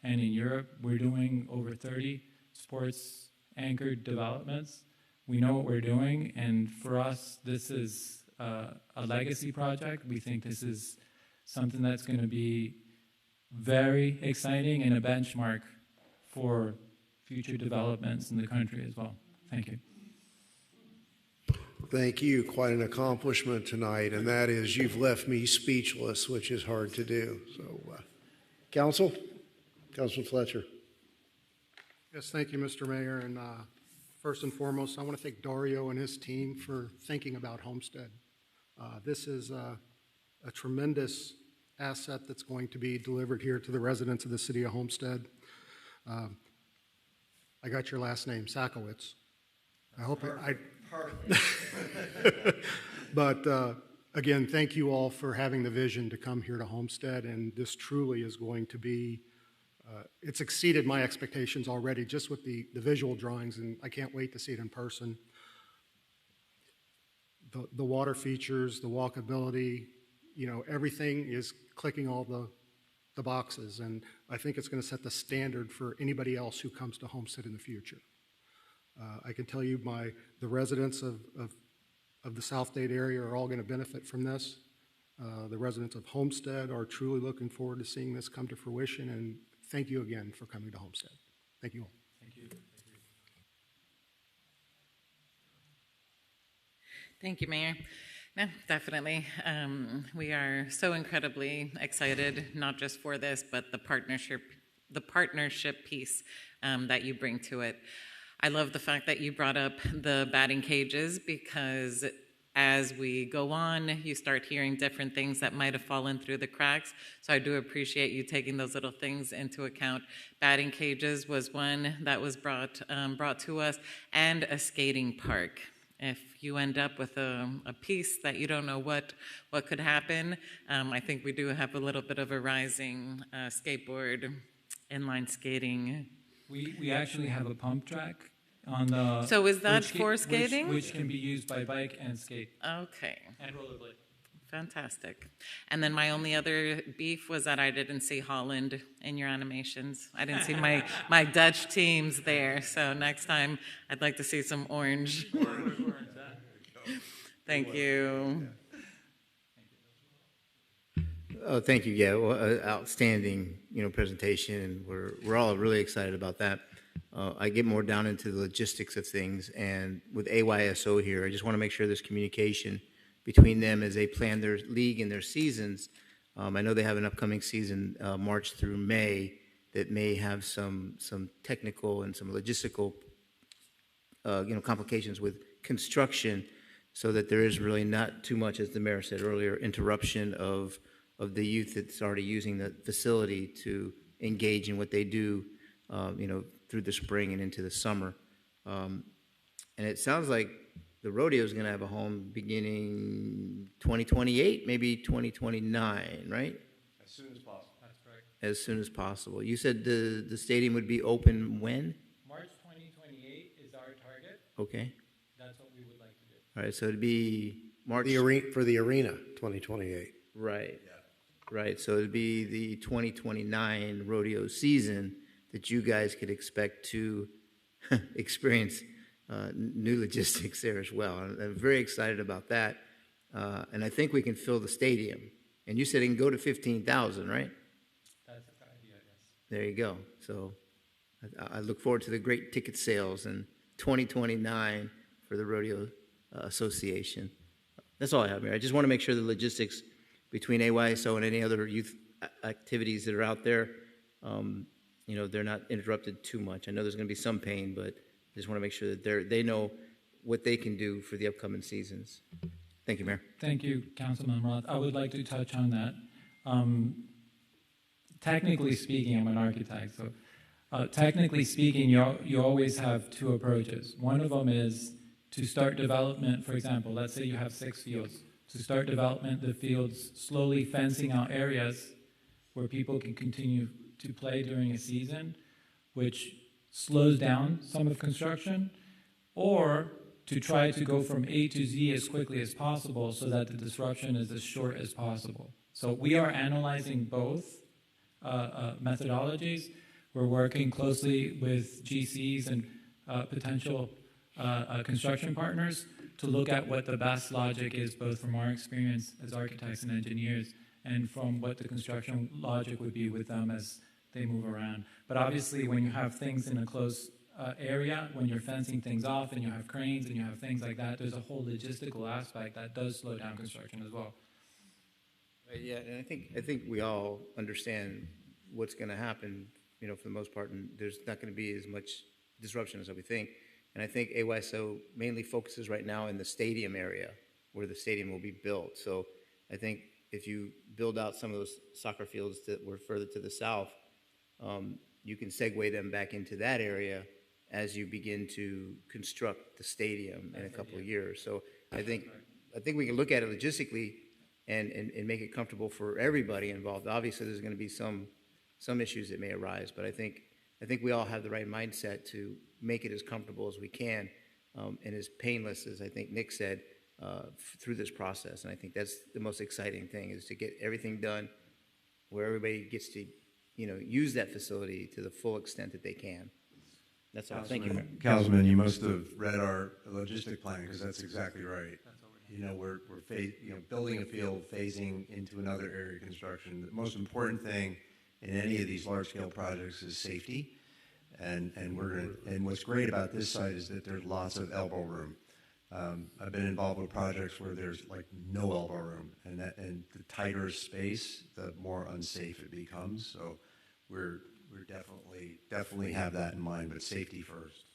and in Europe. We're doing over 30 sports-anchored developments. We know what we're doing, and for us, this is a legacy project. We think this is something that's going to be very exciting and a benchmark for future developments in the country as well. Thank you. Thank you. Quite an accomplishment tonight, and that is you've left me speechless, which is hard to do. So Council? Councilman Fletcher. Yes, thank you, Mr. Mayor. And first and foremost, I want to thank Dario and his team for thinking about Homestead. This is a tremendous asset that's going to be delivered here to the residents of the city of Homestead. I got your last name, Sakowitz. I hope But again, thank you all for having the vision to come here to Homestead, and this truly is going to be, it's exceeded my expectations already just with the visual drawings, and I can't wait to see it in person. The water features, the walkability, you know, everything is clicking all the boxes, and I think it's going to set the standard for anybody else who comes to Homestead in the future. I can tell you the residents of the South Dade area are all going to benefit from this. The residents of Homestead are truly looking forward to seeing this come to fruition, and thank you again for coming to Homestead. Thank you all. Thank you. Thank you, Mayor. No, definitely. We are so incredibly excited, not just for this, but the partnership piece that you bring to it. I love the fact that you brought up the batting cages, because as we go on, you start hearing different things that might have fallen through the cracks. So I do appreciate you taking those little things into account. Batting cages was one that was brought to us, and a skating park. If you end up with a piece that you don't know what could happen, I think we do have a little bit of a rising skateboard, inline skating. We actually have a pump track on the. So is that for skating? Which can be used by bike and skate. Okay. And rollerblade. Fantastic. And then my only other beef was that I didn't see Holland in your animations. I didn't see my Dutch teams there. So next time, I'd like to see some orange. Thank you. Oh, thank you. Yeah, well, outstanding, presentation, and we're all really excited about that. I get more down into the logistics of things, and with AYSO here, I just want to make sure there's communication between them as they plan their league and their seasons. I know they have an upcoming season, March through May, that may have some technical and some logistical, complications with construction, so that there is really not too much, as the mayor said earlier, interruption of the youth that's already using the facility to engage in what they do, through the spring and into the summer. And it sounds like the rodeo is going to have a home beginning 2028, maybe 2029, right? As soon as possible. That's correct. As soon as possible. You said the stadium would be open when? March 2028 is our target. Okay. That's what we would like to do. All right, so it'd be March. For the arena, 2028. Right. Yeah. Right, so it'd be the 2029 rodeo season that you guys could expect to experience new logistics there as well. I'm very excited about that. And I think we can fill the stadium. And you said it can go to 15,000, right? That's a good idea, yes. There you go. So I look forward to the great ticket sales in 2029 for the Rodeo Association. That's all I have here. I just want to make sure the logistics between AYSO and any other youth activities that are out there, they're not interrupted too much. I know there's going to be some pain, but I just want to make sure that they know what they can do for the upcoming seasons. Thank you, Mayor. Thank you, Councilman Roth. I would like to touch on that. Technically speaking, I'm an architect, so technically speaking, you always have two approaches. One of them is to start development. For example, let's say you have 6 fields. To start development, the fields slowly fencing out areas where people can continue to play during a season, which slows down some of construction, or to try to go from A to Z as quickly as possible so that the disruption is as short as possible. So we are analyzing both methodologies. We're working closely with GCs and potential construction partners to look at what the best logic is, both from our experience as architects and engineers and from what the construction logic would be with them as they move around. But obviously, when you have things in a close area, when you're fencing things off and you have cranes and you have things like that, there's a whole logistical aspect that does slow down construction as well. Yeah, and I think we all understand what's going to happen, for the most part, and there's not going to be as much disruption as we think. And I think AYSO mainly focuses right now in the stadium area where the stadium will be built. So I think if you build out some of those soccer fields that were further to the south, you can segue them back into that area as you begin to construct the stadium in a couple of years. So I think we can look at it logistically and make it comfortable for everybody involved. Obviously, there's going to be some issues that may arise, but I think we all have the right mindset to make it as comfortable as we can and as painless as I think Nick said through this process. And I think that's the most exciting thing, is to get everything done where everybody gets to use that facility to the full extent that they can. That's all. Thank you. Councilman, you must have read our logistic plan, because that's exactly right. We're building a field, phasing into another area of construction. The most important thing in any of these large-scale projects is safety, and what's great about this site is that there's lots of elbow room. I've been involved with projects where there's like no elbow room, and the tighter space, the more unsafe it becomes. So we're definitely have that in mind, but safety first.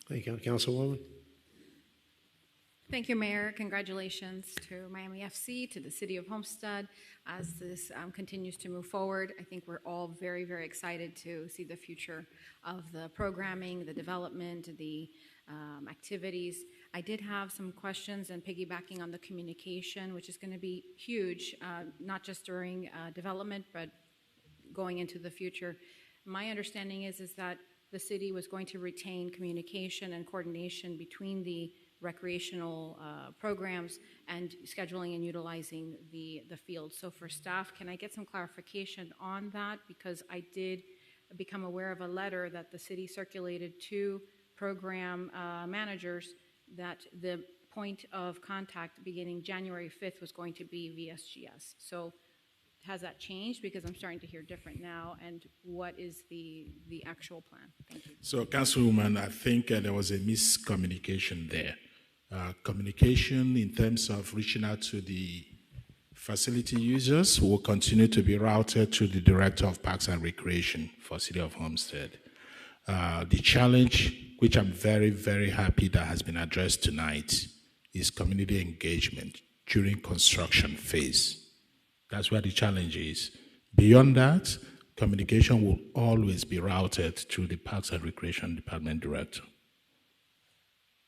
Thank you, Councilwoman. Thank you, Mayor. Congratulations to Miami FC, to the City of Homestead, as this continues to move forward. I think we're all very, very excited to see the future of the programming, the development, the activities. I did have some questions, and piggybacking on the communication, which is going to be huge, not just during development, but going into the future. My understanding is that the city was going to retain communication and coordination between the recreational programs and scheduling and utilizing the field. So for staff, can I get some clarification on that? Because I did become aware of a letter that the city circulated to program managers that the point of contact beginning January 5th was going to be VSGS. So has that changed? Because I'm starting to hear different now. And what is the actual plan? Thank you. So, Councilwoman, I think there was a miscommunication there. Communication in terms of reaching out to the facility users will continue to be routed to the Director of Parks and Recreation for City of Homestead. The challenge, which I'm very, very happy that has been addressed tonight, is community engagement during construction phase. That's where the challenge is. Beyond that, communication will always be routed to the Parks and Recreation Department Director.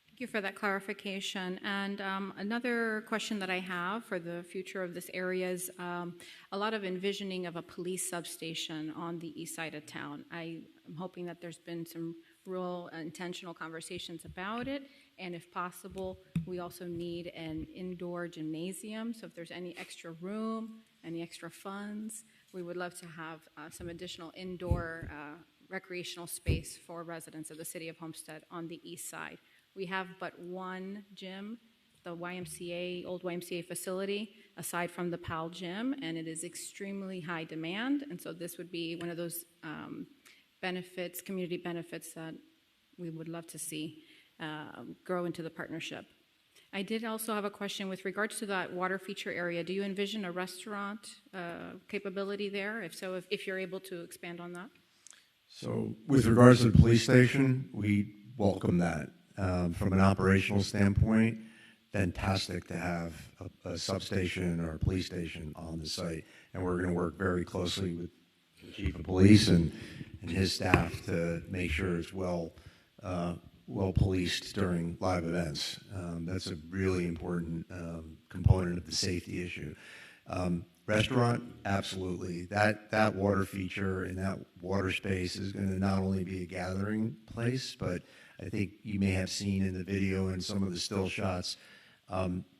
Thank you for that clarification. And another question that I have for the future of this area is a lot of envisioning of a police substation on the east side of town. I am hoping that there's been some real intentional conversations about it. And if possible, we also need an indoor gymnasium. So if there's any extra room, any extra funds, we would love to have some additional indoor recreational space for residents of the City of Homestead on the east side. We have but one gym, the YMCA, old YMCA facility, aside from the PAL gym, and it is extremely high demand. And so this would be one of those benefits, community benefits, that we would love to see grow into the partnership. I did also have a question with regards to that water feature area. Do you envision a restaurant capability there? If so, if you're able to expand on that. So with regards to the police station, we welcome that. From an operational standpoint, fantastic to have a substation or a police station on the site. And we're going to work very closely with the chief of police and his staff to make sure it's well policed during live events. That's a really important component of the safety issue. Restaurant, absolutely. That water feature and that water space is going to not only be a gathering place, but I think you may have seen in the video and some of the still shots,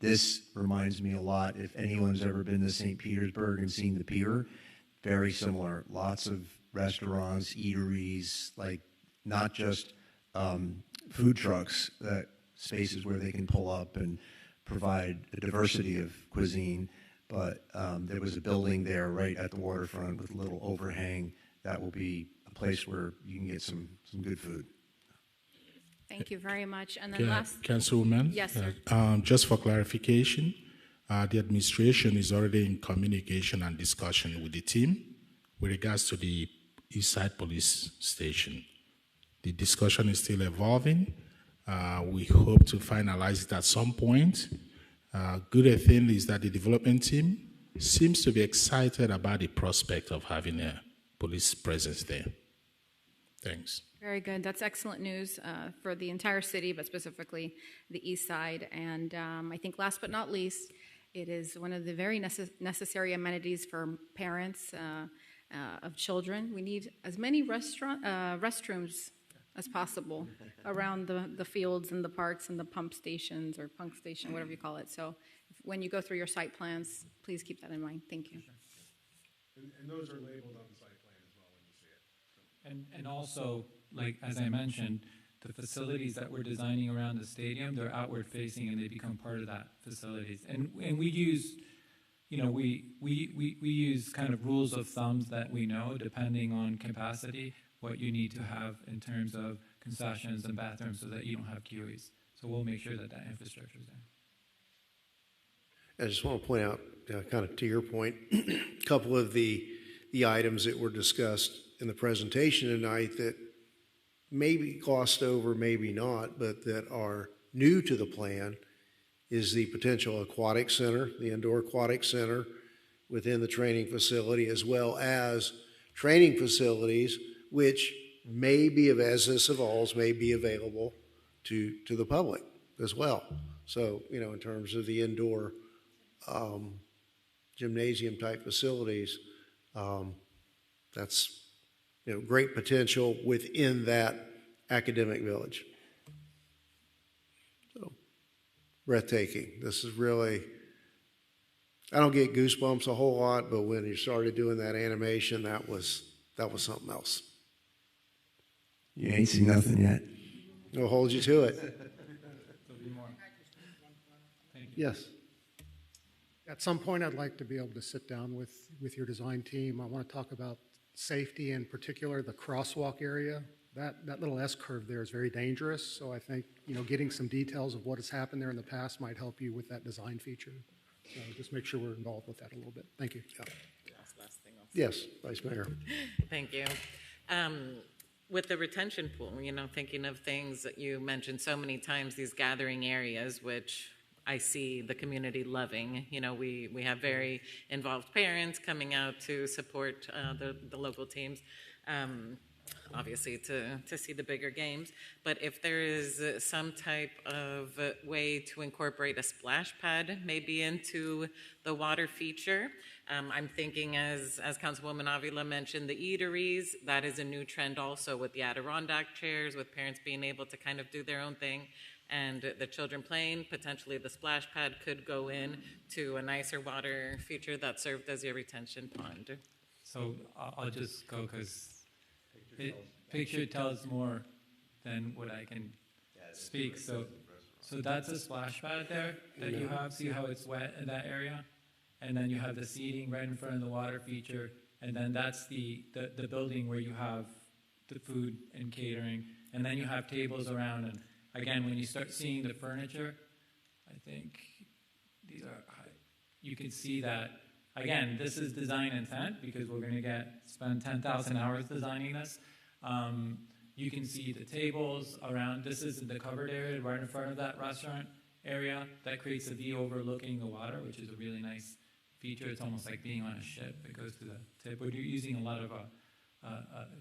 this reminds me a lot, if anyone's ever been to St. Petersburg and seen the pier, very similar. Lots of restaurants, eateries, like not just food trucks, spaces where they can pull up and provide a diversity of cuisine, but there was a building there right at the waterfront with a little overhang that will be a place where you can get some good food. Thank you very much. And then last, Councilwoman? Yes, sir. Just for clarification, the administration is already in communication and discussion with the team with regards to the East Side Police Station. The discussion is still evolving. We hope to finalize it at some point. Good thing is that the development team seems to be excited about the prospect of having a police presence there. Thanks. Very good. That's excellent news for the entire city, but specifically the east side. And I think last but not least, it is one of the very necessary amenities for parents of children. We need as many restrooms as possible around the fields and the parks and the pump stations or punk station, whatever you call it. So when you go through your site plans, please keep that in mind. Thank you. And those are labeled on the site plan as well when you see it. And also, like as I mentioned, the facilities that we're designing around the stadium, they're outward facing and they become part of that facilities. And we use, we use kind of rules of thumbs that we know depending on capacity, what you need to have in terms of concessions and bathrooms so that you don't have queues. So we'll make sure that that infrastructure is there. I just want to point out, kind of to your point, a couple of the items that were discussed in the presentation tonight that maybe glossed over, maybe not, but that are new to the plan is the potential aquatic center, the indoor aquatic center within the training facility, as well as training facilities which may be, as this evolves, may be available to the public as well. So, in terms of the indoor gymnasium type facilities, that's great potential within that academic village. So breathtaking. This is really, I don't get goosebumps a whole lot, but when you started doing that animation, that was something else. You ain't seen nothing yet. I'll hold you to it. There'll be more. Yes. At some point, I'd like to be able to sit down with your design team. I want to talk about safety, in particular the crosswalk area. That little S-curve there is very dangerous, so I think getting some details of what has happened there in the past might help you with that design feature. So just make sure we're involved with that a little bit. Thank you. Yeah. Yes, Vice Mayor. Thank you. With the retention pool, thinking of things that you mentioned so many times, these gathering areas, which I see the community loving. We have very involved parents coming out to support the local teams, obviously to see the bigger games. But if there is some type of way to incorporate a splash pad maybe into the water feature, I'm thinking as Councilwoman Avila mentioned, the eateries, that is a new trend also with the Adirondack chairs, with parents being able to kind of do their own thing. And the children playing, potentially the splash pad could go in to a nicer water feature that served as your retention pond. So I'll just go because picture tells more than what I can speak. So that's a splash pad there that you have. See how it's wet in that area? And then you have the seating right in front of the water feature. And then that's the building where you have the food and catering. And then you have tables around. And again, when you start seeing the furniture, I think these are, you can see that, again, this is design intent because we're going to spend 10,000 hours designing this. You can see the tables around, this is the covered area right in front of that restaurant area that creates a view overlooking the water, which is a really nice feature. It's almost like being on a ship. It goes to the tip, but you're using a lot of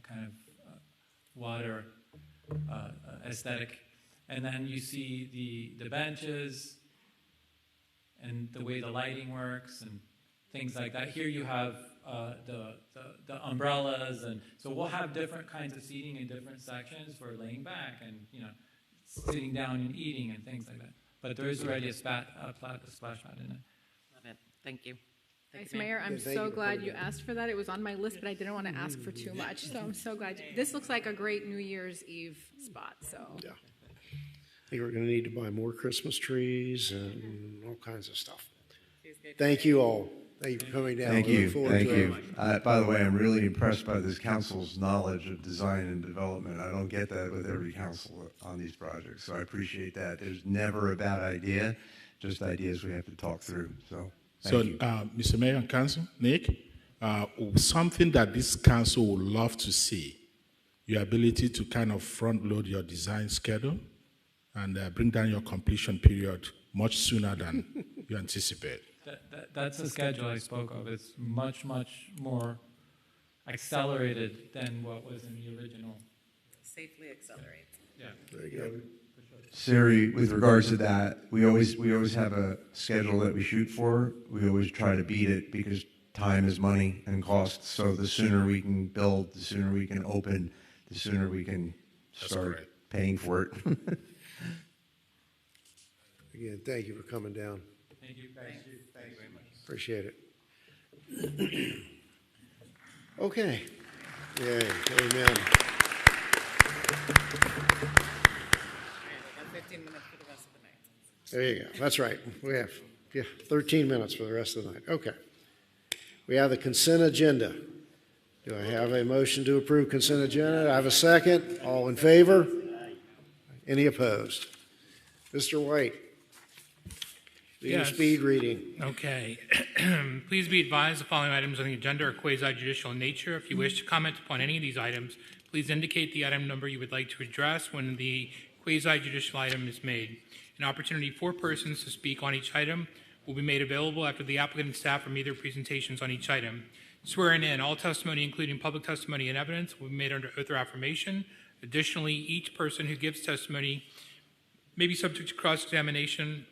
kind of water aesthetic. And then you see the benches and the way the lighting works and things like that. Here you have the umbrellas, and so we'll have different kinds of seating in different sections for laying back and sitting down and eating and things like that. But there is already a splash pad in it. Love it. Thank you. Vice Mayor, I'm so glad you asked for that. It was on my list, but I didn't want to ask for too much. So I'm so glad. This looks like a great New Year's Eve spot. So yeah. I think we're going to need to buy more Christmas trees and all kinds of stuff. Thank you all. Thank you for coming down. Thank you. Thank you. By the way, I'm really impressed by this council's knowledge of design and development. I don't get that with every council on these projects, so I appreciate that. There's never a bad idea, just ideas we have to talk through. So, thank you. Mr. Mayor and Council, Nick, Something that this council would love to see, your ability to kind of front load your design schedule and bring down your completion period much sooner than you anticipate. That's the schedule I spoke of. It's much, much more accelerated than what was in the original. Safely accelerate. Yeah. Very good. Siri, with regards to that, we always have a schedule that we shoot for. We always try to beat it because time is money and cost. So the sooner we can build, the sooner we can open, the sooner we can start paying for it. Again, thank you for coming down. Thank you. Thank you. Thank you very much. Appreciate it. Okay. Yay. Amen. 15 minutes for the rest of the night. There you go. That's right. We have 13 minutes for the rest of the night. Okay. We have the consent agenda. Do I have a motion to approve consent agenda? I have a second. All in favor? Any opposed? Mr. White, do your Yes. speed reading. Okay. Please be advised the following items on the agenda are quasi-judicial in nature. If you wish to comment upon any of these items, please indicate the item number you would like to address when the quasi-judicial item is made. An opportunity for persons to speak on each item will be made available after the applicant and staff have made their presentations on each item. Swearing in, all testimony, including public testimony and evidence, will be made under oath or affirmation. Additionally, each person who gives testimony may be subject to cross-examination.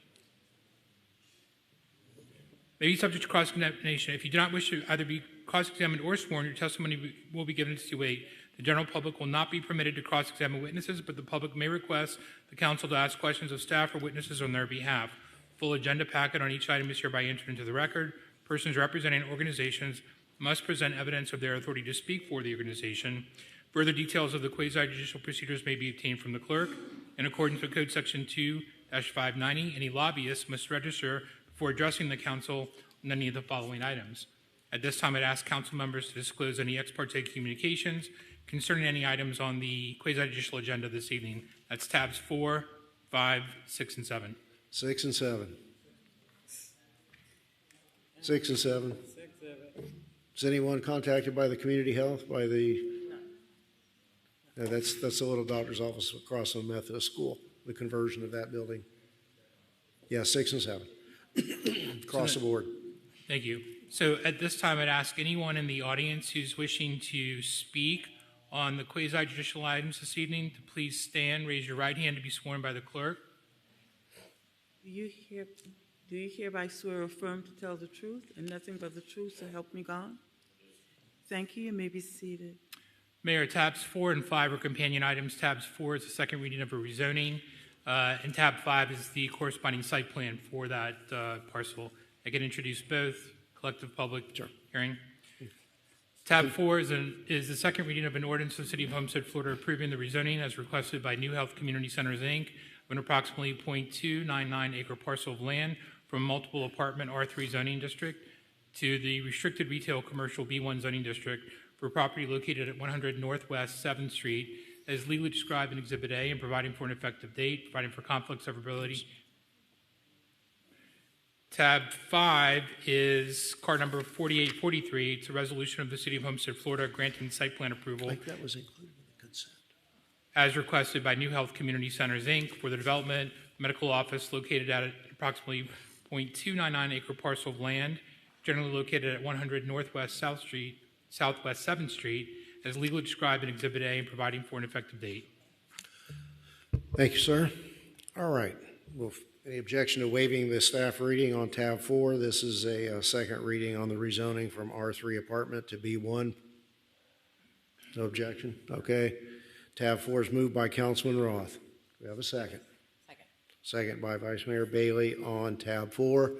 If you do not wish to either be cross-examined or sworn, your testimony will be given in its weight. The general public will not be permitted to cross-examine witnesses, but the public may request the council to ask questions of staff or witnesses on their behalf. Full agenda packet on each item is hereby entered into the record. Persons representing organizations must present evidence of their authority to speak for the organization. Further details of the quasi-judicial procedures may be obtained from the clerk. In accordance with Code Section 2-590, any lobbyist must register before addressing the council on any of the following items. At this time, I'd ask council members to disclose any ex parte communications concerning any items on the quasi-judicial agenda this evening. That's tabs 4, 5, 6, and 7. 6 and 7. 6 and 7. Is anyone contacted by the community health, by the... No, that's the little doctor's office across from Methodist School, the conversion of that building. Yeah, 6 and 7. Across the board. Thank you. So at this time, I'd ask anyone in the audience who's wishing to speak on the quasi-judicial items this evening to please stand, raise your right hand to be sworn by the clerk. Do you hereby swear or affirm to tell the truth and nothing but the truth, so help me God? Thank you. You may be seated. Mayor, tabs 4 and 5 are companion items. Tabs 4 is the second reading of a rezoning, and tab 5 is the corresponding site plan for that parcel. I can introduce both. Collective public hearing. Tab 4 is the second reading of an ordinance of the City of Homestead, Florida, approving the rezoning as requested by New Health Community Centers, Inc., of an approximately 0.299 acre parcel of land from multiple apartment R3 zoning district to the restricted retail commercial B1 zoning district for property located at 100 Northwest 7th Street, as legally described in Exhibit A, and providing for an effective date, providing for conflict severability. Tab 5 is card number 4843. It's a resolution of the City of Homestead, Florida, granting site plan approval Like that was included in the consent. as requested by New Health Community Centers, Inc., for the development medical office located at approximately 0.299 acre parcel of land, generally located at 100 Northwest South Street, Southwest 7th Street, as legally described in Exhibit A, and providing for an effective date. Thank you, sir. All right. Well, any objection to waiving the staff reading on tab 4? This is a second reading on the rezoning from R3 apartment to B1. No objection? Okay. Tab 4 is moved by Councilman Roth. We have a second. Second by Vice Mayor Bailey on tab 4.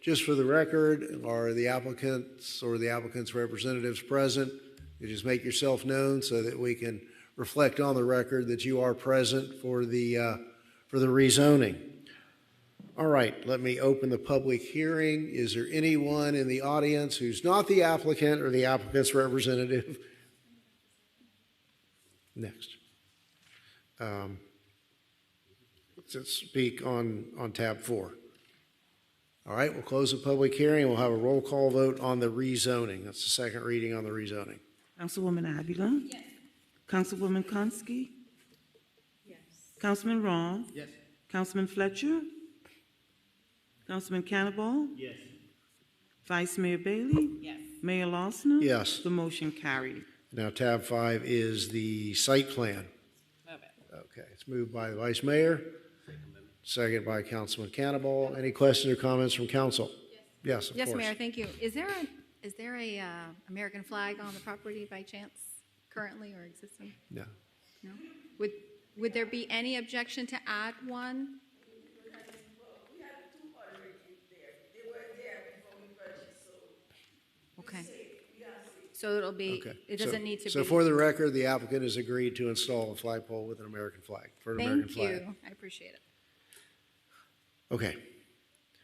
Just for the record, are the applicants or the applicant's representatives present? You just make yourself known so that we can reflect on the record that you are present for the rezoning. All right, let me open the public hearing. Is there anyone in the audience who's not the applicant or the applicant's representative? Next. To speak on tab 4. All right, we'll close the public hearing. We'll have a roll call vote on the rezoning. That's the second reading on the rezoning. Councilwoman Avila? Yes. Councilwoman Konski? Yes. Councilman Ron? Yes. Councilman Fletcher? Councilman Cannonball? Yes. Vice Mayor Bailey? Yes. Mayor Lawson? Yes. The motion carried. Now, tab 5 is the site plan. Move it. Okay, it's moved by the Vice Mayor, second by Councilman Cannonball. Any questions or comments from council? Yes, of course. Yes, Mayor, thank you. Is there a American flag on the property by chance, currently or existing? No. No? Would there be any objection to add one? Okay. So it'll be, Okay. it doesn't need to be. So for the record, the applicant has agreed to install a flagpole with an American flag, for an American Thank flag. you. I appreciate it. Okay.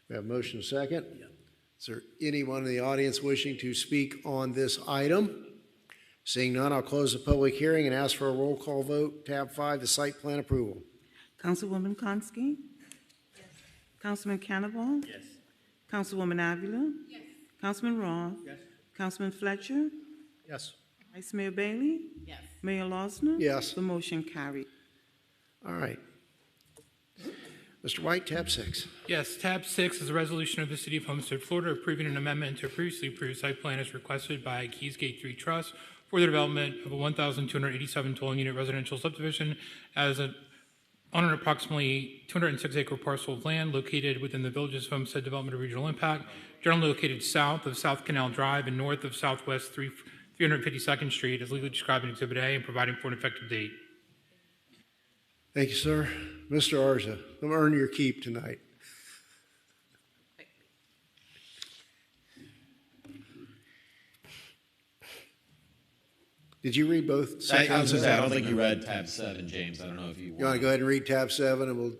We have a motion second. Is there anyone in the audience wishing to speak on this item? Seeing none, I'll close the public hearing and ask for a roll call vote. Tab 5, the site plan approval. Councilwoman Konski? Yes. Councilman Cannonball? Yes. Councilwoman Avila? Yes. Councilman Ron? Yes. Councilman Fletcher? Yes. Vice Mayor Bailey? Yes. Mayor Lawson? Yes. The motion carried. All right. Mr. White, tab 6. Yes, tab 6 is a resolution of the City of Homestead, Florida, approving an amendment to a previously approved site plan as requested by Keys Gate 3 Trust for the development of a 1,287 dwelling unit residential subdivision on an approximately 206-acre parcel of land located within the Villages of Homestead Development of Regional Impact, generally located south of South Canal Drive and north of Southwest 352nd Street, as legally described in Exhibit A, and providing for an effective date. Thank you, sir. Mr. Arza, I'm earn your keep tonight. Did you read both? I was going to say, I don't think you read tab 7, James. I don't know if you You want to go ahead and read tab 7 and we'll.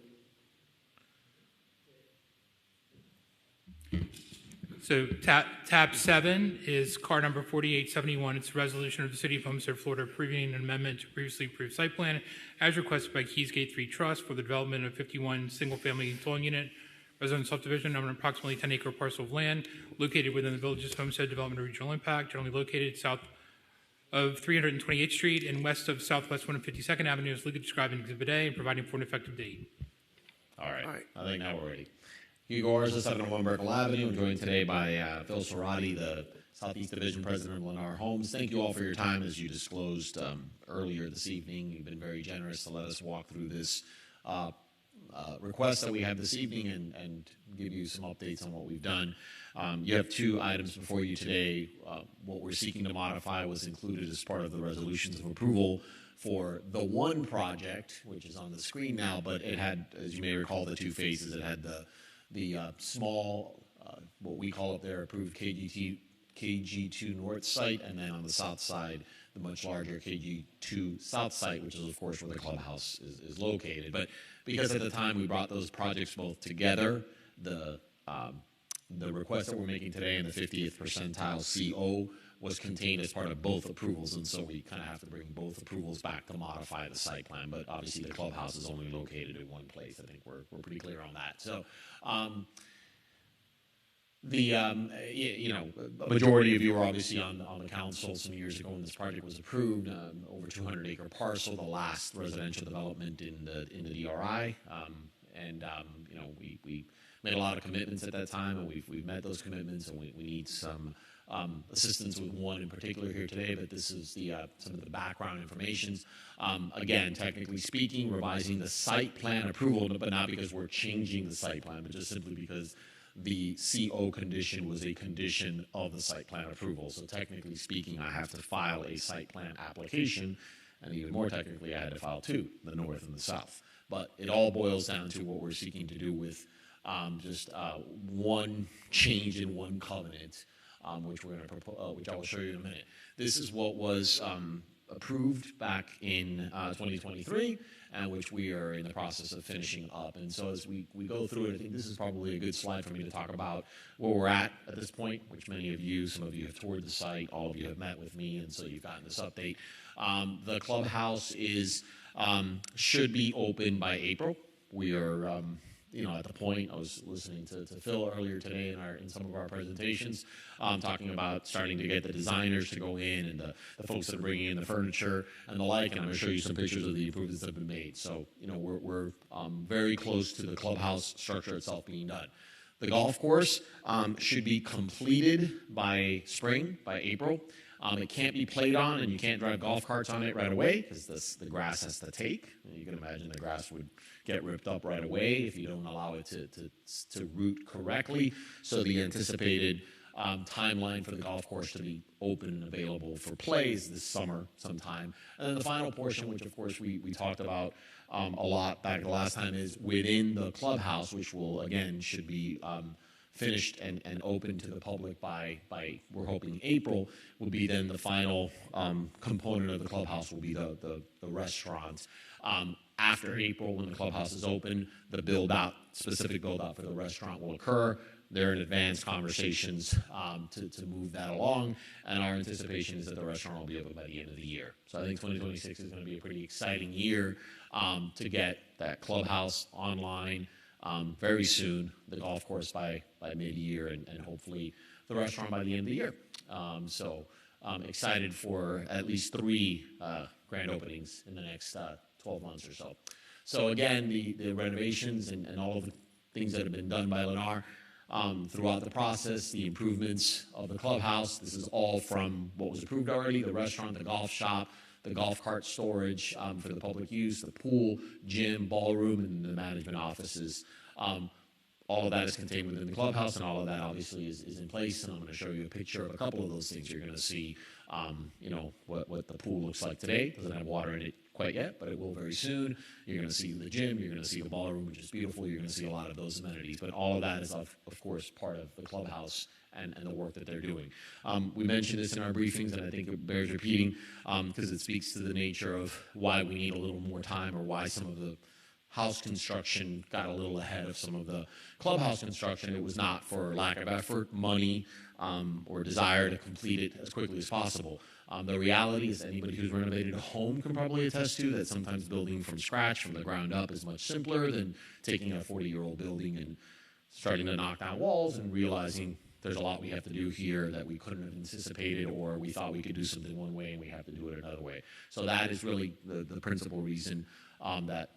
So tab 7 is car number 4871. It's a resolution of the City of Homestead, Florida, approving an amendment to previously approved site plan as requested by Keys Gate 3 Trust for the development of 51 single-family dwelling unit residential subdivision on an approximately 10-acre parcel of land located within the Villages of Homestead Development of Regional Impact, generally located south of 328th Street and west of Southwest 152nd Avenue, as legally described in Exhibit A, and providing for an effective date. All right. I think now we're ready. Hugo Arza, 701 Berkeley Avenue. I'm joined today by Phil Sorati, the Southeast Division President of Lennar Homes. Thank you all for your time. As you disclosed earlier this evening, you've been very generous to let us walk through this request that we have this evening and give you some updates on what we've done. You have 2 items before you today. What we're seeking to modify was included as part of the resolutions of approval for the one project, which is on the screen now, but it had, as you may recall, the 2 phases. It had the small, what we call up there, approved KG2 North site, and then on the south side, the much larger KG2 South site, which is, of course, where the clubhouse is located. But because at the time we brought those projects both together, the request that we're making today in the 50th percentile CO was contained as part of both approvals, and so we kind of have to bring both approvals back to modify the site plan. But obviously, the clubhouse is only located in one place. I think we're pretty clear on that. So, a majority of you were obviously on the council some years ago when this project was approved. Over 200-acre parcel, the last residential development in the DRI, we made a lot of commitments at that time, and we've met those commitments, and we need some assistance with one in particular here today, but this is some of the background information. Again, technically speaking, revising the site plan approval, but not because we're changing the site plan, but just simply because the CO condition was a condition of the site plan approval. So technically speaking, I have to file a site plan application, and even more technically, I had to file 2, the north and the south. But it all boils down to what we're seeking to do with just one change in one covenant, which we're going to propose, which I will show you in a minute. This is what was approved back in 2023, and which we are in the process of finishing up. And so as we go through it, I think this is probably a good slide for me to talk about where we're at this point, which many of you, some of you have toured the site, all of you have met with me, and so you've gotten this update. The clubhouse should be open by April. We are at the point, I was listening to Phil earlier today in some of our presentations, talking about starting to get the designers to go in and the folks that are bringing in the furniture and the like, and I'm going to show you some pictures of the improvements that have been made. So, we're very close to the clubhouse structure itself being done. The golf course should be completed by spring, by April. It can't be played on, and you can't drive golf carts on it right away because the grass has to take. You can imagine the grass would get ripped up right away if you don't allow it to root correctly. So the anticipated timeline for the golf course to be open and available for plays this summer sometime. And then the final portion, which of course we talked about a lot back the last time, is within the clubhouse, which will again should be finished and open to the public by we're hoping April, will be then the final component of the clubhouse will be the restaurant. After April, when the clubhouse is open, the specific build out for the restaurant will occur. They're in advanced conversations to move that along, and our anticipation is that the restaurant will be open by the end of the year. So I think 2026 is going to be a pretty exciting year to get that clubhouse online very soon, the golf course by mid-year, and hopefully the restaurant by the end of the year. So I'm excited for at least 3 grand openings in the next 12 months or so. So again, the renovations and all of the things that have been done by Lennar throughout the process, the improvements of the clubhouse, this is all from what was approved already, the restaurant, the golf shop, the golf cart storage for the public use, the pool, gym, ballroom, and the management offices. All of that is contained within the clubhouse, and all of that obviously is in place. And I'm going to show you a picture of a couple of those things. You're going to see, what the pool looks like today. It doesn't have water in it quite yet, but it will very soon. You're going to see the gym. You're going to see the ballroom, which is beautiful. You're going to see a lot of those amenities. But all of that is, of course, part of the clubhouse and the work that they're doing. We mentioned this in our briefings, and I think it bears repeating because it speaks to the nature of why we need a little more time, or why some of the house construction got a little ahead of some of the clubhouse construction. It was not for lack of effort, money, or desire to complete it as quickly as possible. The reality is, anybody who's renovated a home can probably attest to that sometimes building from scratch, from the ground up, is much simpler than taking a 40-year-old building and starting to knock down walls and realizing there's a lot we have to do here that we couldn't have anticipated, or we thought we could do something one way and we have to do it another way. So that is really the principal reason that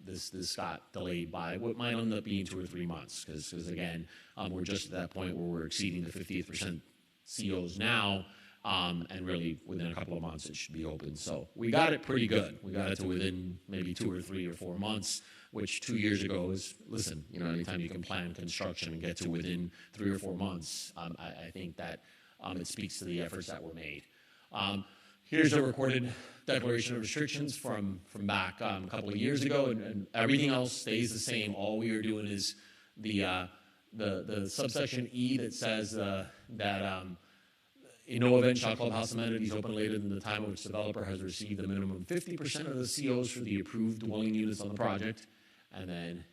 this got delayed by what might end up being 2 or 3 months, because again, we're just at that point where we're exceeding the 50th% COs now, and really within a couple of months it should be open. So we got it pretty good. We got it to within maybe 2 or 3 or 4 months, which 2 years ago is, listen, anytime you can plan construction and get to within 3 or 4 months, I think that it speaks to the efforts that were made. Here's a recorded declaration of restrictions from back a couple of years ago, and everything else stays the same. All we are doing is the subsection E that says that in no event shall clubhouse amenities open later than the time at which the developer has received a minimum of 50% of the COs for the approved dwelling units on the project. And then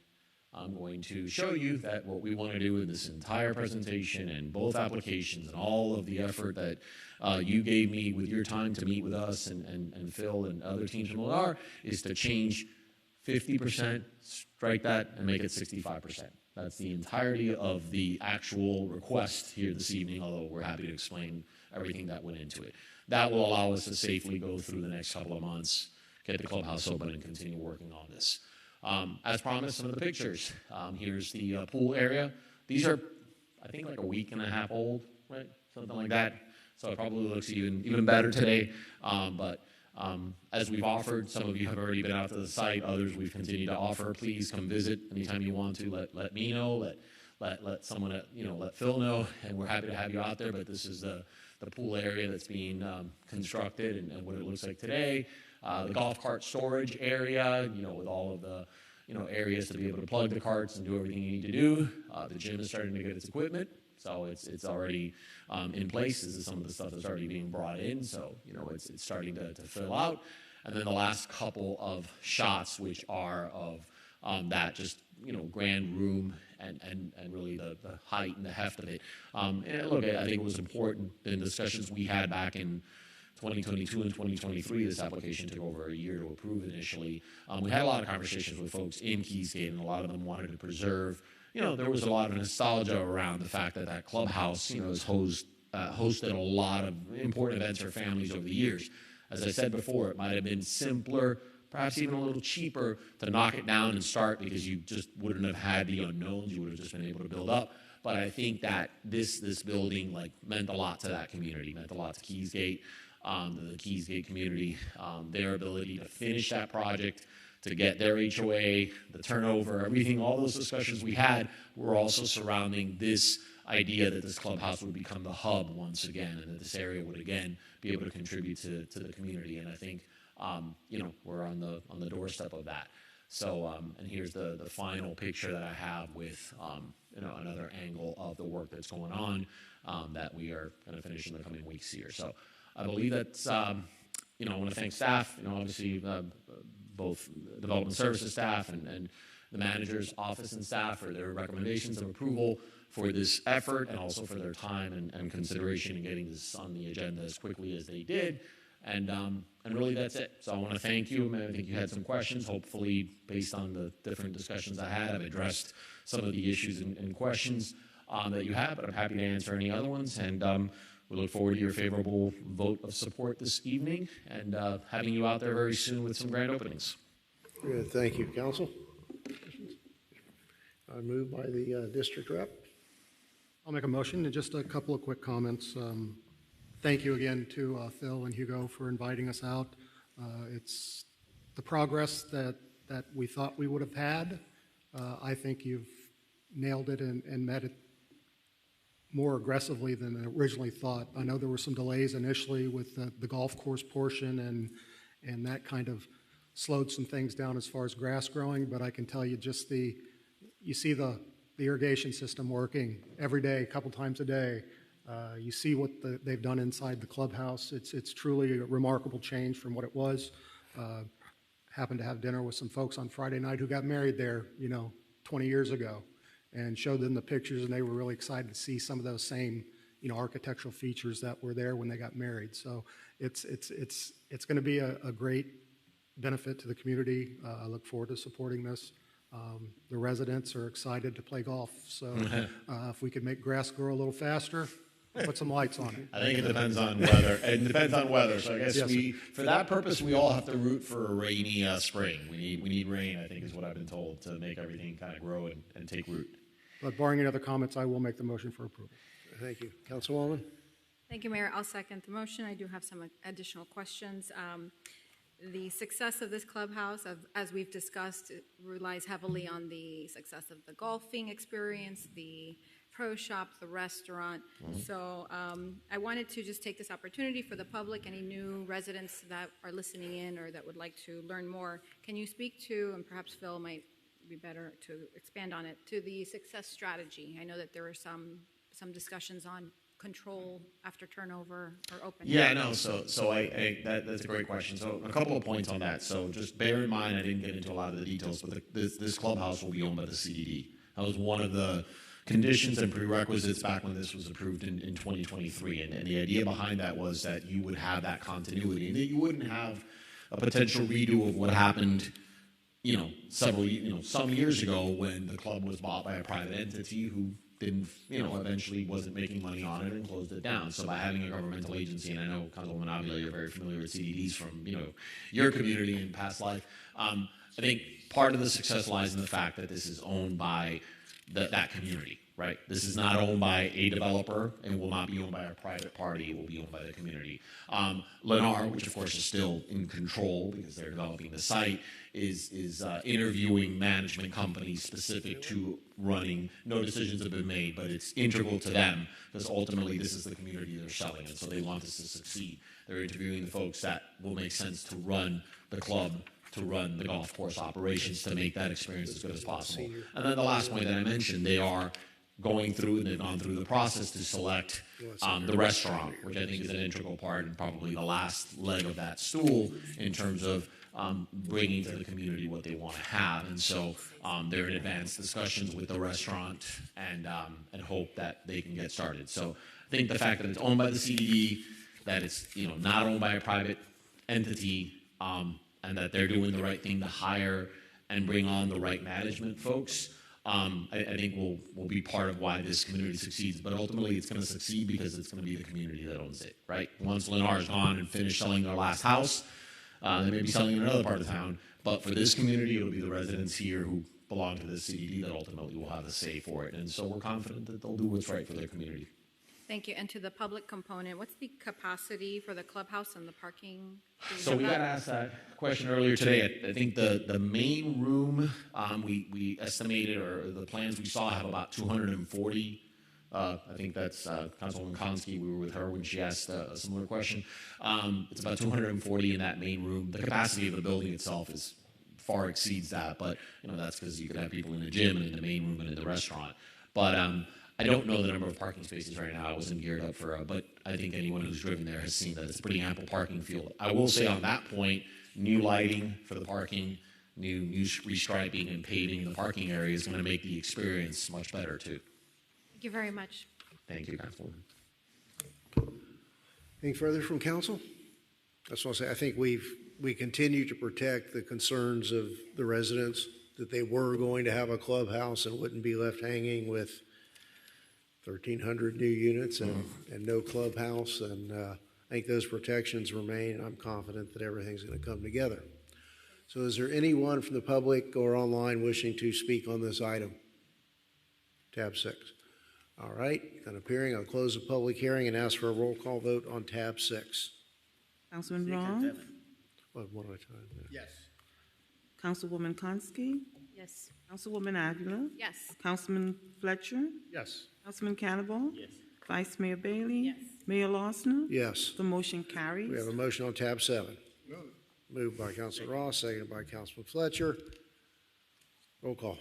I'm going to show you that what we want to do in this entire presentation and both applications and all of the effort that you gave me with your time to meet with us and Phil and other teams from Lennar is to change 50%, strike that, and make it 65%. That's the entirety of the actual request here this evening, although we're happy to explain everything that went into it. That will allow us to safely go through the next couple of months, get the clubhouse open, and continue working on this. As promised, some of the pictures. Here's the pool area. These are, I think, like a week and a half old, right? Something like that. So it probably looks even better today. But as we've offered, some of you have already been out to the site. Others we've continued to offer. Please come visit anytime you want to. Let me know. Let someone let Phil know, and we're happy to have you out there. But this is the pool area that's being constructed and what it looks like today. The golf cart storage area, with all of the areas to be able to plug the carts and do everything you need to do. The gym is starting to get its equipment, so it's already in place. This is some of the stuff that's already being brought in, so it's starting to fill out. And then the last couple of shots, which are of that just grand room and really the height and the heft of it. And look, I think it was important in discussions we had back in 2022 and 2023, this application took over a year to approve initially. We had a lot of conversations with folks in Keysgate, and a lot of them wanted to preserve, there was a lot of nostalgia around the fact that that clubhouse, has hosted a lot of important events for families over the years. As I said before, it might have been simpler, perhaps even a little cheaper to knock it down and start, because you just wouldn't have had the unknowns. You would have just been able to build up. But I think that this building meant a lot to that community, meant a lot to Keysgate, the Keysgate community, their ability to finish that project, to get their HOA, the turnover, everything, all those discussions we had were also surrounding this idea that this clubhouse would become the hub once again, and that this area would again be able to contribute to the community. And I think, we're on the doorstep of that. So, and here's the final picture that I have with, another angle of the work that's going on that we are going to finish in the coming weeks here. So I believe that's, I want to thank staff, obviously both development services staff and the manager's office and staff for their recommendations of approval for this effort, and also for their time and consideration in getting this on the agenda as quickly as they did. And really that's it. So I want to thank you. I think you had some questions. Hopefully, based on the different discussions I had, I've addressed some of the issues and questions that you have, but I'm happy to answer any other ones. And we look forward to your favorable vote of support this evening, and having you out there very soon with some grand openings. Good, thank you. Council? I move by the district rep. I'll make a motion, and just a couple of quick comments. Thank you again to Phil and Hugo for inviting us out. It's the progress that we thought we would have had. I think you've nailed it and met it more aggressively than originally thought. I know there were some delays initially with the golf course portion, and that kind of slowed some things down as far as grass growing, but I can tell you just you see the irrigation system working every day, a couple times a day. You see what they've done inside the clubhouse. It's truly a remarkable change from what it was. Happened to have dinner with some folks on Friday night who got married there, 20 years ago, and showed them the pictures, and they were really excited to see some of those same, architectural features that were there when they got married. So it's going to be a great benefit to the community. I look forward to supporting this. The residents are excited to play golf, so if we could make grass grow a little faster, put some lights on it. I think it depends on weather. It depends on weather. So I guess Yes, for that purpose, we all have to root for a rainy spring. We need rain, I think, is what I've been told, to make everything kind of grow and take root. But barring any other comments, I will make the motion for approval. Thank you. Councilwoman? Thank you, Mayor. I'll second the motion. I do have some additional questions. The success of this clubhouse, as we've discussed, it relies heavily on the success of the golfing experience, the pro shop, the restaurant. So I wanted to just take this opportunity for the public, any new residents that are listening in or that would like to learn more. Can you speak to, and perhaps Phil might be better to expand on it, to the success strategy? I know that there were some discussions on control after turnover or open. Yeah, I know. So that's a great question. So a couple of points on that. So just bear in mind, I didn't get into a lot of the details, but this clubhouse will be owned by the CDD. That was one of the conditions and prerequisites back when this was approved in 2023. And the idea behind that was that you would have that continuity, and that you wouldn't have a potential redo of what happened, some years ago when the club was bought by a private entity who didn't, eventually wasn't making money on it and closed it down. So by having a governmental agency, and I know, Councilwoman Avila, you're very familiar with CDDs from, your community in past life. I think part of the success lies in the fact that this is owned by that community, right? This is not owned by a developer and will not be owned by a private party. It will be owned by the community. Lennar, which of course is still in control because they're developing the site, is interviewing management companies specific to running. No decisions have been made, but it's integral to them because ultimately this is the community they're selling, and so they want this to succeed. They're interviewing the folks that will make sense to run the club, to run the golf course operations, to make that experience as good as possible. And then the last point that I mentioned, they are going through, and they've gone through the process to select the restaurant, which I think is an integral part and probably the last leg of that stool in terms of bringing to the community what they want to have. And so they're in advanced discussions with the restaurant and hope that they can get started. So I think the fact that it's owned by the CDD, that it's, not owned by a private entity, and that they're doing the right thing to hire and bring on the right management folks, I think will be part of why this community succeeds. But ultimately, it's going to succeed because it's going to be the community that owns it, right? Once Lennar's gone and finished selling their last house, they may be selling in another part of town. But for this community, it'll be the residents here who belong to the CDD that ultimately will have the say for it. And so we're confident that they'll do what's right for their community. Thank you. And to the public component, what's the capacity for the clubhouse and the parking? So we got asked that question earlier today. I think the main room, we estimated, or the plans we saw have about 240. I think that's Councilwoman Konski. We were with her when she asked a similar question. It's about 240 in that main room. The capacity of the building itself far exceeds that, but that's because you could have people in the gym and in the main room and in the restaurant. But I don't know the number of parking spaces right now. I wasn't geared up for but I think anyone who's driven there has seen that it's a pretty ample parking field. I will say on that point, new lighting for the parking, new restriping and paving the parking area is going to make the experience much better too. Thank you very much. Thank you, Councilwoman. Anything further from council? That's what I say. I think we continue to protect the concerns of the residents, that they were going to have a clubhouse and wouldn't be left hanging with 1,300 new units and no clubhouse. And I think those protections remain. I'm confident that everything's going to come together. So is there anyone from the public or online wishing to speak on this item? Tab 6. All right, none appearing. I'll close the public hearing and ask for a roll call vote on tab 6. Councilman Ron? One at a time. Yes. Councilwoman Konski? Yes. Councilwoman Avila? Yes. Councilman Fletcher? Yes. Councilman Cannibal? Yes. Vice Mayor Bailey? Yes. Mayor Losner? Yes. The motion carries. We have a motion on tab 7. Moved by Councilman Ross, seconded by Councilman Fletcher. Roll call.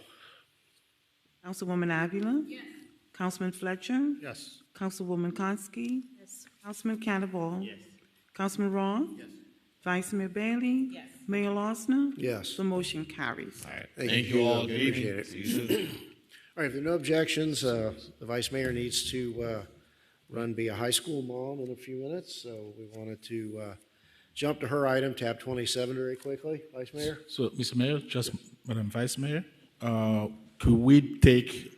Councilwoman Avila? Yes. Councilman Fletcher? Yes. Councilwoman Konski? Yes. Councilman Cannibal? Yes. Councilman Ron? Yes. Vice Mayor Bailey? Yes. Mayor Losner? Yes. The motion carries. All right. Thank you all. Good Appreciate evening. it. See you soon. All right, if there are no objections, the Vice Mayor needs to run be a high school mom in a few minutes, so we wanted to jump to her item, tab 27, very quickly. Vice Mayor? So, Mr. Mayor, just Madam Vice Mayor, could we take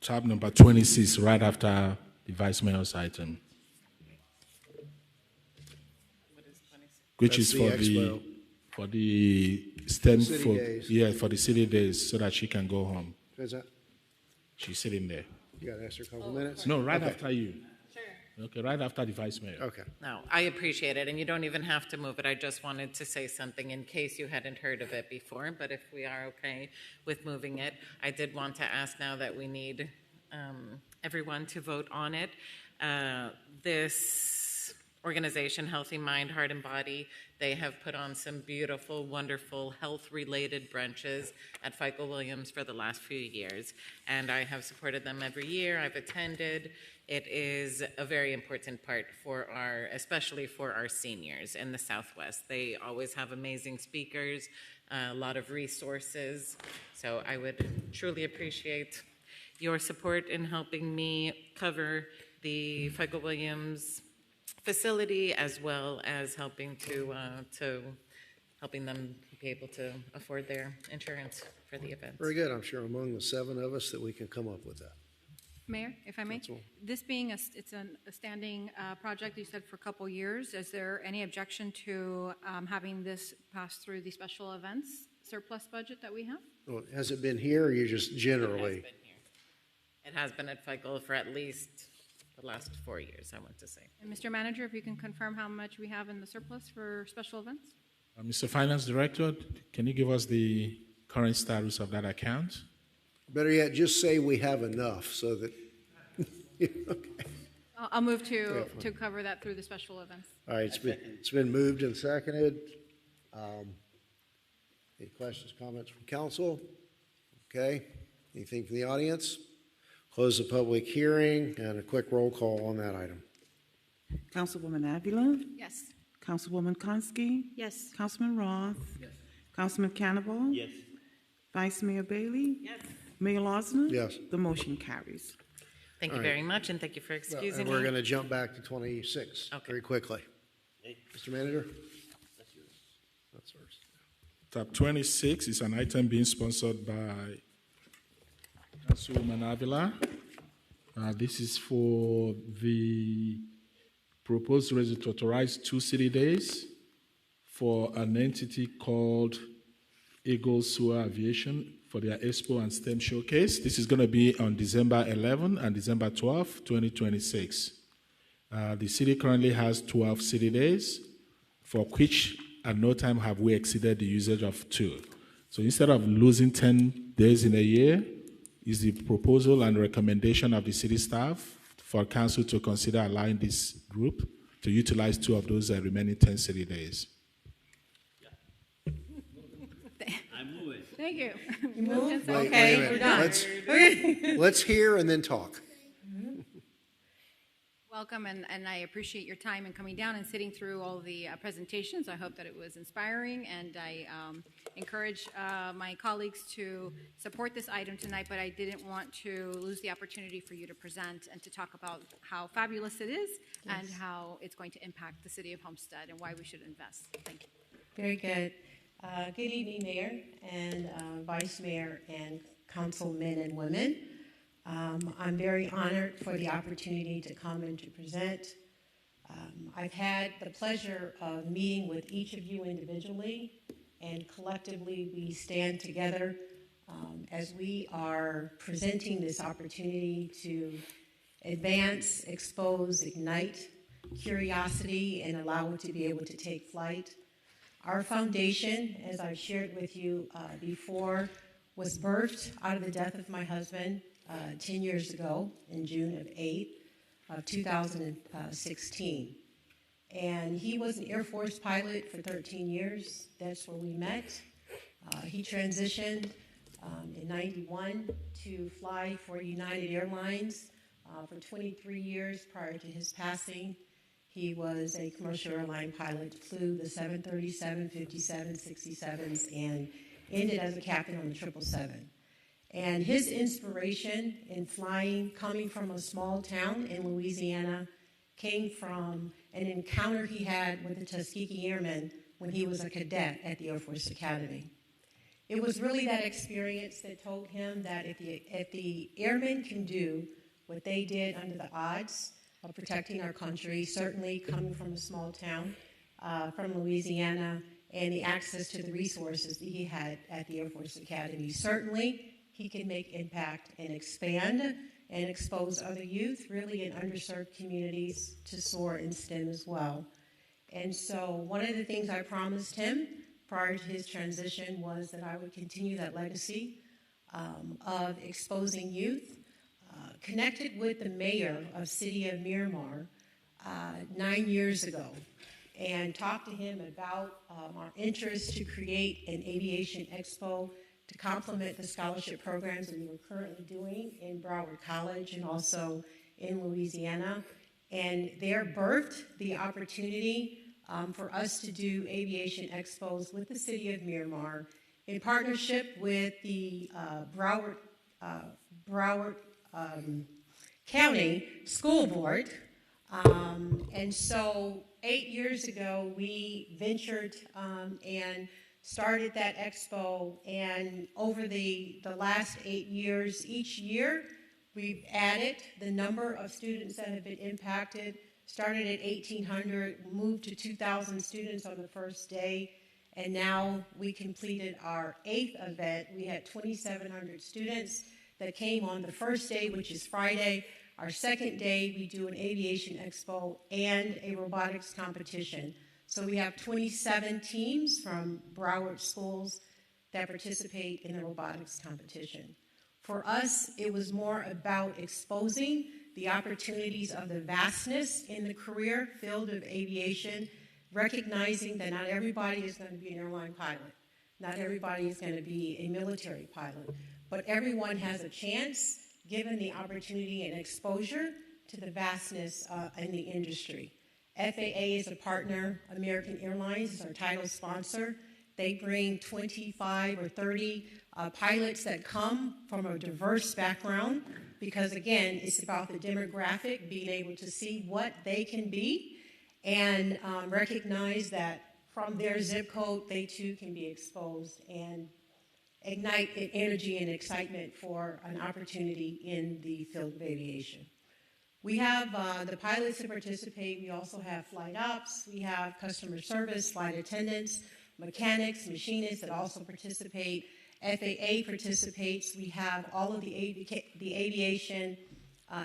tab number 26 right after the Vice Mayor's item? Which That's is for expo. the STEM City days. yeah, for the city days, so that she can go home. Who's that? She's sitting there. You got to ask her a couple minutes? No, right Okay. after you. Sure. Okay, right after the Vice Mayor. Okay. No, I appreciate it, and you don't even have to move it. I just wanted to say something in case you hadn't heard of it before, but if we are okay with moving it, I did want to ask now that we need everyone to vote on it. This organization, Healthy Mind, Heart, and Body, they have put on some beautiful, wonderful health-related brunches at FICO Williams for the last few years, and I have supported them every year. I've attended. It is a very important part for especially for our seniors in the Southwest. They always have amazing speakers, a lot of resources, so I would truly appreciate your support in helping me cover the FICO Williams facility, as well as helping helping them be able to afford their insurance for the event. Very good. I'm sure among the 7 of us that we can come up with that. Mayor, if I may, this being a standing project, you said for a couple years, is there any objection to having this pass through the special events surplus budget that we have? Well, has it been here or you just generally? It has been at FICO for at least the last 4 years, I want to say. And Mr. Manager, if you can confirm how much we have in the surplus for special events? Mr. Finance Director, can you give us the current status of that account? Better yet, just say we have enough so that. Okay. I'll move to cover that through the special events. All right, it's been moved and seconded. Any questions, comments from council? Okay. Anything from the audience? Close the public hearing and a quick roll call on that item. Councilwoman Avila? Yes. Councilwoman Konski? Yes. Councilman Roth? Yes. Councilman Cannibal? Yes. Vice Mayor Bailey? Yes. Mayor Losner? Yes. The motion carries. Thank All you right. very much, and thank you for excusing And me. we're going to jump back to 26 very quickly. Mr. Manager? That's yours. Tab 26 is an item being sponsored by Councilwoman Avila. This is for the proposed resolution to authorize 2 city days for an entity called Eagle Sewer Aviation for their Expo and STEM Showcase. This is going to be on December 11 and December 12, 2026. The city currently has 12 city days, for which at no time have we exceeded the usage of 2. So instead of losing 10 days in a year, is the proposal and recommendation of the city staff for council to consider allowing this group to utilize 2 of those remaining 10 city days. I move it. Thank you. Wait, Okay, wait a minute. we're done. Let's hear and then talk. Welcome, and I appreciate your time in coming down and sitting through all the presentations. I hope that it was inspiring, and I encourage my colleagues to support this item tonight, but I didn't want to lose the opportunity for you to present and to talk about how fabulous it is and how it's going to impact the city of Homestead and why we should invest. Thank you. Very good. Good evening, Mayor and Vice Mayor and councilmen and women. I'm very honored for the opportunity to come and to present. I've had the pleasure of meeting with each of you individually, and collectively we stand together as we are presenting this opportunity to advance, expose, ignite curiosity, and allow it to be able to take flight. Our foundation, as I've shared with you before, was birthed out of the death of my husband 10 years ago in June of 2016. And he was an Air Force pilot for 13 years. That's where we met. He transitioned in 91 to fly for United Airlines for 23 years prior to his passing. He was a commercial airline pilot, flew the 737, 57, 67s, and ended as a captain on the 777. And his inspiration in flying, coming from a small town in Louisiana, came from an encounter he had with the Tuskegee Airmen when he was a cadet at the Air Force Academy. It was really that experience that told him that if the airmen can do what they did under the odds of protecting our country, certainly coming from a small town from Louisiana, and the access to the resources that he had at the Air Force Academy, certainly he can make impact and expand and expose other youth, really in underserved communities, to soar in STEM as well. And so one of the things I promised him prior to his transition was that I would continue that legacy of exposing youth. Connected with the mayor of City of Miramar 9 years ago and talked to him about our interest to create an aviation expo to complement the scholarship programs that we were currently doing in Broward College and also in Louisiana. And there birthed the opportunity for us to do aviation expos with the City of Miramar in partnership with the Broward County School Board. And so 8 years ago, we ventured and started that expo. And over the last 8 years, each year, we've added the number of students that have been impacted. Started at 1,800, moved to 2,000 students on the first day. And now we completed our 8th event. We had 2,700 students that came on the first day, which is Friday. Our second day, we do an aviation expo and a robotics competition. So we have 27 teams from Broward schools that participate in the robotics competition. For us, it was more about exposing the opportunities of the vastness in the career field of aviation, recognizing that not everybody is going to be an airline pilot. Not everybody is going to be a military pilot. But everyone has a chance, given the opportunity and exposure to the vastness in the industry. FAA is a partner. American Airlines is our title sponsor. They bring 25 or 30 pilots that come from a diverse background because, again, it's about the demographic, being able to see what they can be and recognize that from their zip code, they too can be exposed and ignite energy and excitement for an opportunity in the field of aviation. We have the pilots that participate. We also have flight ops. We have customer service, flight attendants, mechanics, machinists that also participate. FAA participates. We have all of the aviation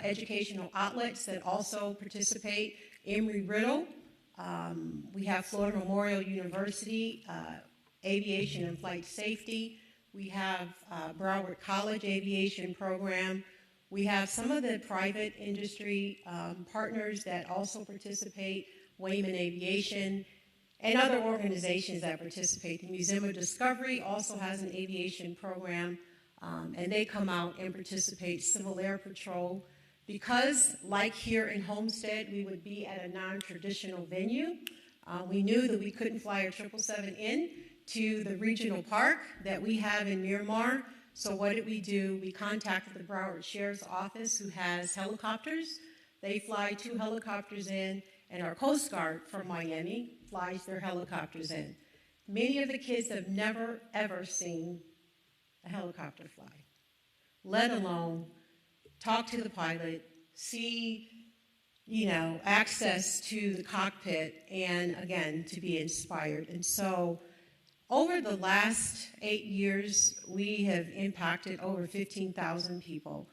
educational outlets that also participate. Embry-Riddle. We have Florida Memorial University, Aviation and Flight Safety. We have Broward College Aviation Program. We have some of the private industry partners that also participate, Wayman Aviation, and other organizations that participate. The Museum of Discovery also has an aviation program, and they come out and participate. Civil Air Patrol. Because, like here in Homestead, we would be at a non-traditional venue, we knew that we couldn't fly a 777 in to the regional park that we have in Miramar. So what did we do? We contacted the Broward Sheriff's Office, who has helicopters. They fly 2 helicopters in, and our Coast Guard from Miami flies their helicopters in. Many of the kids have never, ever seen a helicopter fly, let alone talk to the pilot, see, access to the cockpit, and again, to be inspired. And so over the last 8 years, we have impacted over 15,000 people.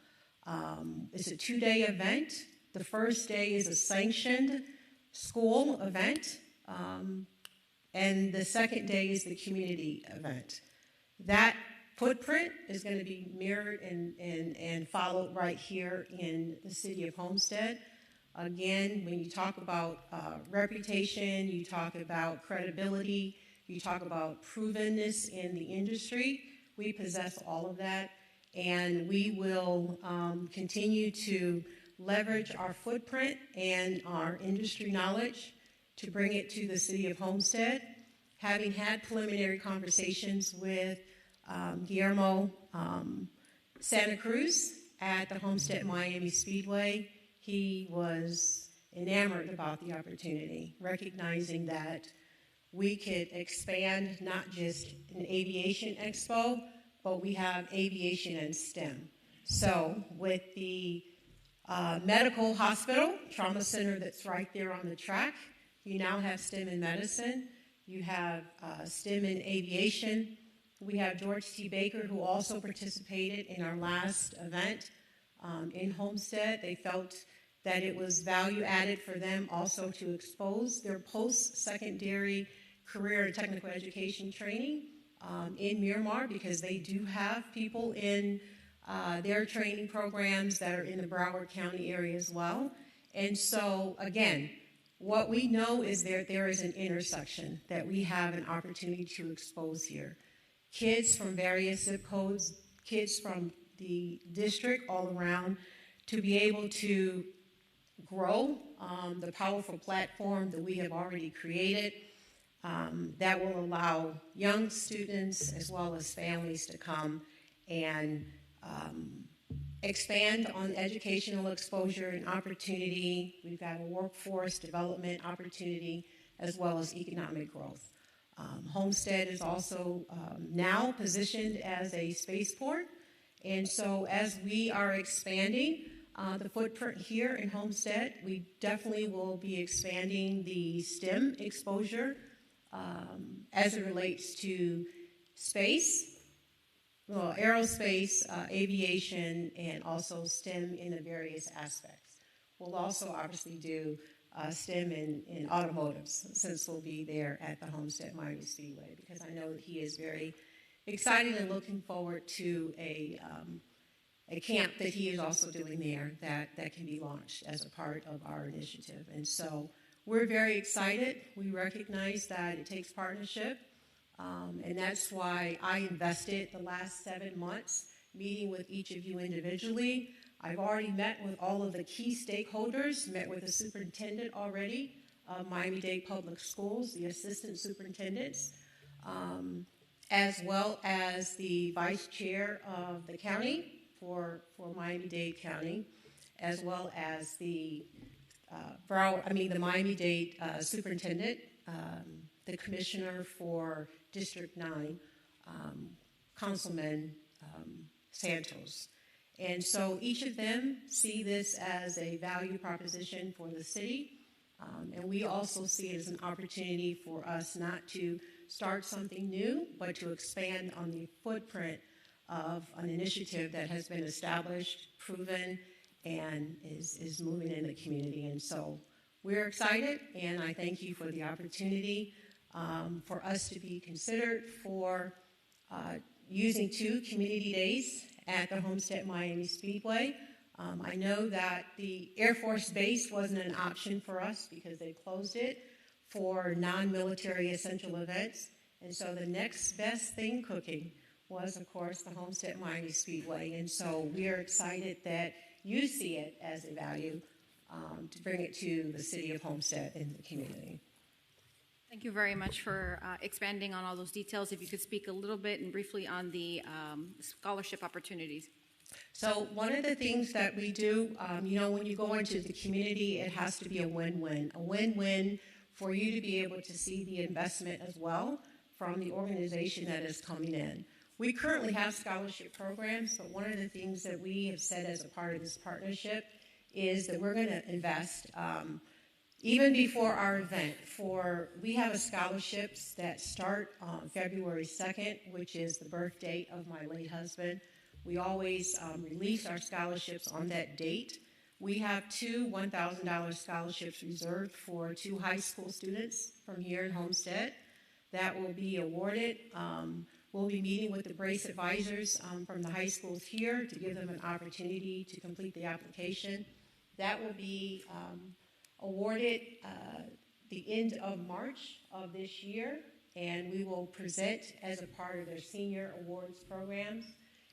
It's a 2-day event. The first day is a sanctioned school event, and the second day is the community event. That footprint is going to be mirrored and followed right here in the city of Homestead. Again, when you talk about reputation, you talk about credibility, you talk about provenness in the industry, we possess all of that, and we will continue to leverage our footprint and our industry knowledge to bring it to the city of Homestead. Having had preliminary conversations with Guillermo Santa Cruz at the Homestead Miami Speedway, he was enamored about the opportunity, recognizing that we could expand not just an aviation expo, but we have aviation and STEM. So with the medical hospital, trauma center that's right there on the track, you now have STEM in medicine, you have STEM in aviation. We have George T. Baker, who also participated in our last event in Homestead. They felt that it was value added for them also to expose their post-secondary career and technical education training in Miramar, because they do have people in their training programs that are in the Broward County area as well. And so, again, what we know is there is an intersection that we have an opportunity to expose here. Kids from various zip codes, kids from the district all around, to be able to grow the powerful platform that we have already created that will allow young students as well as families to come and expand on educational exposure and opportunity. We've got a workforce development opportunity as well as economic growth. Homestead is also now positioned as a spaceport, and so as we are expanding the footprint here in Homestead, we definitely will be expanding the STEM exposure as it relates to space, well, aerospace, aviation, and also STEM in the various aspects. We'll also obviously do STEM in automotives, since we'll be there at the Homestead Miami Speedway, because I know that he is very excited and looking forward to a camp that he is also doing there that can be launched as a part of our initiative. And so we're very excited. We recognize that it takes partnership, and that's why I invested the last 7 months meeting with each of you individually. I've already met with all of the key stakeholders, met with the superintendent already of Miami-Dade Public Schools, the assistant superintendents, as well as the vice chair of the county for Miami-Dade County, as well as the the Miami-Dade superintendent, the commissioner for District 9, Councilman Santos. And so each of them see this as a value proposition for the city. And we also see it as an opportunity for us not to start something new, but to expand on the footprint of an initiative that has been established, proven, and is moving in the community. And so we're excited, and I thank you for the opportunity for us to be considered for using 2 community days at the Homestead Miami Speedway. I know that the Air Force Base wasn't an option for us because they closed it for non-military essential events. And so the next best thing cooking was, of course, the Homestead Miami Speedway. And so we are excited that you see it as a value to bring it to the city of Homestead and the community. Thank you very much for expanding on all those details. If you could speak a little bit and briefly on the scholarship opportunities. So one of the things that we do, when you go into the community, it has to be a win-win for you to be able to see the investment as well from the organization that is coming in. We currently have scholarship programs, but one of the things that we have said as a part of this partnership is that we're going to invest even before our event. We have scholarships that start on February 2nd, which is the birth date of my late husband. We always release our scholarships on that date. We have 2 $1,000 scholarships reserved for 2 high school students from here in Homestead that will be awarded. We'll be meeting with the Brace advisors from the high schools here to give them an opportunity to complete the application. That will be awarded the end of March of this year, and we will present as a part of their senior awards programs.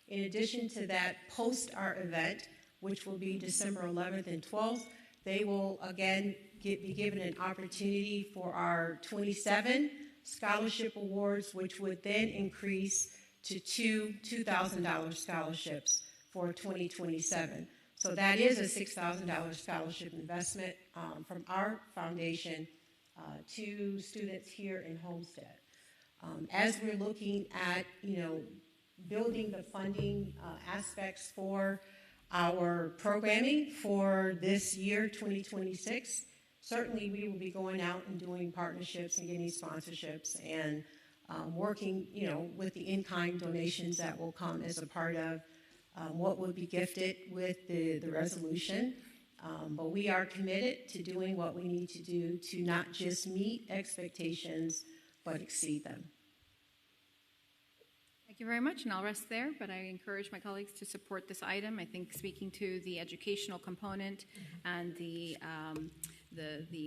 In addition to that, post our event, which will be December 11th and 12th, they will again be given an opportunity for our 27 scholarship awards, which would then increase to 2 $2,000 scholarships for 2027. So that is a $6,000 scholarship investment from our foundation to students here in Homestead. As we're looking at, building the funding aspects for our programming for this year, 2026, certainly we will be going out and doing partnerships and getting sponsorships and working, with the in-kind donations that will come as a part of what will be gifted with the resolution. But we are committed to doing what we need to do to not just meet expectations, but exceed them. Thank you very much, and I'll rest there, but I encourage my colleagues to support this item. I think speaking to the educational component and the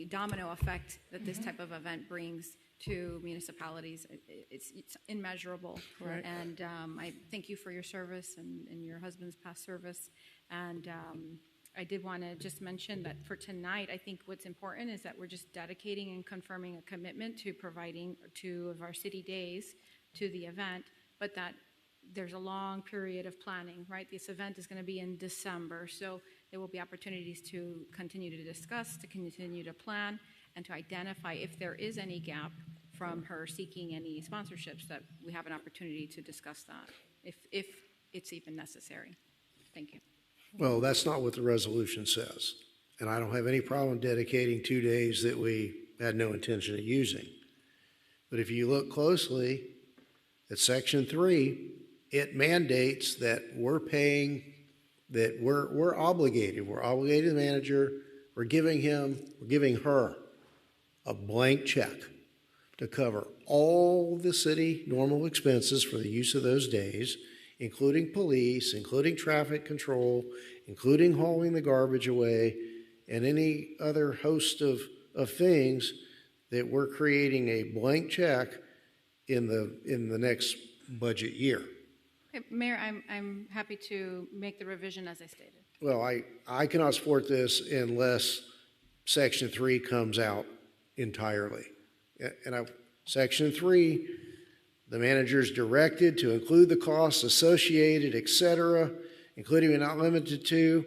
domino effect that this type of event brings to municipalities, it's immeasurable. Correct. And I thank you for your service and your husband's past service. And I did want to just mention that for tonight, I think what's important is that we're just dedicating and confirming a commitment to providing 2 of our city days to the event, but that there's a long period of planning, right? This event is going to be in December, so there will be opportunities to continue to discuss, to continue to plan, and to identify if there is any gap from her seeking any sponsorships, that we have an opportunity to discuss that, if it's even necessary. Thank you. Well, that's not what the resolution says. And I don't have any problem dedicating 2 days that we had no intention of using. But if you look closely at Section 3, it mandates that we're paying, that we're obligated. We're obligated to the manager. We're giving her a blank check to cover all the city normal expenses for the use of those days, including police, including traffic control, including hauling the garbage away, and any other host of things that we're creating a blank check in the next budget year. Okay, Mayor, I'm happy to make the revision as I stated. Well, I cannot support this unless Section 3 comes out entirely. And Section 3 The manager is directed to include the costs associated, et cetera, including but not limited to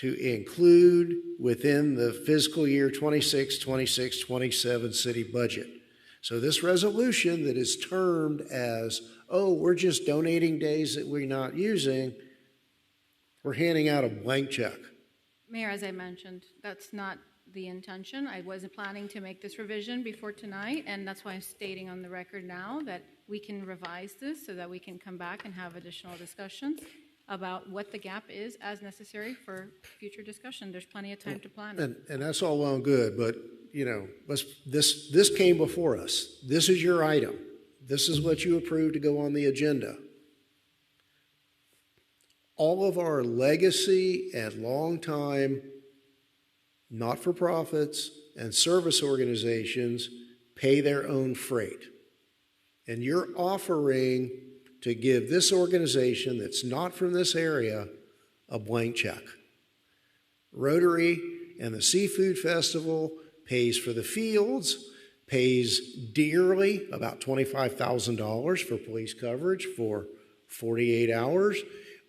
include within the fiscal year 26, 26, 27 city budget. So this resolution that is termed as, oh, we're just donating days that we're not using, we're handing out a blank check. Mayor, as I mentioned, that's not the intention. I wasn't planning to make this revision before tonight, and that's why I'm stating on the record now that we can revise this so that we can come back and have additional discussions about what the gap is as necessary for future discussion. There's plenty of time to plan it. And that's all well and good, but you know, this came before us. This is your item. This is what you approved to go on the agenda. All of our legacy and long-time not-for-profits and service organizations pay their own freight. And you're offering to give this organization that's not from this area a blank check. Rotary and the Seafood Festival pays for the fields, pays dearly, about $25,000 for police coverage for 48 hours.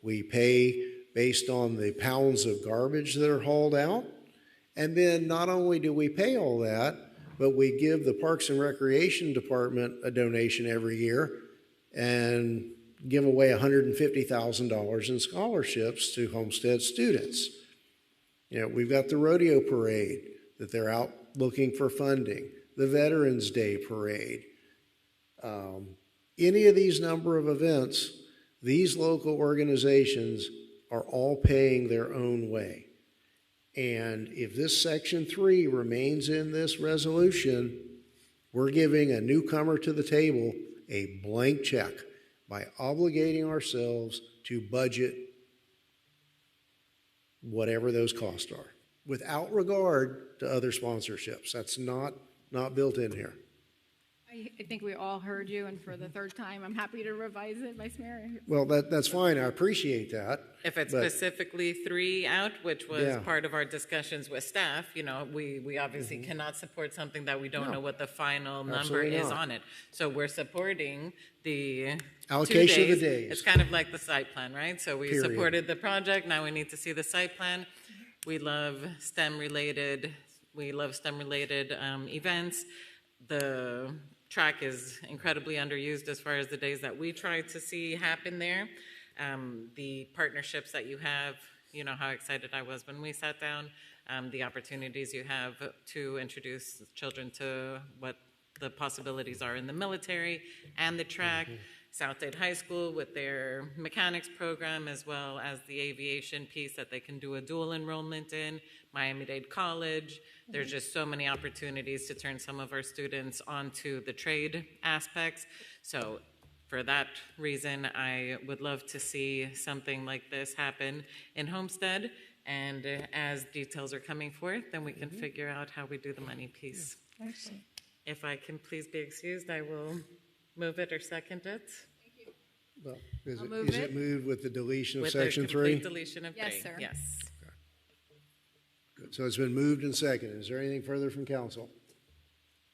We pay based on the pounds of garbage that are hauled out. And then not only do we pay all that, but we give the Parks and Recreation Department a donation every year and give away $150,000 in scholarships to Homestead students. You know, we've got the rodeo parade that they're out looking for funding, the Veterans Day parade. Any of these number of events, these local organizations are all paying their own way. And if this Section 3 remains in this resolution, we're giving a newcomer to the table a blank check by obligating ourselves to budget whatever those costs are, without regard to other sponsorships. That's not built in here. I think we all heard you, and for the third time, I'm happy to revise it, Vice Mayor. Well, that's fine. I appreciate that. If it's specifically 3 out, which was part of our discussions with staff, you know, we obviously cannot support something that we don't know what the final number is on it. So we're supporting the allocation 2 days. of the days. It's kind of like the site plan, right? So we supported the project. Now we need to see the site plan. We love STEM-related. Events. The track is incredibly underused as far as the days that we try to see happen there. The partnerships that you have, you know how excited I was when we sat down, the opportunities you have to introduce children to what the possibilities are in the military and the track. Southdale High School with their mechanics program, as well as the aviation piece that they can do a dual enrollment in, Miami-Dade College. There's just so many opportunities to turn some of our students onto the trade aspects. So for that reason, I would love to see something like this happen in Homestead. And as details are coming forth, then we can figure out how we do the money piece. Excellent. If I can please be excused, I will move it or second it. Well, is it moved with the deletion of Section 3? With the complete deletion of 3. Yes, sir. Yes. Good. So it's been moved and seconded. Is there anything further from council?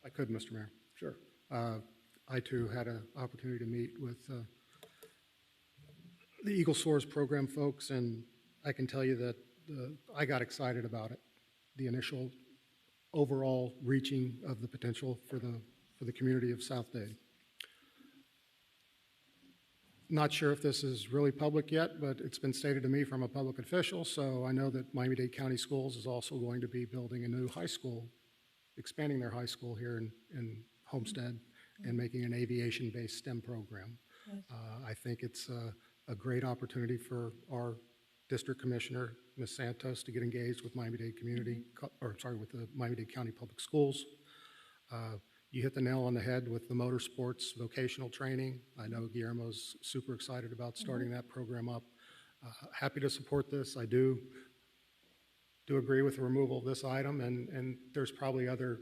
I could, Mr. Mayor. Sure. I too had an opportunity to meet with the Eagle Soars program folks, and I can tell you that I got excited about it. The initial overall reaching of the potential for the community of Southdale. Not sure if this is really public yet, but it's been stated to me from a public official, so I know that Miami-Dade County Schools is also going to be building a new high school, expanding their high school here in Homestead and making an aviation-based STEM program. I think it's a great opportunity for our district commissioner, Ms. Santos, to get engaged with Miami-Dade community, with the Miami-Dade County Public Schools. You hit the nail on the head with the motorsports vocational training. I know Guillermo's super excited about starting that program up. Happy to support this. I do agree with the removal of this item, and there's probably other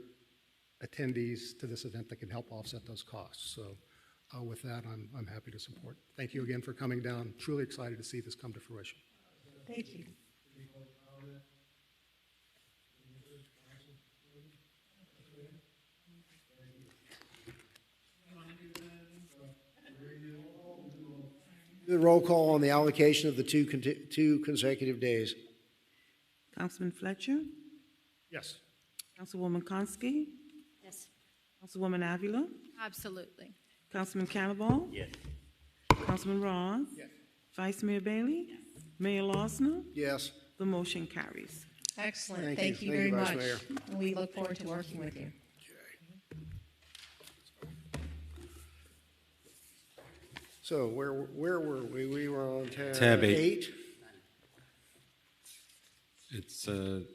attendees to this event that can help offset those costs. So with that, I'm happy to support. Thank you again for coming down. Truly excited to see this come to fruition. Thank you. The roll call on the allocation of the two consecutive days. Councilman Fletcher? Yes. Councilwoman Konsky? Yes. Councilwoman Avila? Absolutely. Councilman Cannavall? Yes. Councilman Ross? Yes. Vice Mayor Bailey? Mayor Losner? Yes. The motion carries. Excellent. Thank Thank you. you very Thank much. you, Vice Mayor. We look forward to working with you. So where were we? We were on Tab 8. 8. It's Tab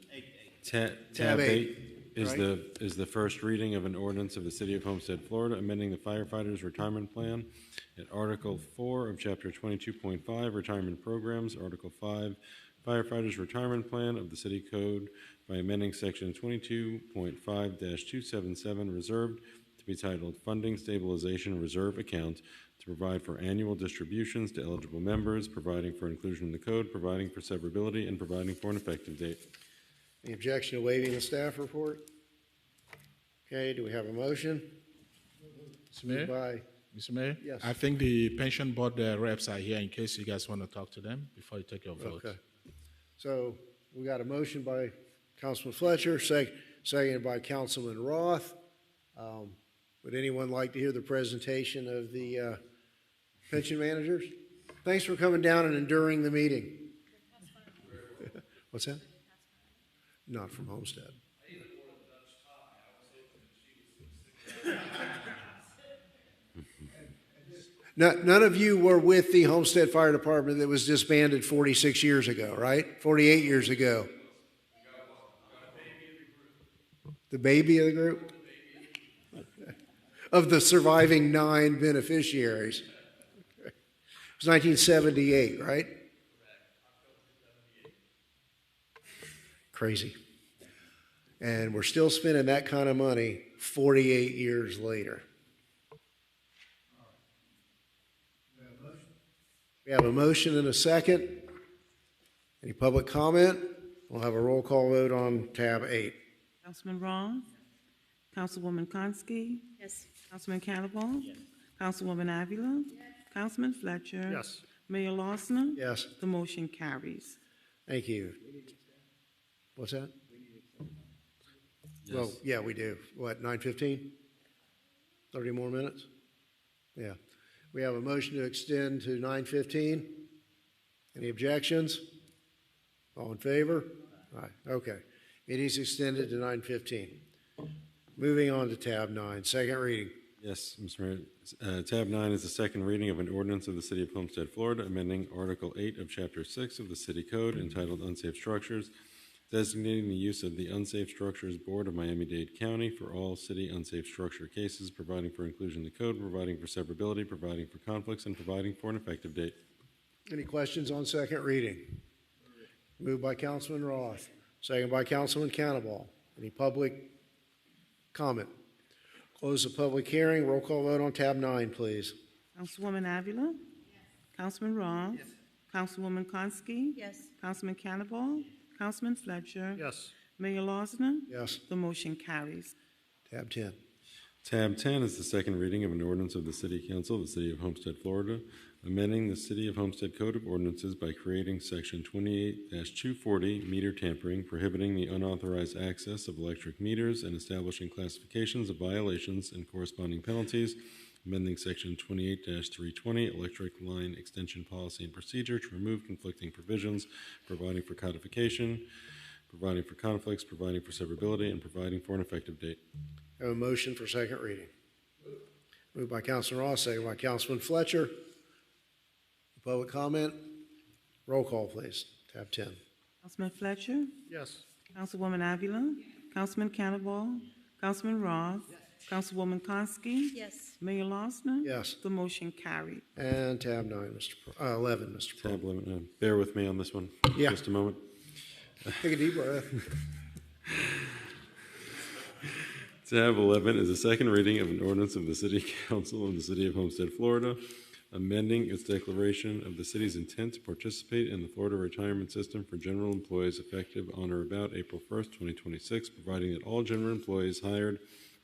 tab 8 8, is right? the first reading of an ordinance of the City of Homestead, Florida, amending the firefighters' retirement plan at Article 4 of Chapter 22.5 Retirement Programs, Article 5 Firefighters' Retirement Plan of the City Code by amending Section 22.5-277 reserved to be titled Funding Stabilization Reserve Account to provide for annual distributions to eligible members, providing for inclusion in the code, providing for severability, and providing for an effective date. Any objection to waiving the staff report? Okay, do we have a motion? Mr. Mayor? By Mr. Mayor? Yes. I think the pension board reps are here in case you guys want to talk to them before you take your vote. Okay. So we got a motion by Councilman Fletcher, seconded by Councilman Roth. Would anyone like to hear the presentation of the pension managers? Thanks for coming down and enduring the meeting. What's that? Not from Homestead. None of you were with the Homestead Fire Department that was disbanded 46 years ago, right? 48 years ago. The baby of the group? Of the surviving 9 beneficiaries. It was 1978, right? Crazy. And we're still spending that kind of money 48 years later. We have a motion and a second. Any public comment? We'll have a roll call vote on tab 8. Councilman Ross? Councilwoman Konsky? Yes. Councilman Cannavall? Yes. Councilwoman Avila? Councilman Fletcher? Yes. Mayor Losner? Yes. The motion carries. Thank you. What's that? Yes. Well, yeah, we do. What, 9:15? 30 more minutes? Yeah. We have a motion to extend to 9:15. Any objections? All in favor? All right, okay. Meeting's extended to 9:15. Moving on to tab 9, second reading. Yes, Mr. Mayor. Tab 9 is the second reading of an ordinance of the City of Homestead, Florida, amending Article 8 of Chapter 6 of the City Code entitled Unsafe Structures, designating the use of the Unsafe Structures Board of Miami-Dade County for all city unsafe structure cases, providing for inclusion in the code, providing for severability, providing for conflicts, and providing for an effective date. Any questions on second reading? Moved by Councilman Roth, second by Councilman Cannavall. Any public comment? Close the public hearing. Roll call vote on tab 9, please. Councilwoman Avila? Yes. Councilman Ross? Yes. Councilwoman Konsky? Yes. Councilman Cannavall? Councilman Fletcher? Yes. Mayor Losner? Yes. The motion carries. Tab 10. Tab 10 is the second reading of an ordinance of the City Council of the City of Homestead, Florida, amending the City of Homestead Code of Ordinances by creating Section 28-240, meter tampering, prohibiting the unauthorized access of electric meters and establishing classifications of violations and corresponding penalties, amending Section 28-320, electric line extension policy and procedure to remove conflicting provisions, providing for codification, providing for conflicts, providing for severability, and providing for an effective date. Have a motion for second reading. Moved by Councilman Ross, second by Councilman Fletcher. Public comment? Roll call, please. Tab 10. Councilman Fletcher? Yes. Councilwoman Avila? Councilman Cannavall? Councilman Ross? Councilwoman Konsky? Yes. Mayor Losner? Yes. The motion carried. And tab 9, 11, Mr. Pro. Tab 11, bear with me on this one. Yeah. Just a moment. Take a deep breath. Tab 11 is a second reading of an ordinance of the City Council of the City of Homestead, Florida, amending its declaration of the city's intent to participate in the Florida retirement system for general employees effective on or about April 1st, 2026, providing that all general employees hired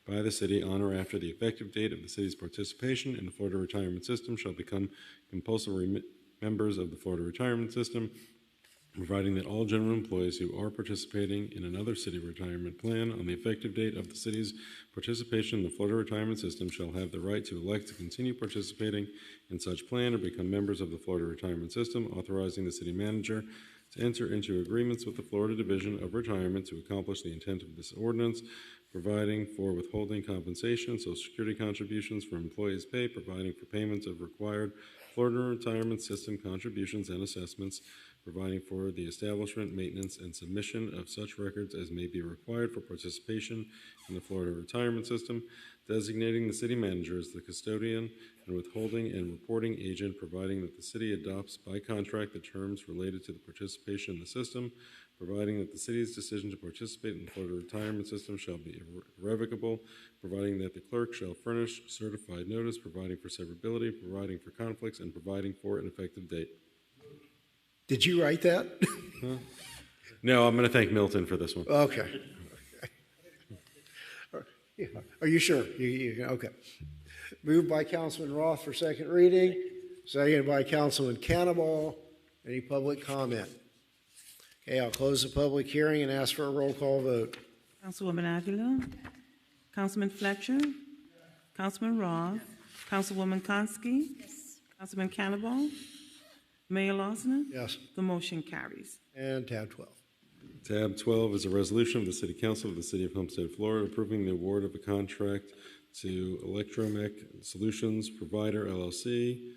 by the city on or after the effective date of the city's participation in the Florida retirement system shall become compulsory members of the Florida retirement system, providing that all general employees who are participating in another city retirement plan on the effective date of the city's participation in the Florida retirement system shall have the right to elect to continue participating in such plan or become members of the Florida retirement system, authorizing the city manager to enter into agreements with the Florida Division of Retirement to accomplish the intent of this ordinance, providing for withholding compensation, Social Security contributions for employees' pay, providing for payments of required Florida retirement system contributions and assessments, providing for the establishment, maintenance, and submission of such records as may be required for participation in the Florida retirement system, designating the city manager as the custodian and withholding and reporting agent, providing that the city adopts by contract the terms related to the participation in the system, providing that the city's decision to participate in the Florida retirement system shall be irrevocable, providing that the clerk shall furnish certified notice, providing for severability, providing for conflicts, and providing for an effective date. Did you write that? Huh? No, I'm going to thank Milton for this one. Okay. Are you sure? Okay. Moved by Councilman Roth for second reading, seconded by Councilman Cannibal. Any public comment? Okay, I'll close the public hearing and ask for a roll call vote. Councilwoman Aguilar, Councilman Fletcher, Councilman Roth, Councilwoman Konski, Councilman Cannibal, Mayor Losner? Yes. The motion carries. And tab 12. Tab 12 is a resolution of the City Council of the City of Homestead, Florida, approving the award of a contract to Electromech Solutions Provider, LLC,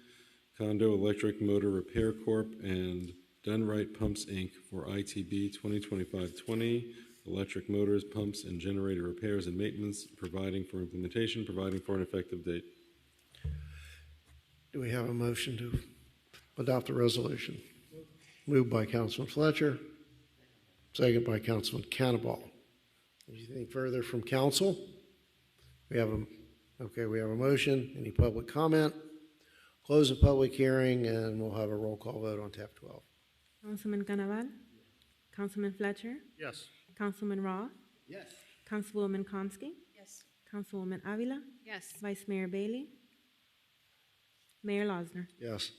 Condo Electric Motor Repair Corp., and Dunright Pumps, Inc. for ITB 2025-20, electric motors, pumps, and generator repairs and maintenance, providing for implementation, providing for an effective date. Do we have a motion to adopt the resolution? Moved by Councilman Fletcher, second by Councilman Cannibal. Anything further from council? We have a motion. Any public comment? Close the public hearing and we'll have a roll call vote on tab 12. Councilman Cannibal, Councilman Fletcher, Yes. Councilman Roth, Yes. Councilwoman Konski, Yes. Councilwoman Avila, Yes. Vice Mayor Bailey, Mayor Losner. Yes.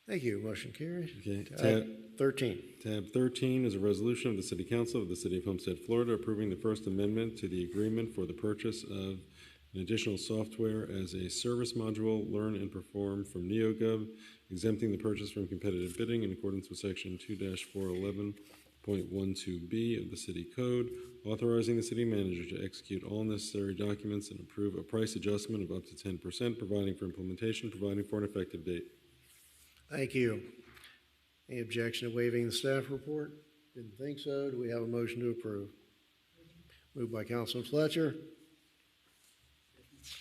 Thank you. Motion carries. Okay. Tab 13. Tab 13 is a resolution of the City Council of the City of Homestead, Florida, approving the First Amendment to the agreement for the purchase of an additional software as a service module, Learn and Perform from NeoGov, exempting the purchase from competitive bidding in accordance with Section 2-411.12b of the City Code, authorizing the city manager to execute all necessary documents and approve a price adjustment of up to 10%, providing for implementation, providing for an effective date. Thank you. Any objection to waiving the staff report? Didn't think so. Do we have a motion to approve? Moved by Councilman Fletcher.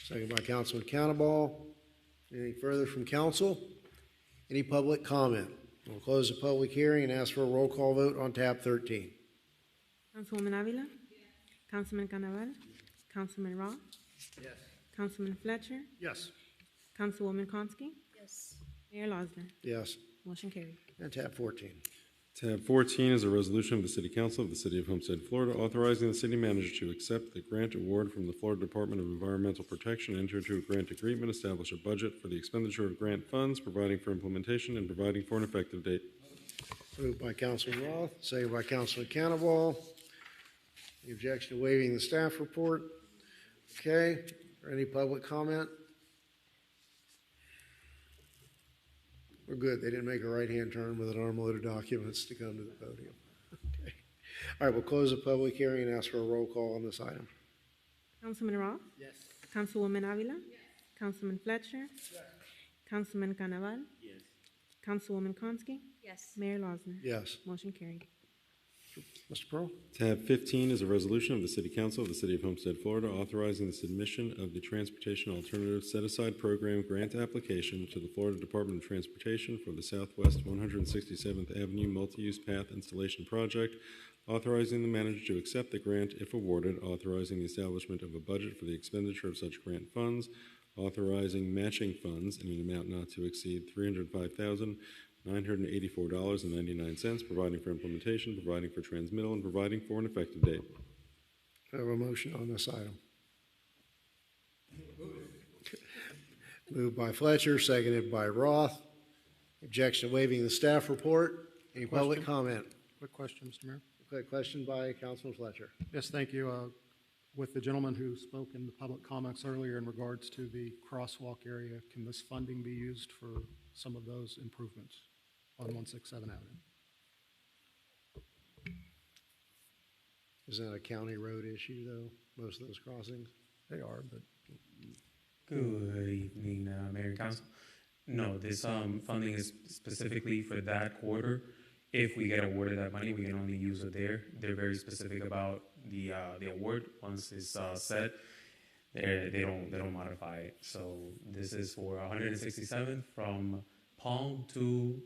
Second by Councilman Cannibal. Anything further from council? Any public comment? We'll close the public hearing and ask for a roll call vote on tab 13. Councilwoman Avila, Councilman Cannibal, Councilman Roth, Yes. Councilman Fletcher, Yes. Councilwoman Konski, Yes. Mayor Losner. Yes. Motion carried. And tab 14. Tab 14 is a resolution of the City Council of the City of Homestead, Florida, authorizing the city manager to accept the grant award from the Florida Department of Environmental Protection, enter into a grant agreement, establish a budget for the expenditure of grant funds, providing for implementation, and providing for an effective date. Moved by Councilman Roth, second by Councilman Cannibal. Any objection to waiving the staff report? Okay. Any public comment? We're good. They didn't make a right-hand turn with an armload of documents to come to the podium. Okay. All right, we'll close the public hearing and ask for a roll call on this item. Councilman Roth, Yes. Councilwoman Avila, Councilman Fletcher, Councilman Cannibal, Yes. Councilwoman Konski, Yes. Mayor Losner. Yes. Motion carried. Mr. Pearl? Tab 15 is a resolution of the City Council of the City of Homestead, Florida, authorizing the submission of the Transportation Alternative Set-Aside Program grant application to the Florida Department of Transportation for the Southwest 167th Avenue Multi-Use Path Installation Project, authorizing the manager to accept the grant if awarded, authorizing the establishment of a budget for the expenditure of such grant funds, authorizing matching funds in an amount not to exceed $305,984.99, providing for implementation, providing for transmittal, and providing for an effective date. I have a motion on this item. Moved by Fletcher, seconded by Roth. Objection to waiving the staff report. Any public comment? Quick question, Mr. Mayor. Quick question by Councilman Fletcher. Yes, thank you. With the gentleman who spoke in the public comments earlier in regards to the crosswalk area, can this funding be used for some of those improvements on 167 Avenue? Is that a county road issue, though, most of those crossings? They are, but. Good evening, Mayor and Council. No, this funding is specifically for that quarter. If we get awarded that money, we can only use it there. They're very specific about the award. Once it's set, they don't modify it. So this is for 167th from Palm to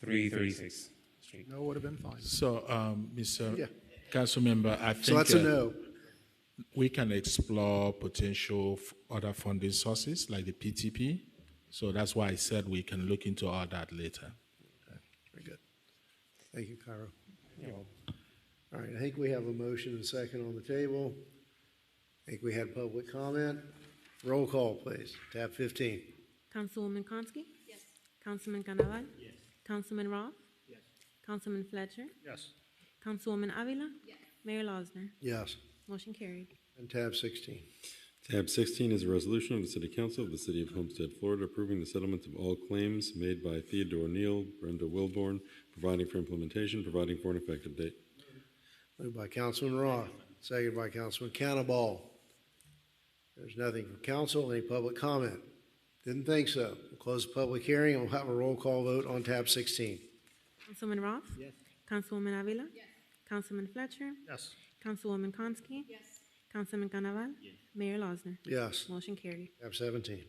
336 Street. No, would have been fine. So, Mr. Councilmember, I think So that's a no. We can explore potential other funding sources like the PTP. So that's why I said we can look into all that later. Very good. Thank you, Cairo. You're welcome. All right, I think we have a motion and second on the table. I think we had public comment. Roll call, please. Tab 15. Councilwoman Konsky? Yes. Councilman Canaval? Yes. Councilman Roth? Yes. Councilman Fletcher? Yes. Councilwoman Avila? Yes. Mayor Losner? Yes. Motion carried. And tab 16. Tab 16 is a resolution of the City Council of the City of Homestead, Florida, approving the settlement of all claims made by Theodore Neal, Brenda Wilborn, providing for implementation, providing for an effective date. Moved by Councilman Roth, seconded by Councilman Cannonball. There's nothing from council. Any public comment? Didn't think so. We'll close the public hearing and we'll have a roll call vote on tab 16. Councilman Roth? Yes. Councilwoman Avila? Yes. Councilman Fletcher? Yes. Councilwoman Konsky? Yes. Councilman Canaval? Yes. Mayor Losner? Yes. Motion carried. Tab 17. Mr.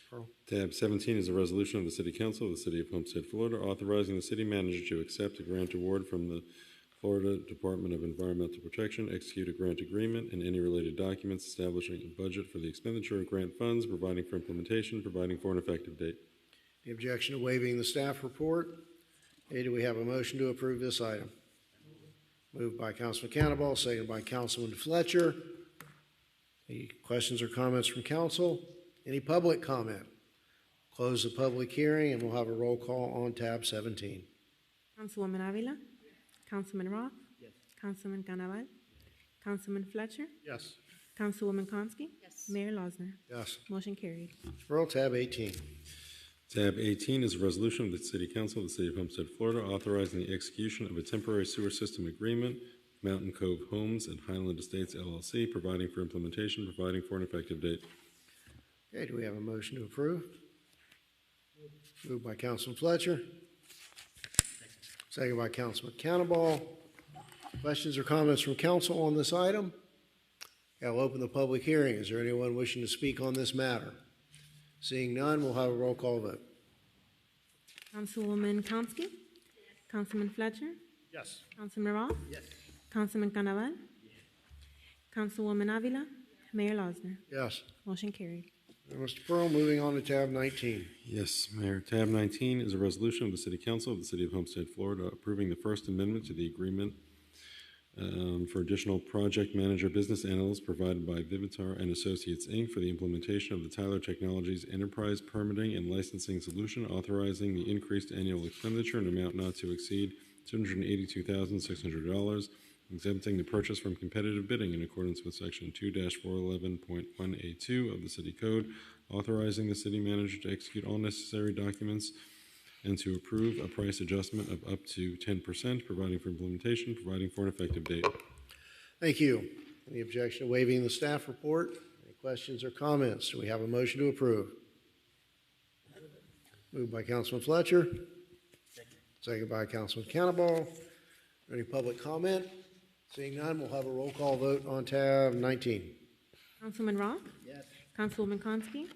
Pearl. Tab 17 is a resolution of the City Council of the City of Homestead, Florida, authorizing the city manager to accept a grant award from the Florida Department of Environmental Protection, execute a grant agreement, and any related documents establishing a budget for the expenditure of grant funds, providing for implementation, providing for an effective date. The objection to waiving the staff report. A, do we have a motion to approve this item? Moved by Councilman Cannonball, seconded by Councilman Fletcher. Any questions or comments from council? Any public comment? Close the public hearing and we'll have a roll call on tab 17. Councilwoman Avila? Councilman Roth? Yes. Councilman Canaval? Councilman Fletcher? Yes. Councilwoman Konsky? Yes. Mayor Losner? Yes. Motion carried. Pearl, tab 18. Tab 18 is a resolution of the City Council of the City of Homestead, Florida, authorizing the execution of a temporary sewer system agreement, Mountain Cove Homes and Highland Estates LLC, providing for implementation, providing for an effective date. Okay, do we have a motion to approve? Moved by Councilman Fletcher. Second by Councilman Cannonball. Questions or comments from council on this item? I'll open the public hearing. Is there anyone wishing to speak on this matter? Seeing none, we'll have a roll call vote. Councilwoman Konsky? Councilman Fletcher? Yes. Councilman Roth? Yes. Councilman Canaval? Councilwoman Avila? Mayor Losner? Yes. Motion carried. Mr. Pearl, moving on to tab 19. Yes, Mayor. Tab 19 is a resolution of the City Council of the City of Homestead, Florida, approving the First Amendment to the agreement for additional project manager business analysts provided by Vivitar and Associates, Inc. for the implementation of the Tyler Technologies Enterprise Permitting and Licensing Solution, authorizing the increased annual expenditure in amount not to exceed $282,600, exempting the purchase from competitive bidding in accordance with Section 2-411.1A2 of the City Code, authorizing the city manager to execute all necessary documents and to approve a price adjustment of up to 10%, providing for implementation, providing for an effective date. Thank you. Any objection to waiving the staff report? Any questions or comments? Do we have a motion to approve? Moved by Councilman Fletcher. Second by Councilman Cannonball. Any public comment? Seeing none, we'll have a roll call vote on tab 19. Councilman Roth? Yes. Councilwoman Konsky? Yes.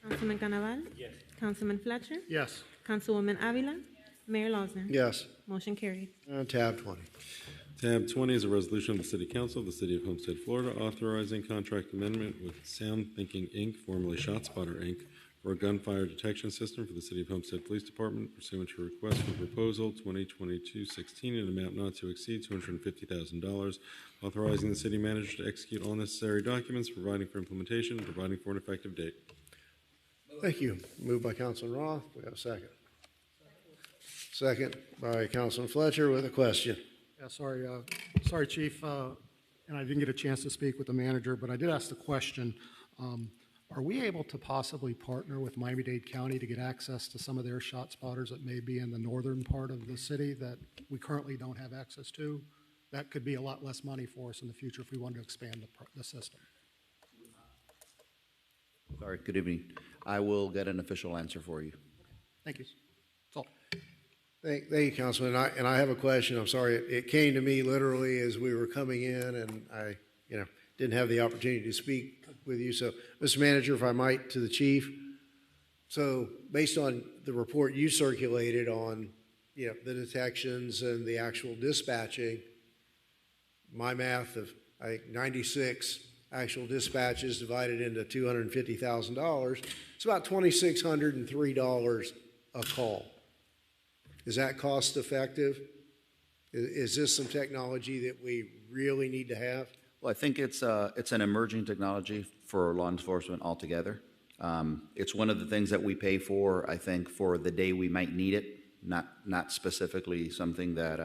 Councilman Canaval? Yes. Councilman Fletcher? Yes. Councilwoman Avila? Mayor Losner? Yes. Motion carried. On tab 20. Tab 20 is a resolution of the City Council of the City of Homestead, Florida, authorizing contract amendment with Sound Thinking, Inc., formerly ShotSpotter, Inc., for a gunfire detection system for the City of Homestead Police Department pursuant to request for proposal 2022-16 in an amount not to exceed $250,000, authorizing the city manager to execute all necessary documents, providing for implementation, and providing for an effective date. Thank you. Moved by Councilman Roth. We have a second. Second by Councilman Fletcher with a question. Yeah, sorry, Chief, and I didn't get a chance to speak with the manager, but I did ask the question. Are we able to possibly partner with Miami-Dade County to get access to some of their shot spotters that may be in the northern part of the city that we currently don't have access to? That could be a lot less money for us in the future if we wanted to expand the system. Sorry, good evening. I will get an official answer for you. Thank you. That's all. Thank you, Councilman. And I have a question. I'm sorry. It came to me literally as we were coming in, and I, didn't have the opportunity to speak with you. So, Mr. Manager, if I might, to the chief. So, based on the report you circulated on, the detections and the actual dispatching, my math of, I think, 96 actual dispatches divided into $250,000, it's about $2,603 a call. Is that cost effective? Is this some technology that we really need to have? Well, I think it's an emerging technology for law enforcement altogether. It's one of the things that we pay for, I think, for the day we might need it, not specifically something that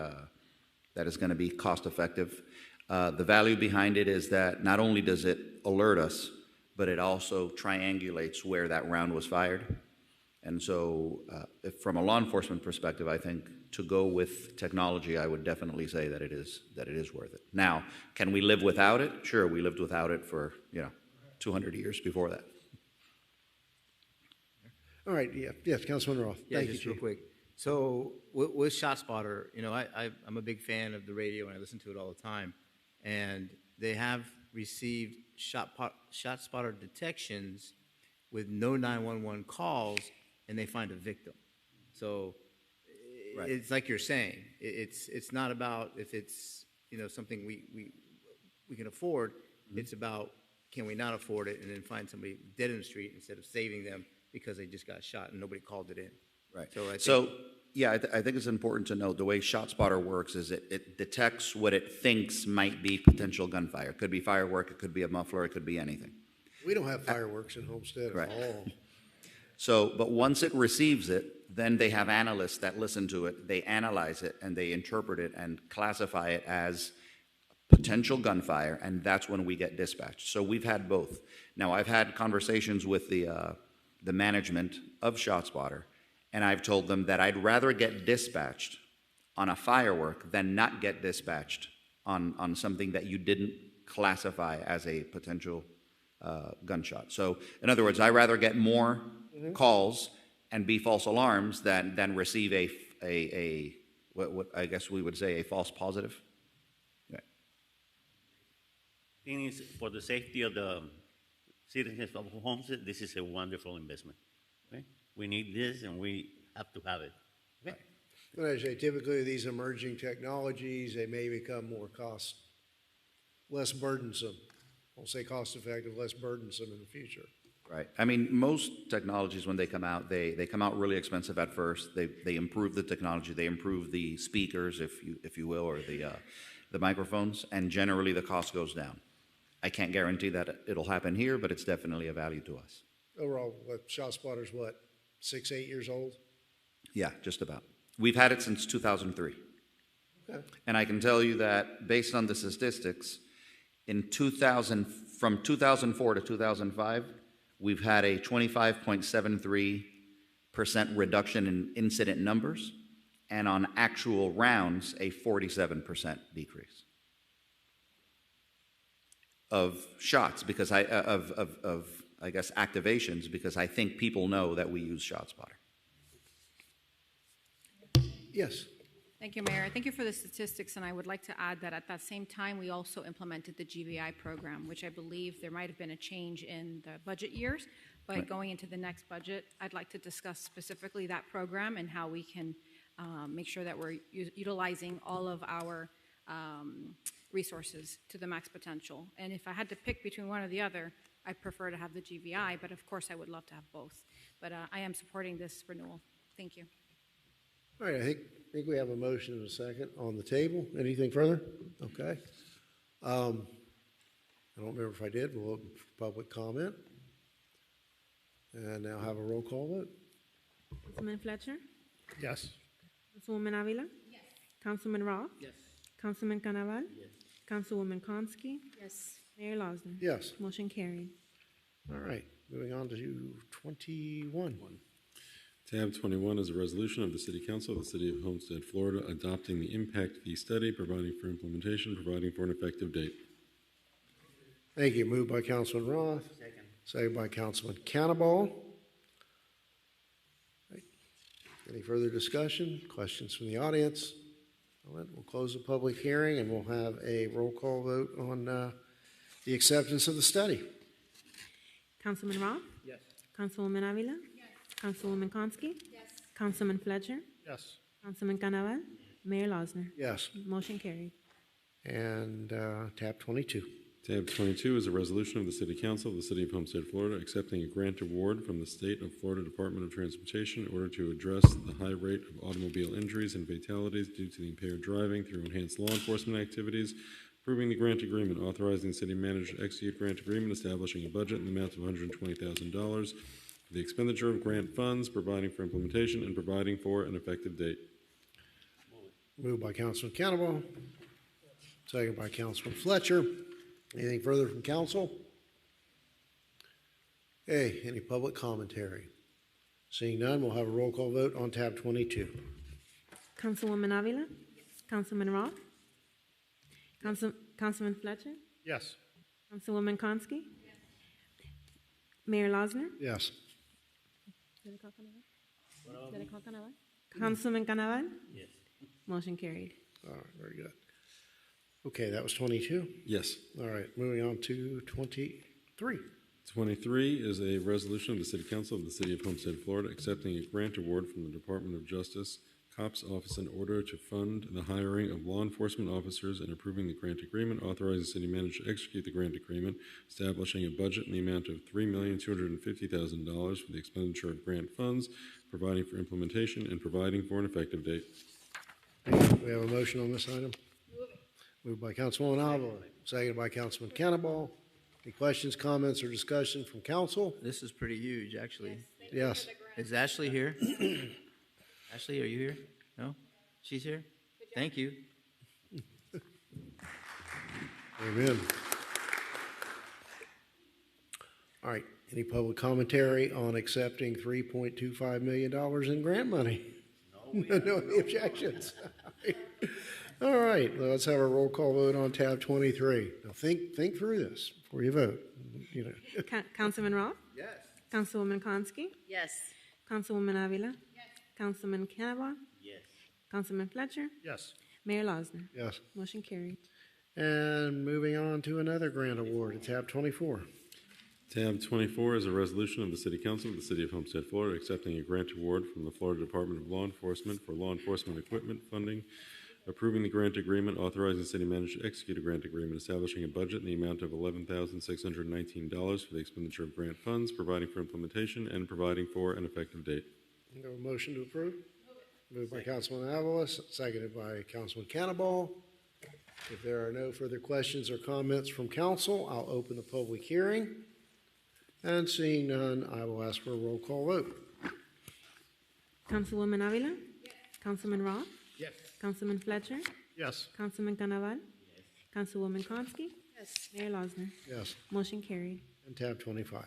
is going to be cost effective. The value behind it is that not only does it alert us, but it also triangulates where that round was fired. And so if from a law enforcement perspective, I think to go with technology, I would definitely say that it is worth it. Now, can we live without it? Sure, we lived without it for 200 years before that. All right, yes, Councilman Roth. Yeah, Thank just you, real Chief. quick. So with ShotSpotter, I'm a big fan of the radio and I listen to it all the time. And they have received ShotSpotter detections with no 911 calls, and they find a victim. So Right. it's like you're saying, it's not about if it's something we can afford. Mm-hmm. It's about can we not afford it and then find somebody dead in the street instead of saving them because they just got shot and nobody called it in. Right. So I think it's important to note the way ShotSpotter works is it detects what it thinks might be potential gunfire. It could be firework, it could be a muffler, it could be anything. We don't have fireworks in Homestead Right. at all. So, but once it receives it, then they have analysts that listen to it, they analyze it, and they interpret it and classify it as potential gunfire, and that's when we get dispatched. So we've had both. Now, I've had conversations with the management of ShotSpotter, and I've told them that I'd rather get dispatched on a firework than not get dispatched on something that you didn't classify as a potential gunshot. So, in other words, I'd rather get more calls and be false alarms than receive a what I guess we would say a false positive. Right. Thing is, for the safety of the citizens of Homestead, this is a wonderful investment. Okay? We need this, and we have to have it. Okay? But I say typically these emerging technologies, they may become less burdensome. I'll say cost effective, less burdensome in the future. Right. I mean, most technologies, when they come out, they come out really expensive at first. They improve the technology, they improve the speakers, if you will, or the microphones, and generally the cost goes down. I can't guarantee that it'll happen here, but it's definitely a value to us. Overall, ShotSpotter's 6-8 years old? Yeah, just about. We've had it since 2003. Okay. And I can tell you that based on the statistics, from 2004 to 2005, we've had a 25.73% reduction in incident numbers, and on actual rounds, a 47% decrease of shots because I guess activations, because I think people know that we use ShotSpotter. Yes. Thank you, Mayor. Thank you for the statistics, and I would like to add that at that same time, we also implemented the GBI program, which I believe there might have been a change in the budget years, but Right. going into the next budget, I'd like to discuss specifically that program and how we can make sure that we're utilizing all of our resources to the max potential. And if I had to pick between one or the other, I prefer to have the GBI, but of course I would love to have both. But I am supporting this renewal. Thank you. All right, I think we have a motion and a second on the table. Anything further? Okay. I don't remember if I did. We'll open for public comment. And now have a roll call vote. Councilman Fletcher? Yes. Councilwoman Avila? Yes. Councilman Roth? Yes. Councilman Canaval? Yes. Councilwoman Konsky? Yes. Mayor Losner? Yes. Motion carried. All right, moving on to 21. Tab 21 is a resolution of the City Council of the City of Homestead, Florida, adopting the impact fee study, providing for implementation, providing for an effective date. Thank you. Moved by Councilman Roth. Second. Second by Councilman Cannaball. Right. Any further discussion? Questions from the audience? All right, we'll close the public hearing and we'll have a roll call vote on the acceptance of the study. Councilman Roth? Yes. Councilwoman Avila? Yes. Councilwoman Konsky? Yes. Councilman Fletcher? Yes. Councilman Canaval? Mayor Losner? Yes. Motion carried. And tab 22. Tab 22 is a resolution of the City Council of the City of Homestead, Florida, accepting a grant award from the State of Florida Department of Transportation in order to address the high rate of automobile injuries and fatalities due to the impaired driving through enhanced law enforcement activities, approving the grant agreement, authorizing the city manager to execute grant agreement, establishing a budget in the amount of $120,000 for the expenditure of grant funds, providing for implementation, and providing for an effective date. Moved by Councilman Cannaball. Second by Councilman Fletcher. Anything further from council? Okay, any public commentary? Seeing none, we'll have a roll call vote on tab 22. Councilwoman Avila? Councilman Roth? Councilman Fletcher? Yes. Councilwoman Konsky? Mayor Losner? Yes. Did I call Canaval? Councilman Canaval? Yes. Motion carried. All right, very good. Okay, that was 22. Yes. All right, moving on to 23. 23 is a resolution of the City Council of the City of Homestead, Florida, accepting a grant award from the Department of Justice Cops Office in order to fund the hiring of law enforcement officers and approving the grant agreement, authorizing the city manager to execute the grant agreement, establishing a budget in the amount of $3,250,000 for the expenditure of grant funds, providing for implementation, and providing for an effective date. We have a motion on this item. Moved by Councilwoman Avila, seconded by Councilman Cannaball. Any questions, comments, or discussion from council? This is pretty huge, actually. Yes. Is Ashley here? Ashley, are you here? No? She's here? Thank you. Amen. All right, any public commentary on accepting $3.25 million in grant money? No objections. All right, let's have a roll call vote on tab 23. Now think through this before you vote. You know. Councilman Roth? Yes. Councilwoman Konsky? Yes. Councilwoman Avila? Yes. Councilman Canaval? Yes. Councilman Fletcher? Yes. Mayor Losner? Yes. Motion carried. And moving on to another grant award at tab 24. Tab 24 is a resolution of the City Council of the City of Homestead, Florida, accepting a grant award from the Florida Department of Law Enforcement for law enforcement equipment funding, approving the grant agreement, authorizing the city manager to execute a grant agreement, establishing a budget in the amount of $11,619 for the expenditure of grant funds, providing for implementation, and providing for an effective date. You have a motion to approve? Moved by Councilman Avila, seconded by Councilman Cannaball. If there are no further questions or comments from council, I'll open the public hearing. And seeing none, I will ask for a roll call vote. Councilwoman Avila? Yes. Councilman Roth? Yes. Councilman Fletcher? Yes. Councilman Canaval? Yes. Councilwoman Konsky? Yes. Mayor Losner? Yes. Motion carried. And tab 25.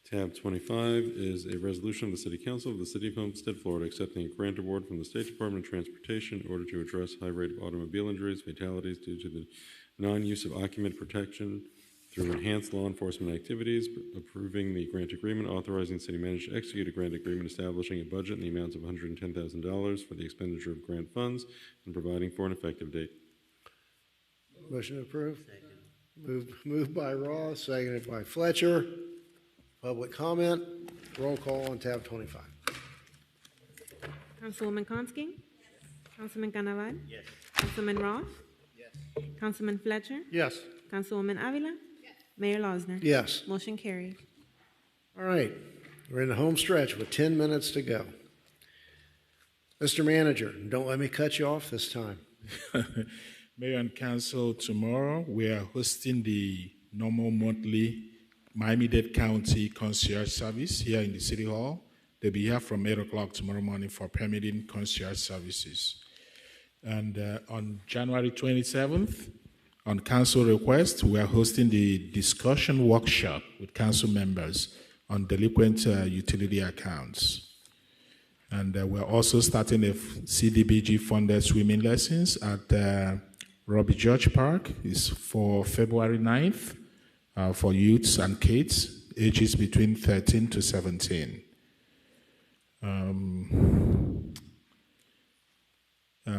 Tab 25 is a resolution of the City Council of the City of Homestead, Florida, accepting a grant award from the State Department of Transportation in order to address high rate of automobile injuries, fatalities due to the non-use of occupant protection through enhanced law enforcement activities, approving the grant agreement, authorizing the city manager to execute a grant agreement, establishing a budget in the amount of $110,000 for the expenditure of grant funds, and providing for an effective date. Motion approved. Moved by Ross, seconded by Fletcher. Public comment. Roll call on tab 25. Councilwoman Konsky? Councilman Canaval? Yes. Councilman Roth? Yes. Councilman Fletcher? Yes. Councilwoman Avila? Mayor Losner? Yes. Motion carried. All right. We're in the home stretch with 10 minutes to go. Mr. Manager, don't let me cut you off this time. Mayor and Council, tomorrow we are hosting the normal monthly Miami-Dade County Concierge Service here in the City Hall. They'll be here from 8 o'clock tomorrow morning for permitting concierge services. And on January 27th, on council request, we are hosting the discussion workshop with council members on delinquent utility accounts. And we're also starting a CDBG-funded swimming lessons at Robbie George Park. It's for February 9th for youths and kids ages between 13 to 17.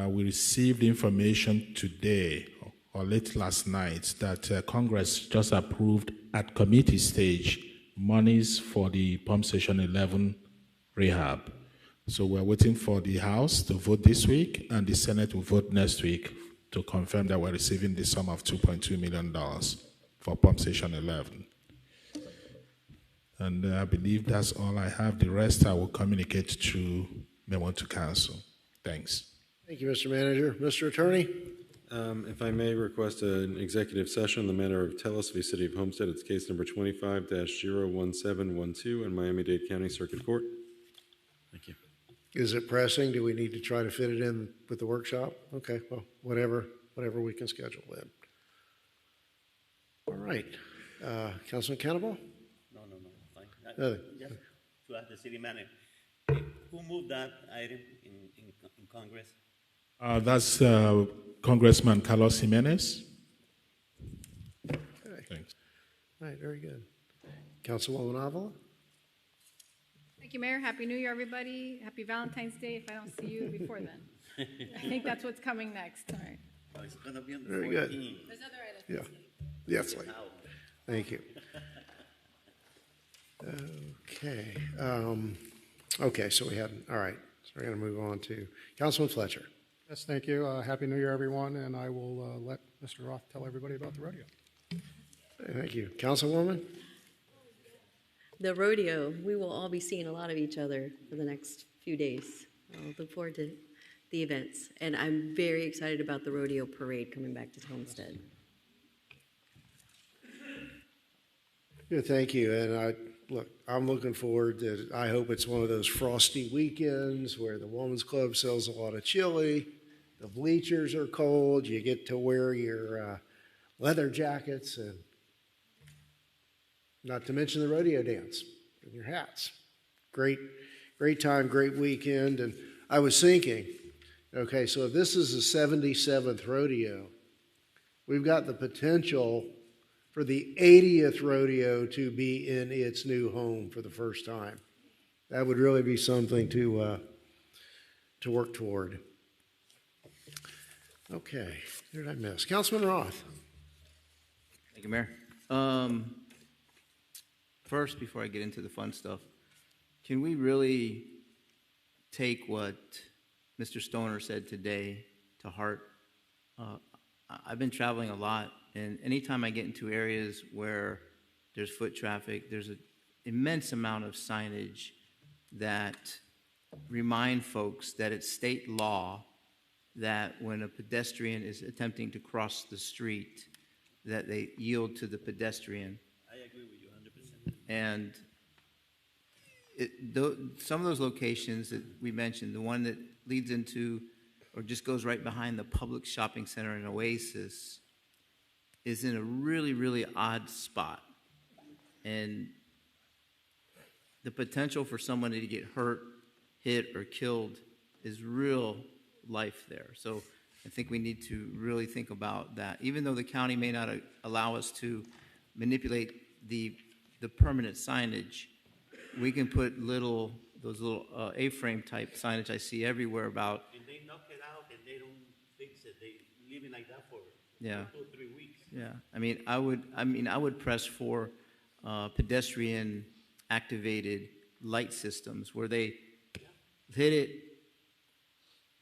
We received information today or late last night that Congress just approved at committee stage monies for the Pump Station 11 rehab. So we're waiting for the House to vote this week and the Senate will vote next week to confirm that we're receiving the sum of $2.2 million for Pump Station 11. And I believe that's all I have. The rest I will communicate through memo to council. Thanks. Thank you, Mr. Manager. Mr. Attorney? If I may request an executive session in the matter of Telus v. City of Homestead, it's case number 25-01712 in Miami-Dade County Circuit Court. Thank you. Is it pressing? Do we need to try to fit it in with the workshop? Okay, well, whatever we can schedule then. All right. Councilman Cannibal? No, fine. Nothing. Just to ask the city manager, who moved that item in Congress? That's Congressman Carlos Jimenez. Okay. Thanks. All right, very good. Councilwoman Avila? Thank you, Mayor. Happy New Year, everybody. Happy Valentine's Day if I don't see you before then. I think that's what's coming next. All right. Oh, it's going to be on the Very 14th. good. There's other items. Yeah. Yes, please. Thank you. Okay. Okay, so we had, all right. So we're going to move on to Councilman Fletcher. Yes, thank you. Happy New Year, everyone, and I will let Mr. Roth tell everybody about the rodeo. Thank you. Councilwoman? The rodeo, we will all be seeing a lot of each other for the next few days. I'll look forward to the events, and I'm very excited about the rodeo parade coming back to Homestead. Yeah, thank you. And I'm looking forward to, I hope it's one of those frosty weekends where the Women's Club sells a lot of chili, the bleachers are cold, you get to wear your leather jackets, and not to mention the rodeo dance and your hats. Great time, great weekend. And I was thinking, okay, so if this is the 77th rodeo, we've got the potential for the 80th rodeo to be in its new home for the first time. That would really be something to work toward. Okay, who did I miss? Councilman Roth. Thank you, Mayor. First, before I get into the fun stuff, can we really take what Mr. Stoner said today to heart? I've been traveling a lot, and anytime I get into areas where there's foot traffic, there's an immense amount of signage that remind folks that it's state law that when a pedestrian is attempting to cross the street, that they yield to the pedestrian. I agree with you 100%. And some of those locations that we mentioned, the one that leads into or just goes right behind the public shopping center in Oasis, is in a really, really odd spot. And the potential for somebody to get hurt, hit, or killed is real life there. So I think we need to really think about that. Even though the county may not allow us to manipulate the permanent signage, we can put those little A-frame type signage I see everywhere about. And they knock it out and they don't fix it. They leave it like that for 2 or 3 weeks. Yeah, I would press for pedestrian activated light systems where they hit it,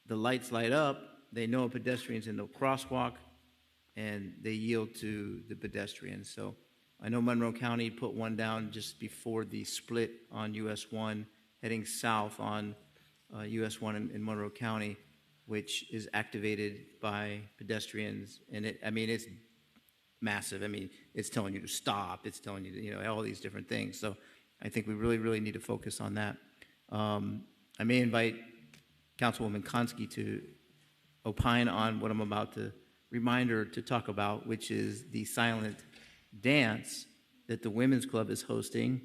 the lights light up, they know a pedestrian's in the crosswalk, and they yield to the pedestrians. So I know Monroe County put one down just before the split on US 1, heading south on US 1 in Monroe County, which is activated by pedestrians. And it's massive. I mean, it's telling you to stop. It's telling you, all these different things. So I think we really, really need to focus on that. I may invite Councilwoman Konski to opine on what I'm about to remind her to talk about, which is the silent dance that the Women's Club is hosting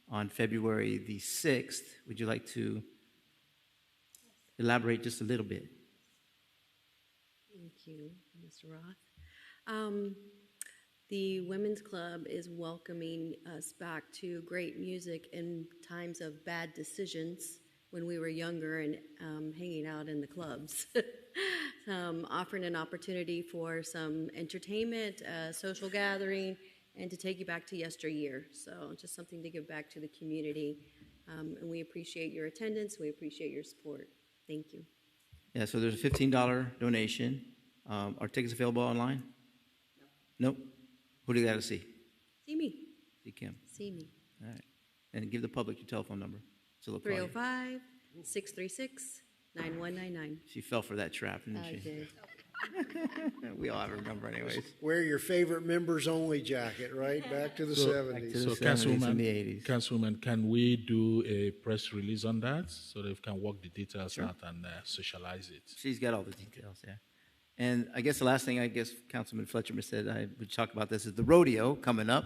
on February the 6th. Would you like to elaborate just a little bit? Thank you, Mr. Roth. The Women's Club is welcoming us back to great music in times of bad decisions when we were younger and hanging out in the clubs. Offering an opportunity for some entertainment, social gathering, and to take you back to yesteryear. So just something to give back to the community. And we appreciate your attendance. We appreciate your support. Thank you. Yeah, so there's a $15 donation. Are tickets available online? No. Nope. Who do you got to see? See me. See Kim. See me. All right. And give the public your telephone number. So they'll call you. 305-636-9199. She fell for that trap, didn't I she? did. We all have her number anyways. Wear your favorite members only jacket, right? Back to the 70s. So, 70s and the 80s. Councilwoman, can we do a press release on that so they can work the details out and socialize it? She's got all the details, yeah. And I guess the last thing Councilman Fletcher said I would talk about this is the rodeo coming up,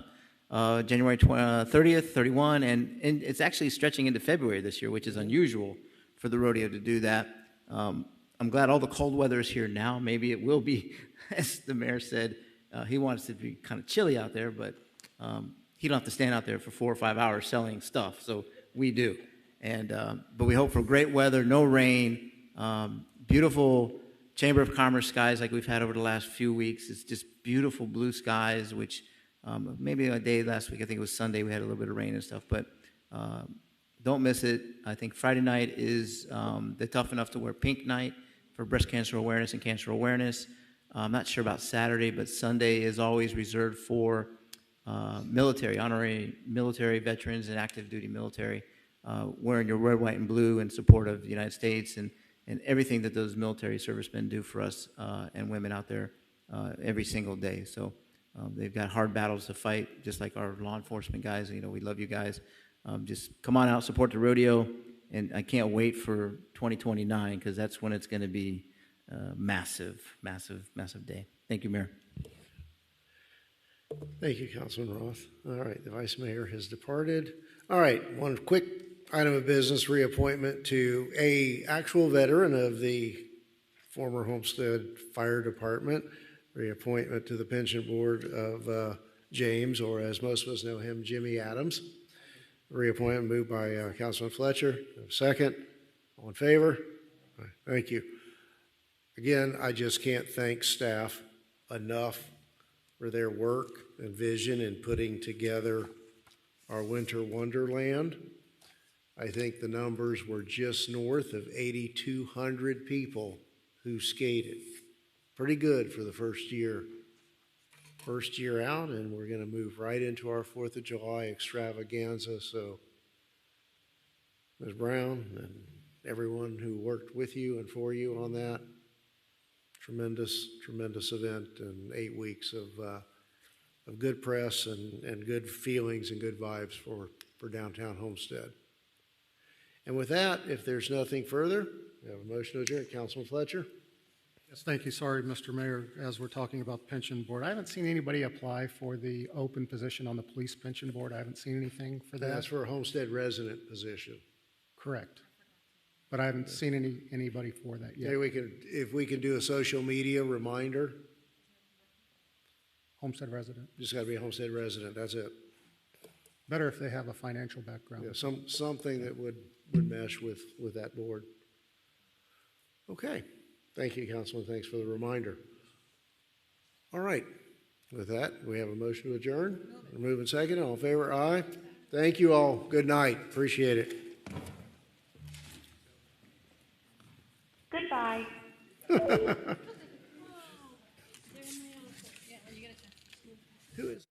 January 30th, 31, and it's actually stretching into February this year, which is unusual for the rodeo to do that. I'm glad all the cold weather is here now. Maybe it will be, as the mayor said, he wants it to be kind of chilly out there, but he don't have to stand out there for 4 or 5 hours selling stuff, so we do. And but we hope for great weather, no rain, beautiful Chamber of Commerce skies like we've had over the last few weeks. It's just beautiful blue skies, which maybe a day last week, I think it was Sunday, we had a little bit of rain and stuff, but don't miss it. I think Friday night is the Tough Enough to Wear Pink night for breast cancer awareness and cancer awareness. I'm not sure about Saturday, but Sunday is always reserved for military, honorary military veterans and active duty military, wearing your red, white, and blue in support of the United States and everything that those military servicemen do for us and women out there every single day. So they've got hard battles to fight, just like our law enforcement guys. We love you guys. Just come on out, support the rodeo, and I can't wait for 2029 because that's when it's going to be massive, massive, massive day. Thank you, Mayor. Thank you, Councilman Roth. All right, the Vice Mayor has departed. All right, one quick item of business, reappointment to a actual veteran of the former Homestead Fire Department, reappointment to the Pension Board of James, or as most of us know him, Jimmy Adams. Reappointment moved by Councilman Fletcher. Second. All in favor? All right, thank you. Again, I just can't thank staff enough for their work and vision in putting together our winter wonderland. I think the numbers were just north of 8,200 people who skated. Pretty good for the first year out, and we're going to move right into our 4th of July extravaganza. So Ms. Brown and everyone who worked with you and for you on that, tremendous event and 8 weeks of good press and good feelings and good vibes for downtown Homestead. And with that, if there's nothing further, we have a motion to adjourn. Councilman Fletcher? Yes, thank you. Sorry, Mr. Mayor, as we're talking about the pension board, I haven't seen anybody apply for the open position on the police pension board. I haven't seen anything for that. That's for a Homestead resident position. Correct. But I haven't seen anybody for that yet. Maybe if we can do a social media reminder. Homestead resident. Just got to be a Homestead resident, that's it. Better if they have a financial background. Yeah, something that would mesh with that board. Okay. Thank you, Councilman. Thanks for the reminder. All right. With that, we have a motion to adjourn. We're moving second. All in favor? Aye. Thank you all. Good night. Appreciate it. Goodbye. Who is